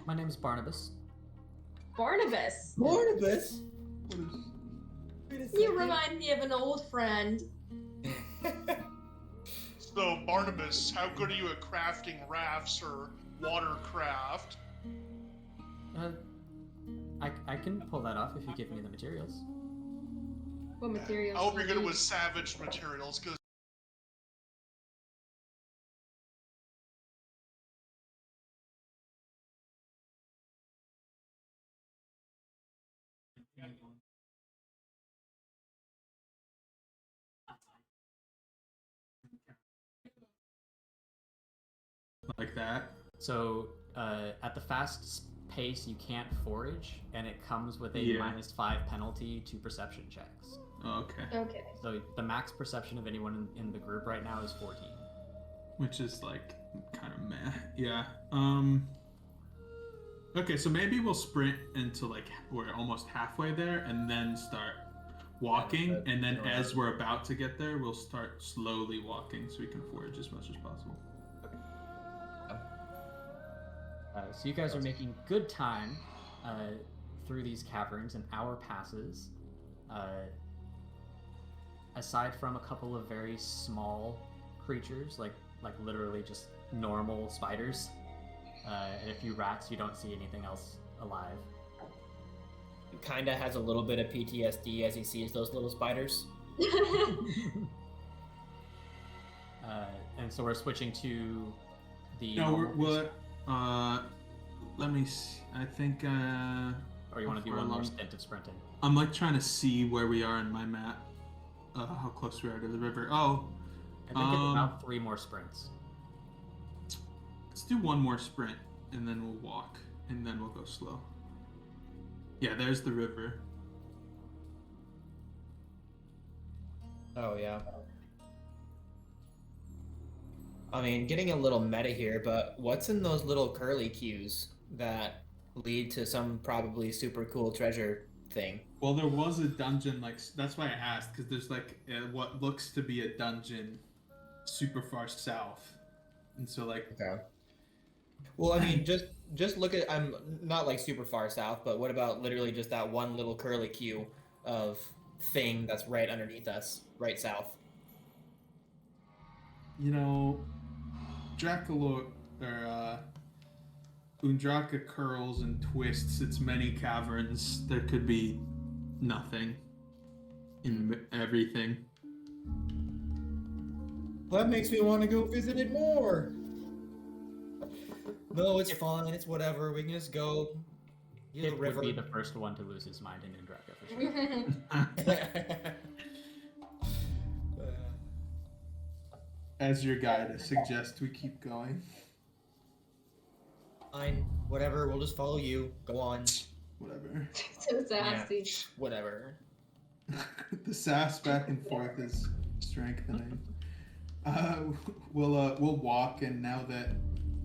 My name is Barnabas. Barnabas. Barnabas? You remind me of an old friend. So, Barnabas, how good are you at crafting rafts or watercraft? I can pull that off if you give me the materials. What materials? I hope do you're you good need? with savage materials, because Like that. So at the fast pace, you can't forage, and it comes with a Yeah. -5 penalty to perception checks. Oh, okay. Okay. So the max perception of anyone in the group right now is 14. Which is like kind of meh. Yeah. Okay, so maybe we'll sprint until like we're almost halfway there and then start walking, Yeah, and then that's as we're about to get there, we'll start slowly walking so we can forage as much as possible. So you guys are making good time through these caverns. An hour passes. Aside from a couple of very small creatures, like literally just normal spiders, and a few rats, you don't see anything else alive. Kinda has a little bit of PTSD as he sees those little spiders. And so we're switching to the. No, normal let me see. I think. Or you want to do how far one more along- stint of sprinting? I'm like trying to see where we are in my map. How close we are to the river. Oh, I think it's about 3 more sprints. let's do one more sprint and then we'll walk and then we'll go slow. Yeah, there's the river. Oh yeah. I mean, getting a little meta here, but what's in those little curly cues that lead to some probably super cool treasure thing? Well, there was a dungeon, like, that's why I asked, because there's, like, what looks to be a dungeon super far south. And so, like... Okay. Well, I mean, just look at, I'm not like super far south, but what about literally just that one little curly cue of thing that's right underneath us, right south? You know, Draculor, or, Undraka curls and twists its many caverns. There could be nothing in everything. That makes me want to go visit it more. No, it's fine. It's whatever. We can just go. Use It the would river. be the first one to lose his mind in Indraka for sure. As your guide, I suggest we keep going. Fine. Whatever. We'll just follow you. Go on. Whatever. So sassy. Whatever. The sass back and forth is strengthening. We'll walk, and now that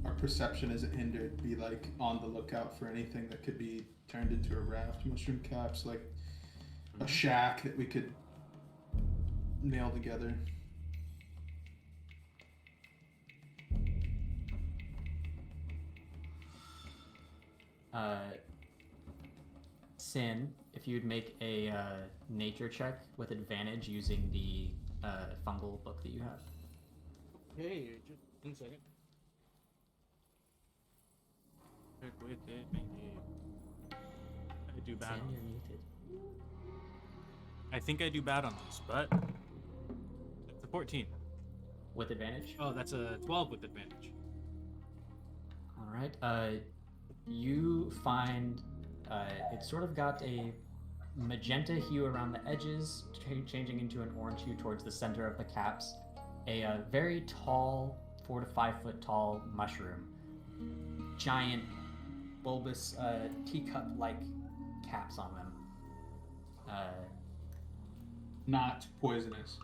our perception isn't hindered, be like on the lookout for anything that could be turned into a raft. Mushroom caps, like a shack that we could nail together. Sin, if you'd make a nature check with advantage using the fungal book that you have. Hey, just 1 second. Check with advantage. I do bad. Sin, On you're muted. I think I do bad on this, but that's a 14. With advantage? Oh, that's a 12 with advantage. All right. You find it's sort of got a magenta hue around the edges, changing into an orange hue towards the center of the caps. A very tall, 4 to 5 foot tall mushroom. Giant, bulbous, teacup-like caps on them. Not poisonous.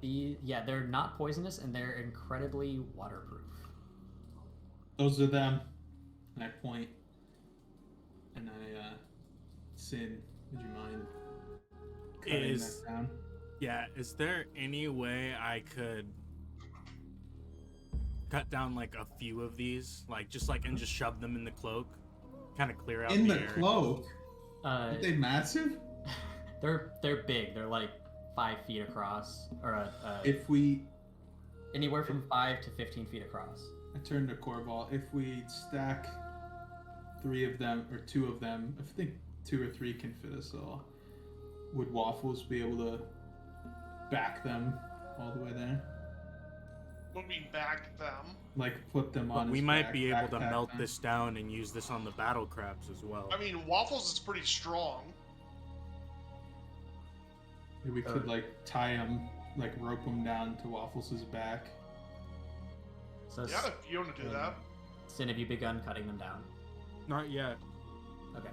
Yeah, they're not poisonous and they're incredibly waterproof. Those are them. And I point. And I, Sin, would you mind cutting that down? Yeah, is there any way I could cut down like a few of these, like just shove them in the cloak, kind of clear out In the area? cloak? Aren't they massive? They're big. They're like 5 feet across, or If we... anywhere from 5 to 15 feet across. I turned to Corval. If we stack 3 of them, or 2 of them, I think 2 or 3 can fit us all, would Waffles be able to back them all the way there? When we back them. Like, put them But on we his might back, be able to backpack melt them? this down and use this on the battle crabs as well. I mean, Waffles is pretty strong. Maybe we could, like, tie them, like, rope them down to Waffles' back. So, Yeah, if you want to do that. Sin, have you begun cutting them down? Not yet. Okay.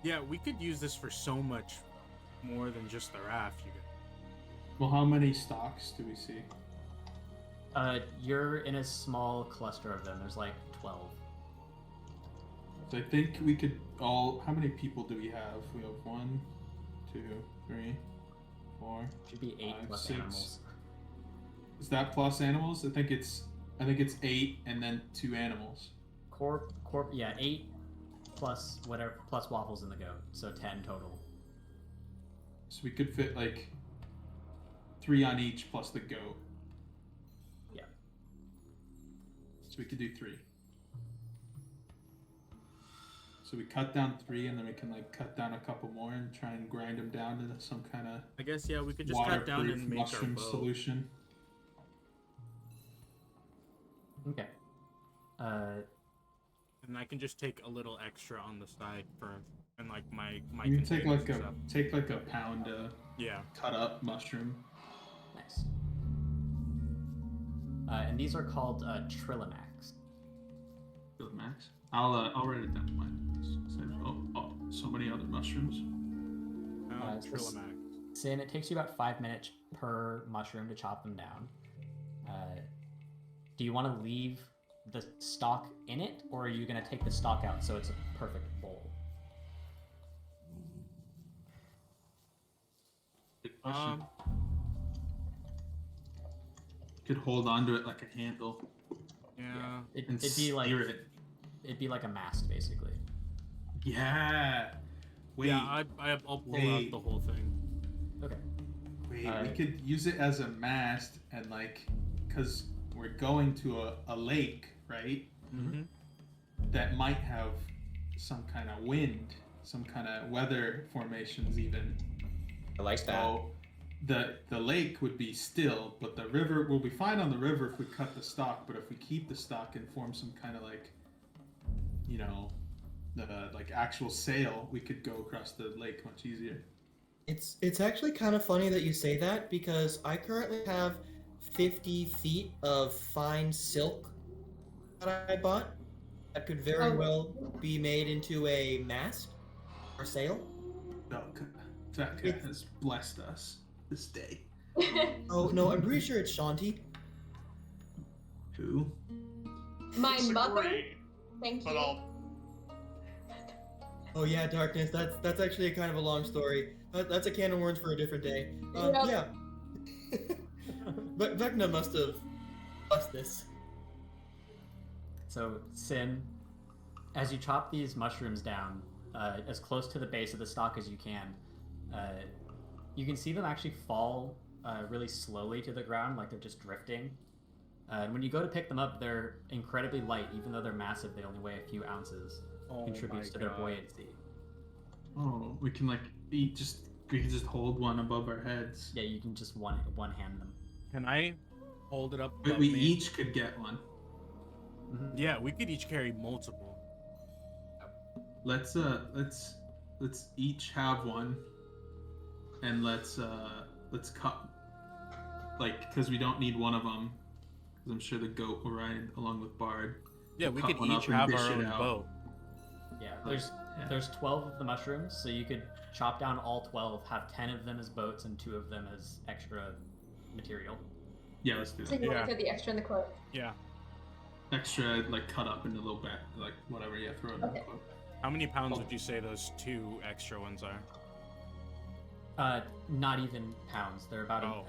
Yeah, we could use this for so much more than just the raft, you guys. Well, how many stalks do we see? You're in a small cluster of them. There's like 12. So I think we could all... How many people do we have? We have 1, 2, 3, 4... Should be 8 5, plus 6. animals. Is that plus animals? I think it's 8 and then 2 animals. Corp, yeah, 8 plus whatever, plus Waffles in the goat. So 10 total. So we could fit like 3 on each plus the goat. Yeah. So we could do 3. So we cut down 3 and then we can like cut down a couple more and try and grind them down into some kind of I guess, yeah, we could just cut down waterproof and make our mushroom bow. solution. Okay. And I can just take a little extra on the side for, and like my You can take containers like and a stuff. pound Yeah. cut up mushroom. Nice. And these are called Trillimax. Max. I'll write it down in mine. So many other mushrooms. Oh, it's this- Trillimax. Sin, it takes you about 5 minutes per mushroom to chop them down. Do you want to leave the stalk in it, or are you going to take the stalk out so it's a perfect bowl? Good question. Could hold onto it like a handle. Yeah. And It'd be like steer it. it'd be like a mast, basically. Yeah. Wait. Yeah, I'll pull out the whole thing. Okay. Wait, we could use it as a mast and like, cause we're going to a lake, right? Mm-hmm. That might have some kind of wind, some kind of weather formations even. I like that. So the lake would be still, but the river will be fine on the river if we cut the stalk. But if we keep the stalk and form some kind of like, you know, the like actual sail, we could go across the lake much easier. It's actually kind of funny that you say that because I currently have 50 feet of fine silk that I bought that could very well be made into a mast or sail. No, that guy has blessed us this day. Oh no, I'm pretty sure it's Shanti. Who? My mother. Disagree, Thank but you. I'll. Oh yeah, Darkness. That's actually a kind of a long story. That's a can of worms for a different day. Yep. Yeah. But Vecna must have blessed this. So, Sin, as you chop these mushrooms down as close to the base of the stalk as you can see them actually fall really slowly to the ground, like they're just drifting. And when you go to pick them up, they're incredibly light. Even though they're massive, they only weigh a few ounces. Contributes to their buoyancy. Oh, we can like we can just hold one above our heads. Yeah, you can just one hand them. Can I hold it up? But above we me? each could get one. Yeah, we could each carry multiple. Let's each have one, and let's cut, like, because we don't need one of them, because I'm sure the goat will ride along with Bard. Yeah, we Cut could one each up and have dish our it own out. bow. Yeah, there's 12 of the mushrooms, so you could chop down all 12, have 10 of them as boats and 2 of them as extra material. Yeah, let's do So it. you want Yeah. to put the extra in the cloak. Yeah. Extra, like, cut up into little bit, like whatever. Yeah, throw it in the Okay. cloak. How many pounds would you say those 2 extra ones are? Not even pounds. They're about Oh.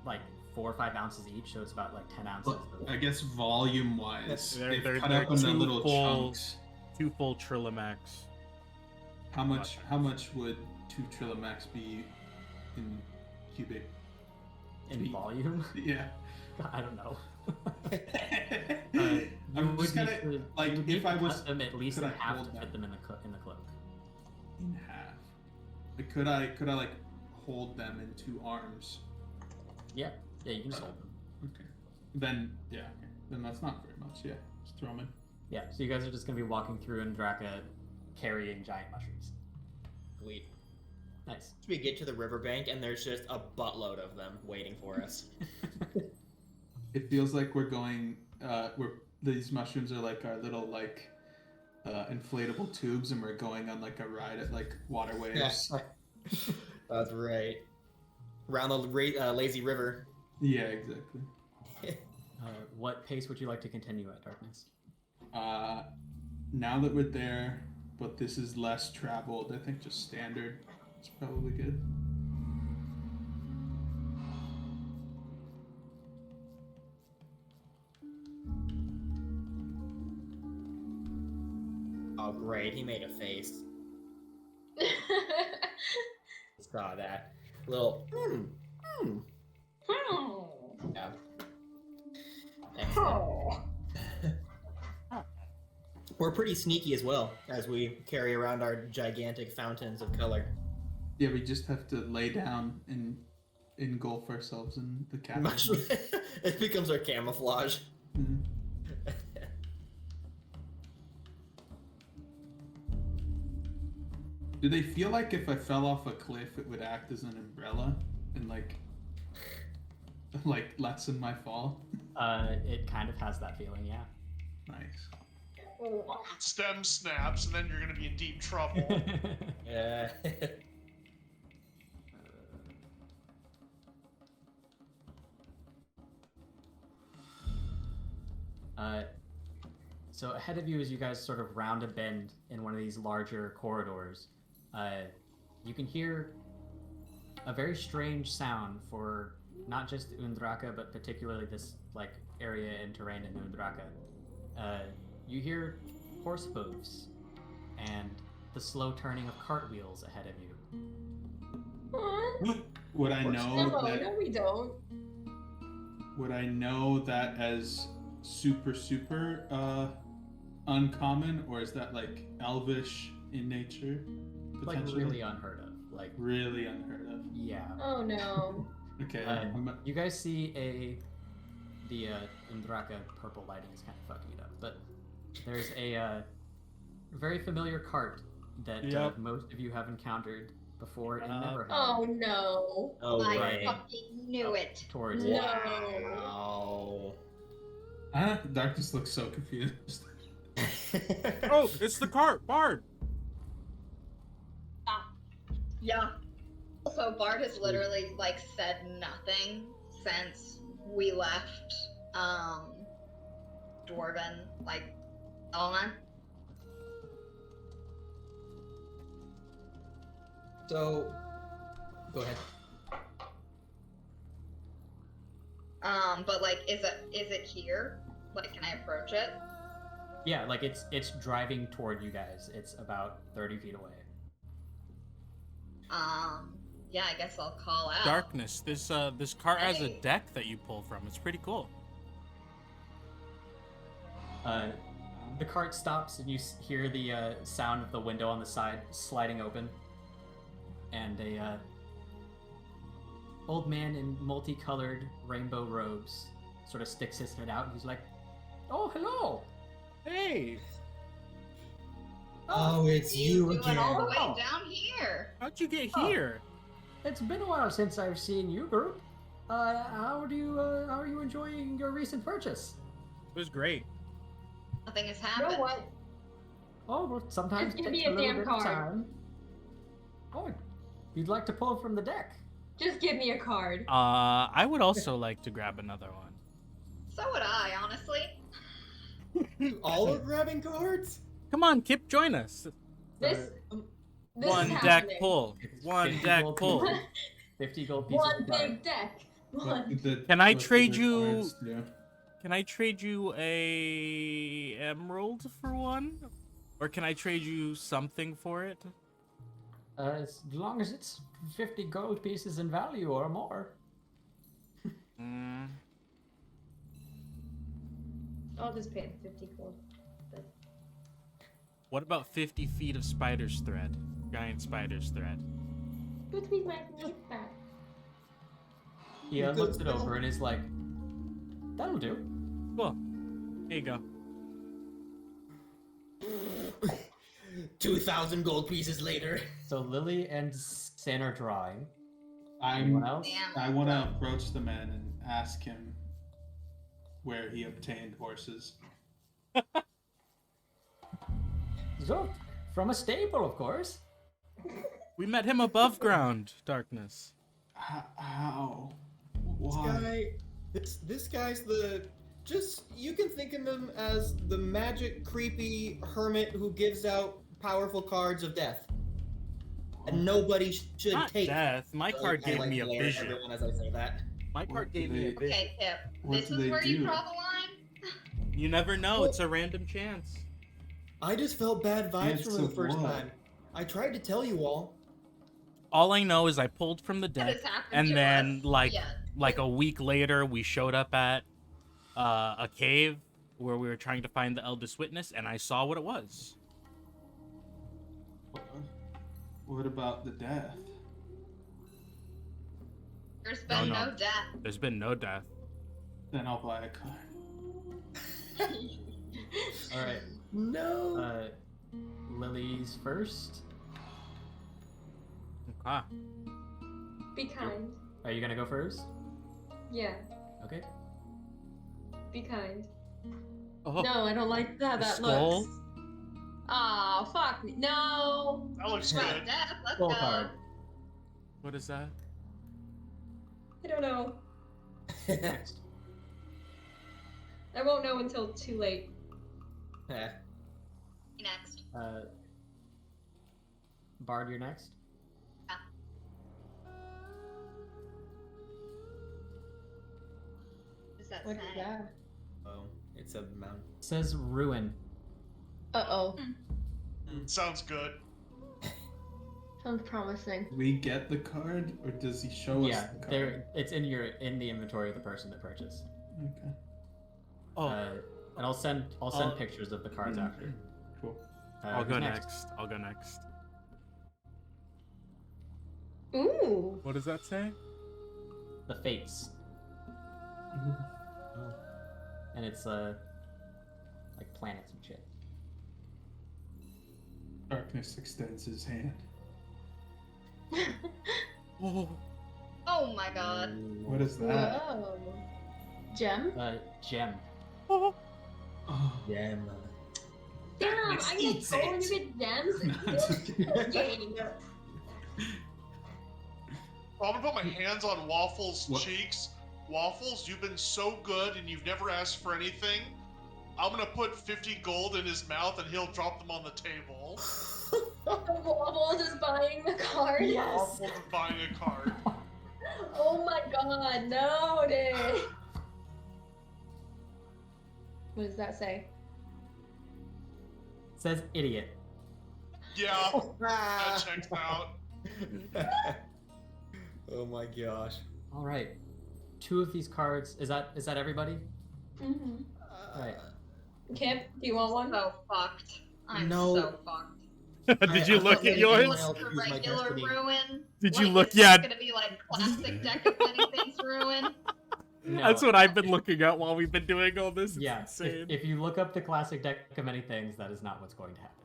like 4 or 5 ounces each, so it's about like 10 ounces. But I guess volume-wise, They're- they've cut they're up into 2 little full- chunks. 2 full Trillimax. How much would 2 Trillimax be in cubic? In feet? volume? Yeah. I don't know. I'm You would just need gonna, to, like, you would need if to I was cut them at least could in I half hold to them? fit them in the cloak. in half. But could I like hold them in 2 arms? Yeah, you can just hold them. Okay. Then yeah. Okay. Then that's not very much. Yeah. Just throw them in. Yeah, so you guys are just gonna be walking through Andraka carrying giant mushrooms. Sweet. Nice. We get to the riverbank and there's just a buttload of them waiting for us. It feels like we're going. These mushrooms are like our little like inflatable tubes, and we're going on like a ride at like water waves. That's right. Around the lazy river. Yeah, exactly. What pace would you like to continue at, Darkness? Now that we're there, but this is less traveled, I think just standard is probably good. Oh great, he made a face. Saw that. Little Yeah. Excellent. We're pretty sneaky as well as we carry around our gigantic fountains of color. Yeah, we just have to lay down and engulf ourselves in the cabin. It becomes our camouflage. Mhm. Do they feel like if I fell off a cliff, it would act as an umbrella and like lessen my fall? It kind of has that feeling, yeah. Nice. Stem snaps, and then you're gonna be in deep trouble. Yeah. So ahead of you, as you guys sort of round a bend in one of these larger corridors, you can hear a very strange sound for not just Undraka, but particularly this like area and terrain in Undraka. You hear horse hooves and the slow turning of cartwheels ahead of you. Would I know No, that? no, we don't. Would I know that as super uncommon, or is that like elvish in nature? Like Potentially? really unheard of. Like Really unheard of. yeah. Oh no. Okay. You guys see the Undraka purple lighting is kind of fucking it up, but there's a very familiar cart that Yep. most of you have encountered before and never have. Oh no. Oh, I right. fucking knew it. Towards No. Wow. Darkness looks so confused. Oh, it's the cart, Bard. Yeah. Also, Bard has literally like said nothing since we left Dwarven like element. So, go ahead. But like is it here? Like can I approach it? Yeah, like it's driving toward you guys. It's about 30 feet away. Yeah, I guess I'll call out. Darkness. This cart has a Hey. deck that you pull from. It's pretty cool. The cart stops and you hear the sound of the window on the side sliding open, and a old man in multicolored rainbow robes sort of sticks his head out and he's like, "Oh, hello! Hey, Oh, it's you Doing again. all the way Oh. down here. how'd you get Oh. here? It's been a while since I've seen you, group. How are you enjoying your recent purchase? It was great. Nothing has You happened. know what? Oh, well, sometimes Just it give takes me a little damn bit of card. time. Oh, you'd like to pull from the deck? Just give me a card. I would also like to grab another one. So would I, honestly. All are grabbing cards? Come on, Kip, join us. This One is deck happening. pull. One 50 deck gold pull. pieces. 50 gold pieces. One of card. big deck. One. Can I What do trade the you- cards do? Can I trade you a emerald for one? Or can I trade you something for it? As long as it's 50 gold pieces in value or more. Mm, I'll just pay the 50 gold. what about 50 feet of spider's thread? Giant spider's thread. But we might need that. He looks it over and is like, "That'll do." Cool. Here you go. 2,000 gold pieces later. So Lily and San are drawing. I'm. Anyone else? Damn. I want to approach the man and ask him where he obtained horses. So, from a stable, of course. We met him above ground, Darkness. How? This Why? guy, this guy's the, just, you can think of him as the magic, creepy hermit who gives out powerful cards of death. And nobody should Not take. death. My card I gave like me a glare at vision. everyone as I say that. My What card do gave me a they- vision. Okay, Kip. What This do is they where you do? draw the line? You never know. It's a random chance. I just felt bad vibes Chance from the of first what? time. I tried to tell you all. All I know is I pulled from the That deck, has happened and to then us. like Yeah. like a week later, we showed up at a cave where we were trying to find the eldest witness, and I saw what it was. What about the death? There's been No, no, no. death. There's been no death. Then I'll buy a card. All right. No. Lily's first. Ah, Be kind. Are you gonna go first? Yeah, Okay. be kind. oh, No, I don't like how that skull? looks. Aw, fuck me. No! That looks Well, good. death. Let's Full go. card. what is that? I don't know. Next. I won't know until too late. Next. Bard, you're next. What does that What say? is that? Oh, it's a mountain. It says ruin. Uh-oh. Sounds good. Sounds promising. Do we get the card, or does he show us Yeah, the card? there. It's in the inventory of the person that purchased. Okay. Oh, And I'll send pictures of the cards after. Cool. I'll who's go next. I'll go next. Ooh. What does that say? The Fates. And it's like planets and shit. Darkness extends his hand. Oh, Oh my god. What is that? Whoa. Gem? Gem. oh. Oh. Yeah, man. Damn, Darkness I get eats gold it. and you get gems? No, it's okay. Game. I'm gonna put my hands on Waffles' What? cheeks. Waffles, you've been so good and you've never asked for anything. I'm gonna put 50 gold in his mouth and he'll drop them on the table. Wobbles is buying the card. Waffles is buying a card. Oh my god, no, dude. What does that say? It says idiot. Yeah, that checks out. Oh my gosh. All right. 2 of these cards. Is that everybody? Mm-hmm. Right. Kip, do you want one? So fucked. I'm No. so fucked. Did you I'm look not at letting yours? anyone else The use my regular destiny. ruin. Did you Like, look? it's Yeah, gonna be like classic deck of many things ruin. No. that's what I've been looking at while we've been doing all this. It's Yeah. insane. If you look up the classic deck of many things, that is not what's going to happen.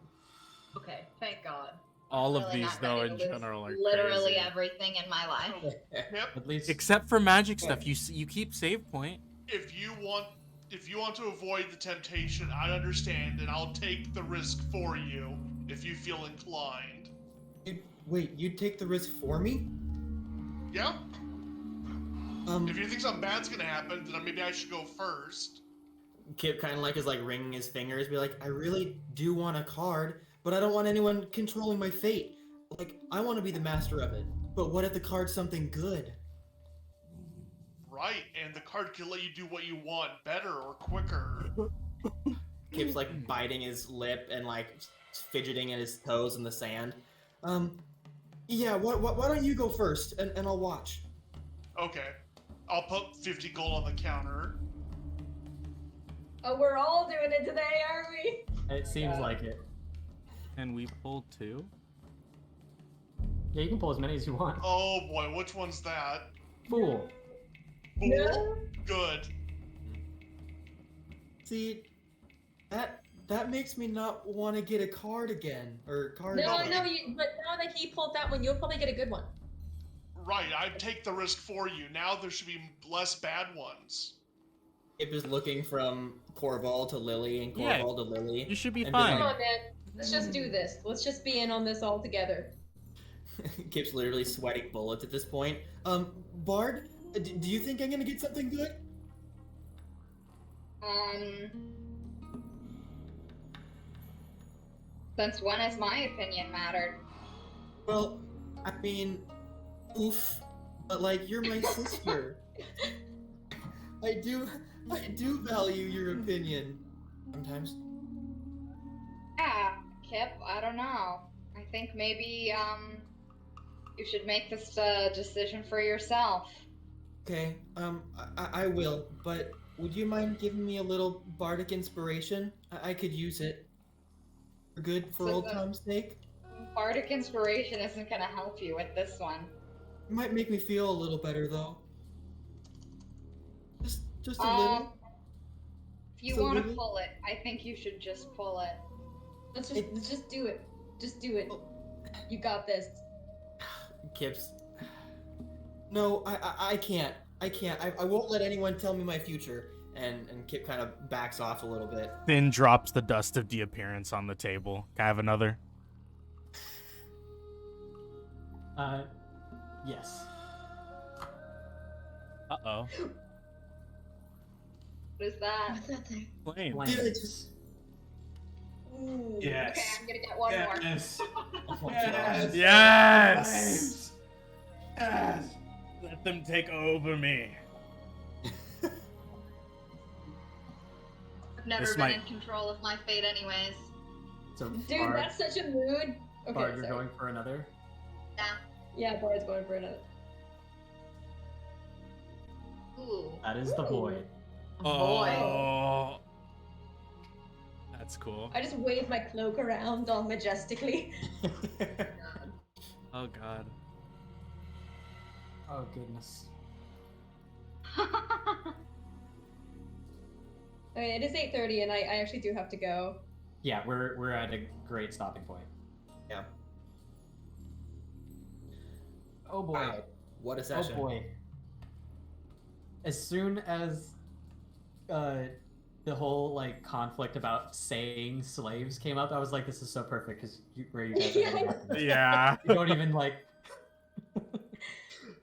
Okay, thank God. all of Really these, not though, ready in to lose general, are literally crazy. everything in my life. Yep. At least. Except for magic stuff, you keep save point. If you want to avoid the temptation, I understand, and I'll take the risk for you if you feel inclined. Wait, you'd take the risk for me? Yeah. If you think something bad's gonna happen, then maybe I should go first. Kip kind of like is like ringing his fingers, be like, I really do want a card, but I don't want anyone controlling my fate. Like, I want to be the master of it. But what if the card's something good? Right, and the card can let you do what you want better or quicker. Kip's like biting his lip and like fidgeting at his toes in the sand. Yeah, why don't you go first and I'll watch. Okay. I'll put 50 gold on the counter. Oh, we're all doing it today, aren't we? It seems like it. And we pulled 2. Yeah, you can pull as many as you want. Oh boy, which one's that? Fool. Fool? No. Good. See, that makes me not want to get a card again or card. No, again. I know you, but now that he pulled that one, you'll probably get a good one. Right, I'd take the risk for you. Now there should be less bad ones. Kip is looking from Corval to Lily and Yeah, Corval to Lily. You should be And fine. Come on, man. Let's just do this. Let's just be in on this all together. Kip's literally sweating bullets at this point. Bard, do you think I'm gonna get something good? Since when has my opinion mattered? Well, I mean, oof, but like you're my sister. I do value your opinion. Sometimes. Yeah, Kip, I don't know. I think maybe, you should make this decision for yourself. Okay, I will, but would you mind giving me a little bardic inspiration? I could use it. For good, for So old the- time's sake. Bardic inspiration isn't gonna help you with this one. It might make me feel a little better, though. Just a little. If you So want to Lily- pull it, I think you should just pull it. Let's just do it. Just do it. You got this. Kips. No, I can't. I won't let anyone tell me my future. And Kip kind of backs off a little bit. Then drops the dust of de-appearance on the table. Can I have another? Yes. Uh-oh. What is that? What's that thing? Flame. Flames. Ooh. Yes. Okay, I'm gonna get one more. Yes. Oh, Yes. God. Yes! Flames. Yes. Let them take over me. I've never This been might- in control of my fate, anyways. So Dude, Bard, that's such a mood. Okay, Bard, you're sorry. going for another. Yeah. Yeah, Bard's going for another. Ooh. That is the void. Boy. Oh. That's cool. I just wave my cloak around all majestically. Oh god. Oh goodness. Okay, it is 8:30, and I actually do have to go. Yeah, we're at a great stopping point. Yeah. Oh boy. Wow. What a session. Oh boy. As soon as the whole like conflict about saying slaves came up, I was like, this is so perfect because where you guys are. Yeah. You don't even like. Oh,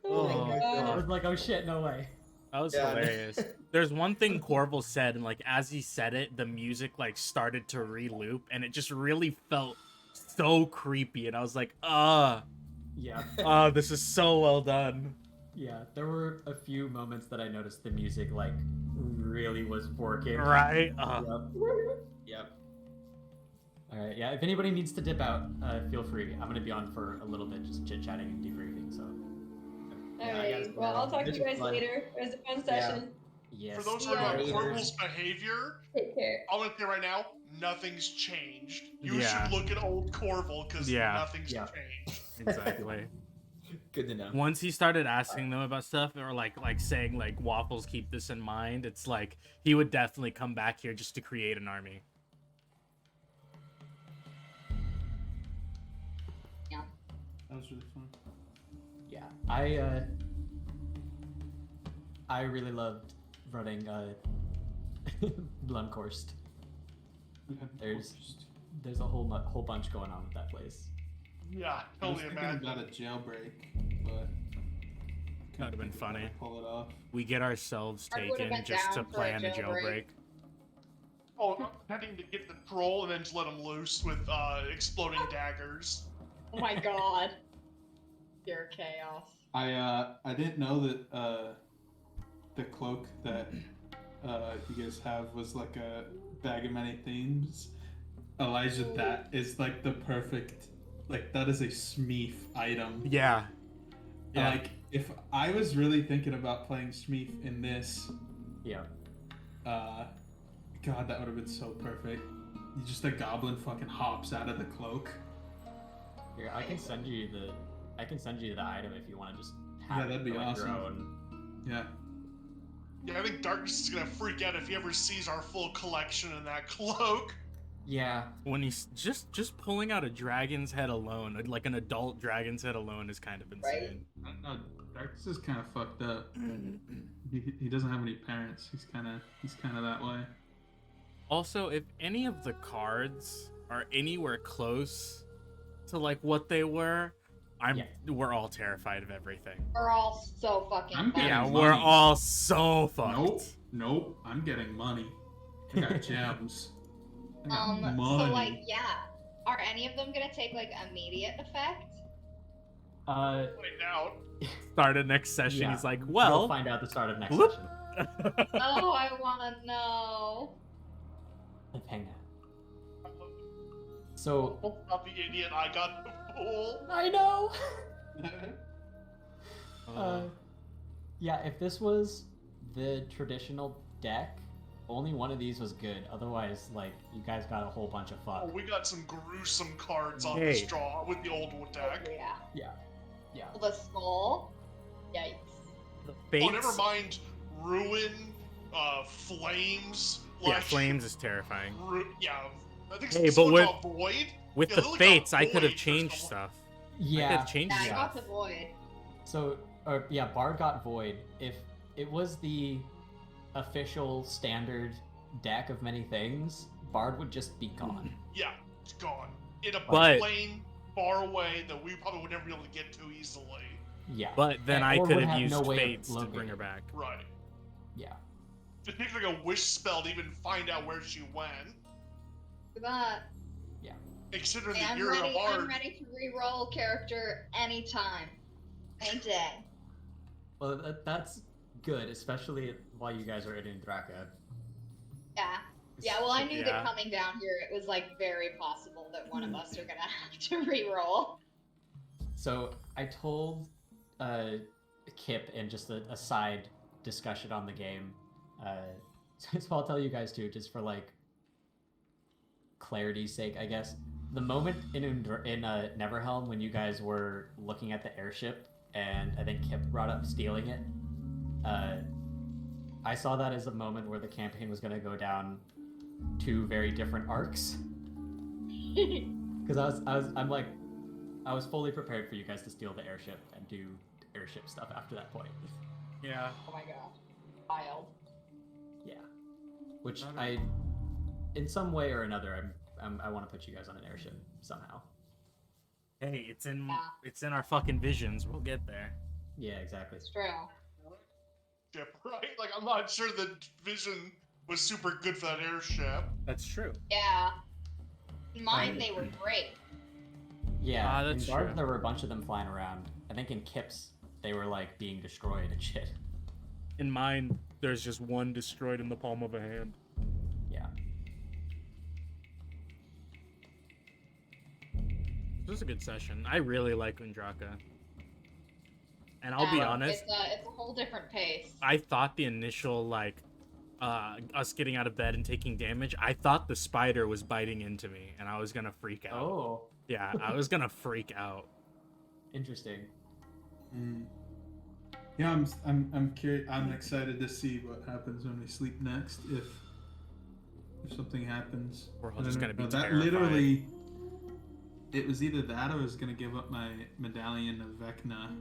Oh my my god. I was like, oh shit, no way. That was Yeah. hilarious. There's one thing Corval said, and like as he said it, the music like started to re-loop, and it just really felt so creepy. And I was like, Yeah, this is so well done. yeah. There were a few moments that I noticed the music like really was working. Right? Yep. Yep. All right. Yeah. If anybody needs to dip out, feel free. I'm gonna be on for a little bit, just chit chatting and debriefing. So. Yeah, I guess Alright, well, I'll talk to This you is guys fun. later. It was a fun session. Yes. For those Yeah. talking about Yeah. Corval's behavior, Take care. I'm gonna say right now, nothing's changed. You Yeah. should look at old Corval because Yeah. nothing's Yeah. changed. Exactly. Good to know. Once he started asking them about stuff, or like saying like Waffles, keep this in mind, it's like he would definitely come back here just to create an army. That was really fun. Yeah. I really loved running Blunkorst. There's a whole bunch going on with that place. Yeah, I was totally thinking imagine. about a jailbreak, but That'd have been funny. pull it off. We get ourselves I would've taken been just to down for a plan a jailbreak. jailbreak. Oh, having to get the troll and then just let him loose with exploding daggers. Oh my god. Pure chaos. I didn't know that the cloak that you guys have was like a bag of many themes. Elijah, that is like the perfect, like that is a Smeef item. Yeah. Yeah. Like if I was really thinking about playing Smeef in this, Yeah. God, that would have been so perfect. Just a goblin fucking hops out of the cloak. Here, I can send you the item if you want to just have Yeah, it that'd be for, like, your awesome. own. Yeah. Yeah, I think Darkness is gonna freak out if he ever sees our full collection in that cloak. Yeah. When he's just pulling out a dragon's head alone, like an adult dragon's head alone, is kind of insane. I don't know. Darkness is kind of fucked up. He doesn't have any parents. He's kind of that way. Also, if any of the cards are anywhere close to like what they were, we're all terrified of everything. We're all so fucking I'm getting Yeah, money. we're all so fucked. Nope. I'm getting money. I got gems. I got money. So like, yeah. Are any of them gonna take like immediate effect? Uh, Find out. Started next session. yeah. He's like, We'll well, find out the start of next whoop. session. Oh, I wanna know. Hang on. So Oh, not the idiot. I got the fool. I know. Uh, Yeah, if this was the traditional deck, only one of these was good. Otherwise, like, you guys got a whole bunch of Oh, fuck. we got some gruesome cards on Hey. the straw with the old wood deck. Yeah. Yeah. Yeah. The skull. Yikes. the Oh, never fates. mind. Ruin, flames. Yeah, like, flames is terrifying. Yeah, I think Hey, but someone with- got void. With Yeah, the they look fates, like I could have voids or changed something. stuff. I could Yeah. have changed Yeah, I stuff. got the void. So, yeah, Bard got Void. If it was the official standard deck of many things, Bard would just be gone. Yeah, it's gone. In a But- plane far away that we probably would never be able to get to easily. Yeah. But then And- I or could would have have used no way of fates to locating bring her it. back. Right. Yeah. Just make like a wish spell to even find out where she went. For that. Considering Hey, that I'm you're a ready. bard. I'm ready to re-roll character anytime, any day. Well, that's good, especially while you guys are in Indraka. Yeah. Yeah, well, I knew Yeah. that coming down here, it was like very possible that one of us are gonna have to re-roll. So I told Kip in just a side discussion on the game. So I'll tell you guys too, just for like clarity's sake, I guess. The moment in Neverhelm when you guys were looking at the airship, and I think Kip brought up stealing it, I saw that as a moment where the campaign was going to go down two very different arcs. Because I was fully prepared for you guys to steal the airship and do airship stuff after that point. Yeah. Oh my god. Wild. Yeah, which in some way or another, I want to put you guys on an airship somehow. Hey, it's in our fucking visions. We'll get there. Yeah, exactly. It's true. Ship, right? Like, I'm not sure the vision was super good for that airship. That's true. Yeah. In mine, they were great. Yeah, that's in Guard, true. there were a bunch of them flying around. I think in Kip's, they were like being destroyed and shit. In mine, there's just one destroyed in the palm of a hand. Yeah. This was a good session. I really like Undraka. And I'll be Yeah, honest, it's a whole different pace. I thought the initial, like, us getting out of bed and taking damage, I thought the spider was biting into me, and I was gonna freak out. Oh, Yeah, I was gonna freak out. interesting. Yeah, I'm curious. I'm excited to see what happens when we sleep next. If something happens, We're all just gonna be that terrified. literally. It was either that or I was gonna give up my medallion of Vecna.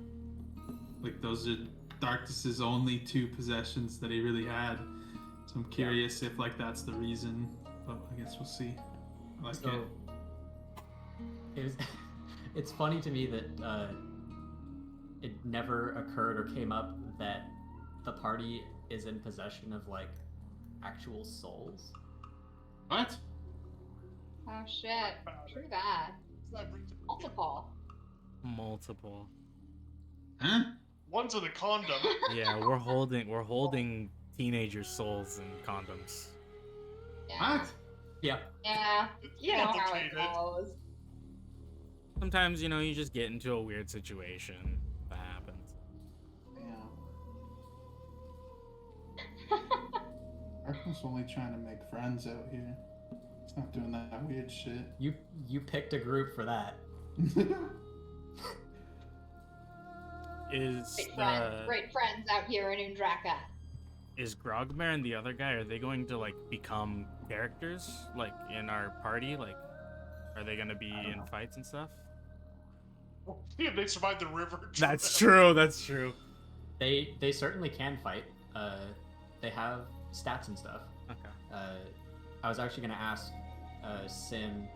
Like those are Darkness's only two possessions that he really had. So I'm curious if like that's the reason. But I guess we'll see. I like So, it's funny to me that it never occurred or came up that the party is in possession of like actual souls. What? Oh shit. True that. Multiple. Multiple. Huh? One's in a condom. Yeah, we're holding teenagers' souls in condoms. Yeah. What? Yeah. Yeah. You know how it Complicated. goes. Sometimes, you just get into a weird situation. That happens. Yeah. Arkham's only trying to make friends out here. He's not doing that weird shit. You picked a group for that. Is Great friends out here in Undraka. is Grogmare and the other guy, are they going to like become characters like in our party? Like, are they gonna be in fights and stuff? Yeah, they survived the river. That's true. That's true. They certainly can fight. They have stats and stuff. Okay. I was actually going to ask Sin,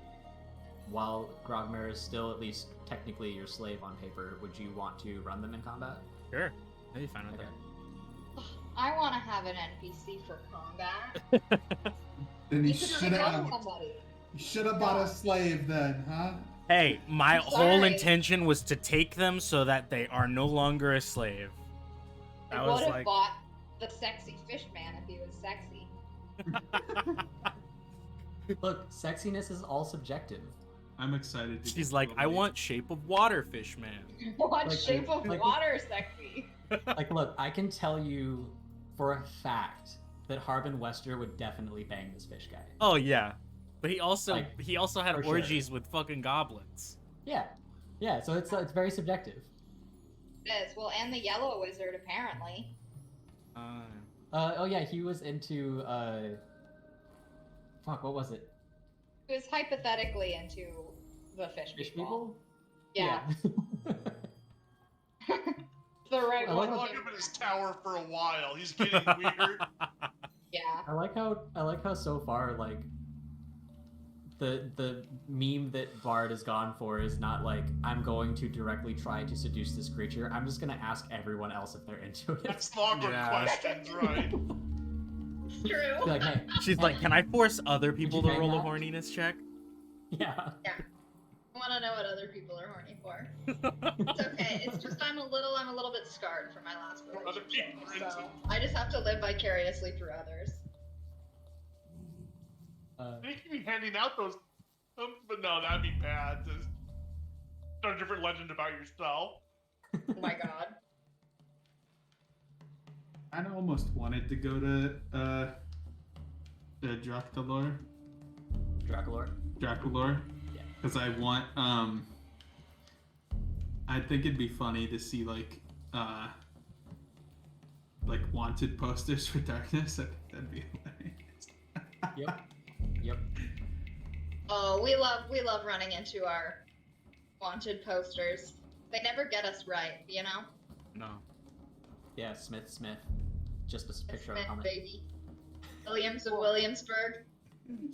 while Grogmare is still at least technically your slave on paper, would you want to run them in combat? Sure. I'd be fine with Okay. I want to have an NPC for combat. that. Then You you could should recruit have. somebody. You should have bought a slave then, huh? Hey, my I'm whole sorry. intention was to take them so that they are no longer a slave. I That would was have like, bought the sexy fish man if he was sexy. Look, sexiness is all subjective. I'm excited. To she's get like, to a I lady. want shape of water, fish man. What Like, shape of like- water sexy? Like, look, I can tell you for a fact that Harbin Wester would definitely bang this fish guy. Oh yeah, but he also Like, had for sure. orgies with fucking goblins. Yeah, yeah. So it's very subjective. It is. Well, and the yellow wizard apparently. Oh yeah, he was into fuck, what was it? He was hypothetically into the fish Fish people? Yeah. The right I one. like I'll how- lock him in his tower for a while. He's getting weird. Yeah. I like how so far like the meme that Bard has gone for is not like I'm going to directly try to seduce this creature. I'm just gonna ask everyone else if they're into it. That's the awkward Yeah. questions, right? It's true. Be like, hey, She's hey, like, can I force other people you to hang roll a out? horniness check? Yeah. I want to know what other people are horny for. It's okay. It's just I'm a little bit scarred from my last For other relationship, people, so I just have to live vicariously through others. You can be handing out those, but no, that'd be bad. Just start a different legend about yourself. Oh my god. I almost wanted to go to Dracula. Draculor. Yeah. Because I want I think it'd be funny to see like wanted posters for darkness. I think that'd be hilarious. Yep. Oh, we love running into our wanted posters. They never get us right, you know? No. Yeah, Smith. Just a picture of a Smith, helmet. baby. Williams of Williamsburg.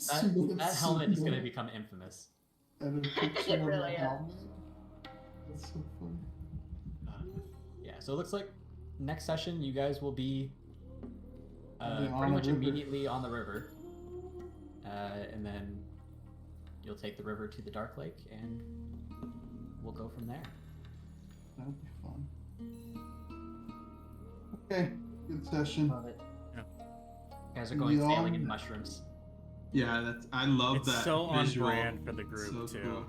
That helmet is going to become infamous. And a picture It of really a is. helmet. That's so funny. Yeah, so it looks like next session you guys will be On pretty the much river. immediately on the river. And then you'll take the river to the Dark Lake and we'll go from there. That'll be fun. Okay, good session. Love it. Yeah. You guys are going We all- sailing in mushrooms. Yeah, I love It's that so on visual. brand for the group, So too. cool.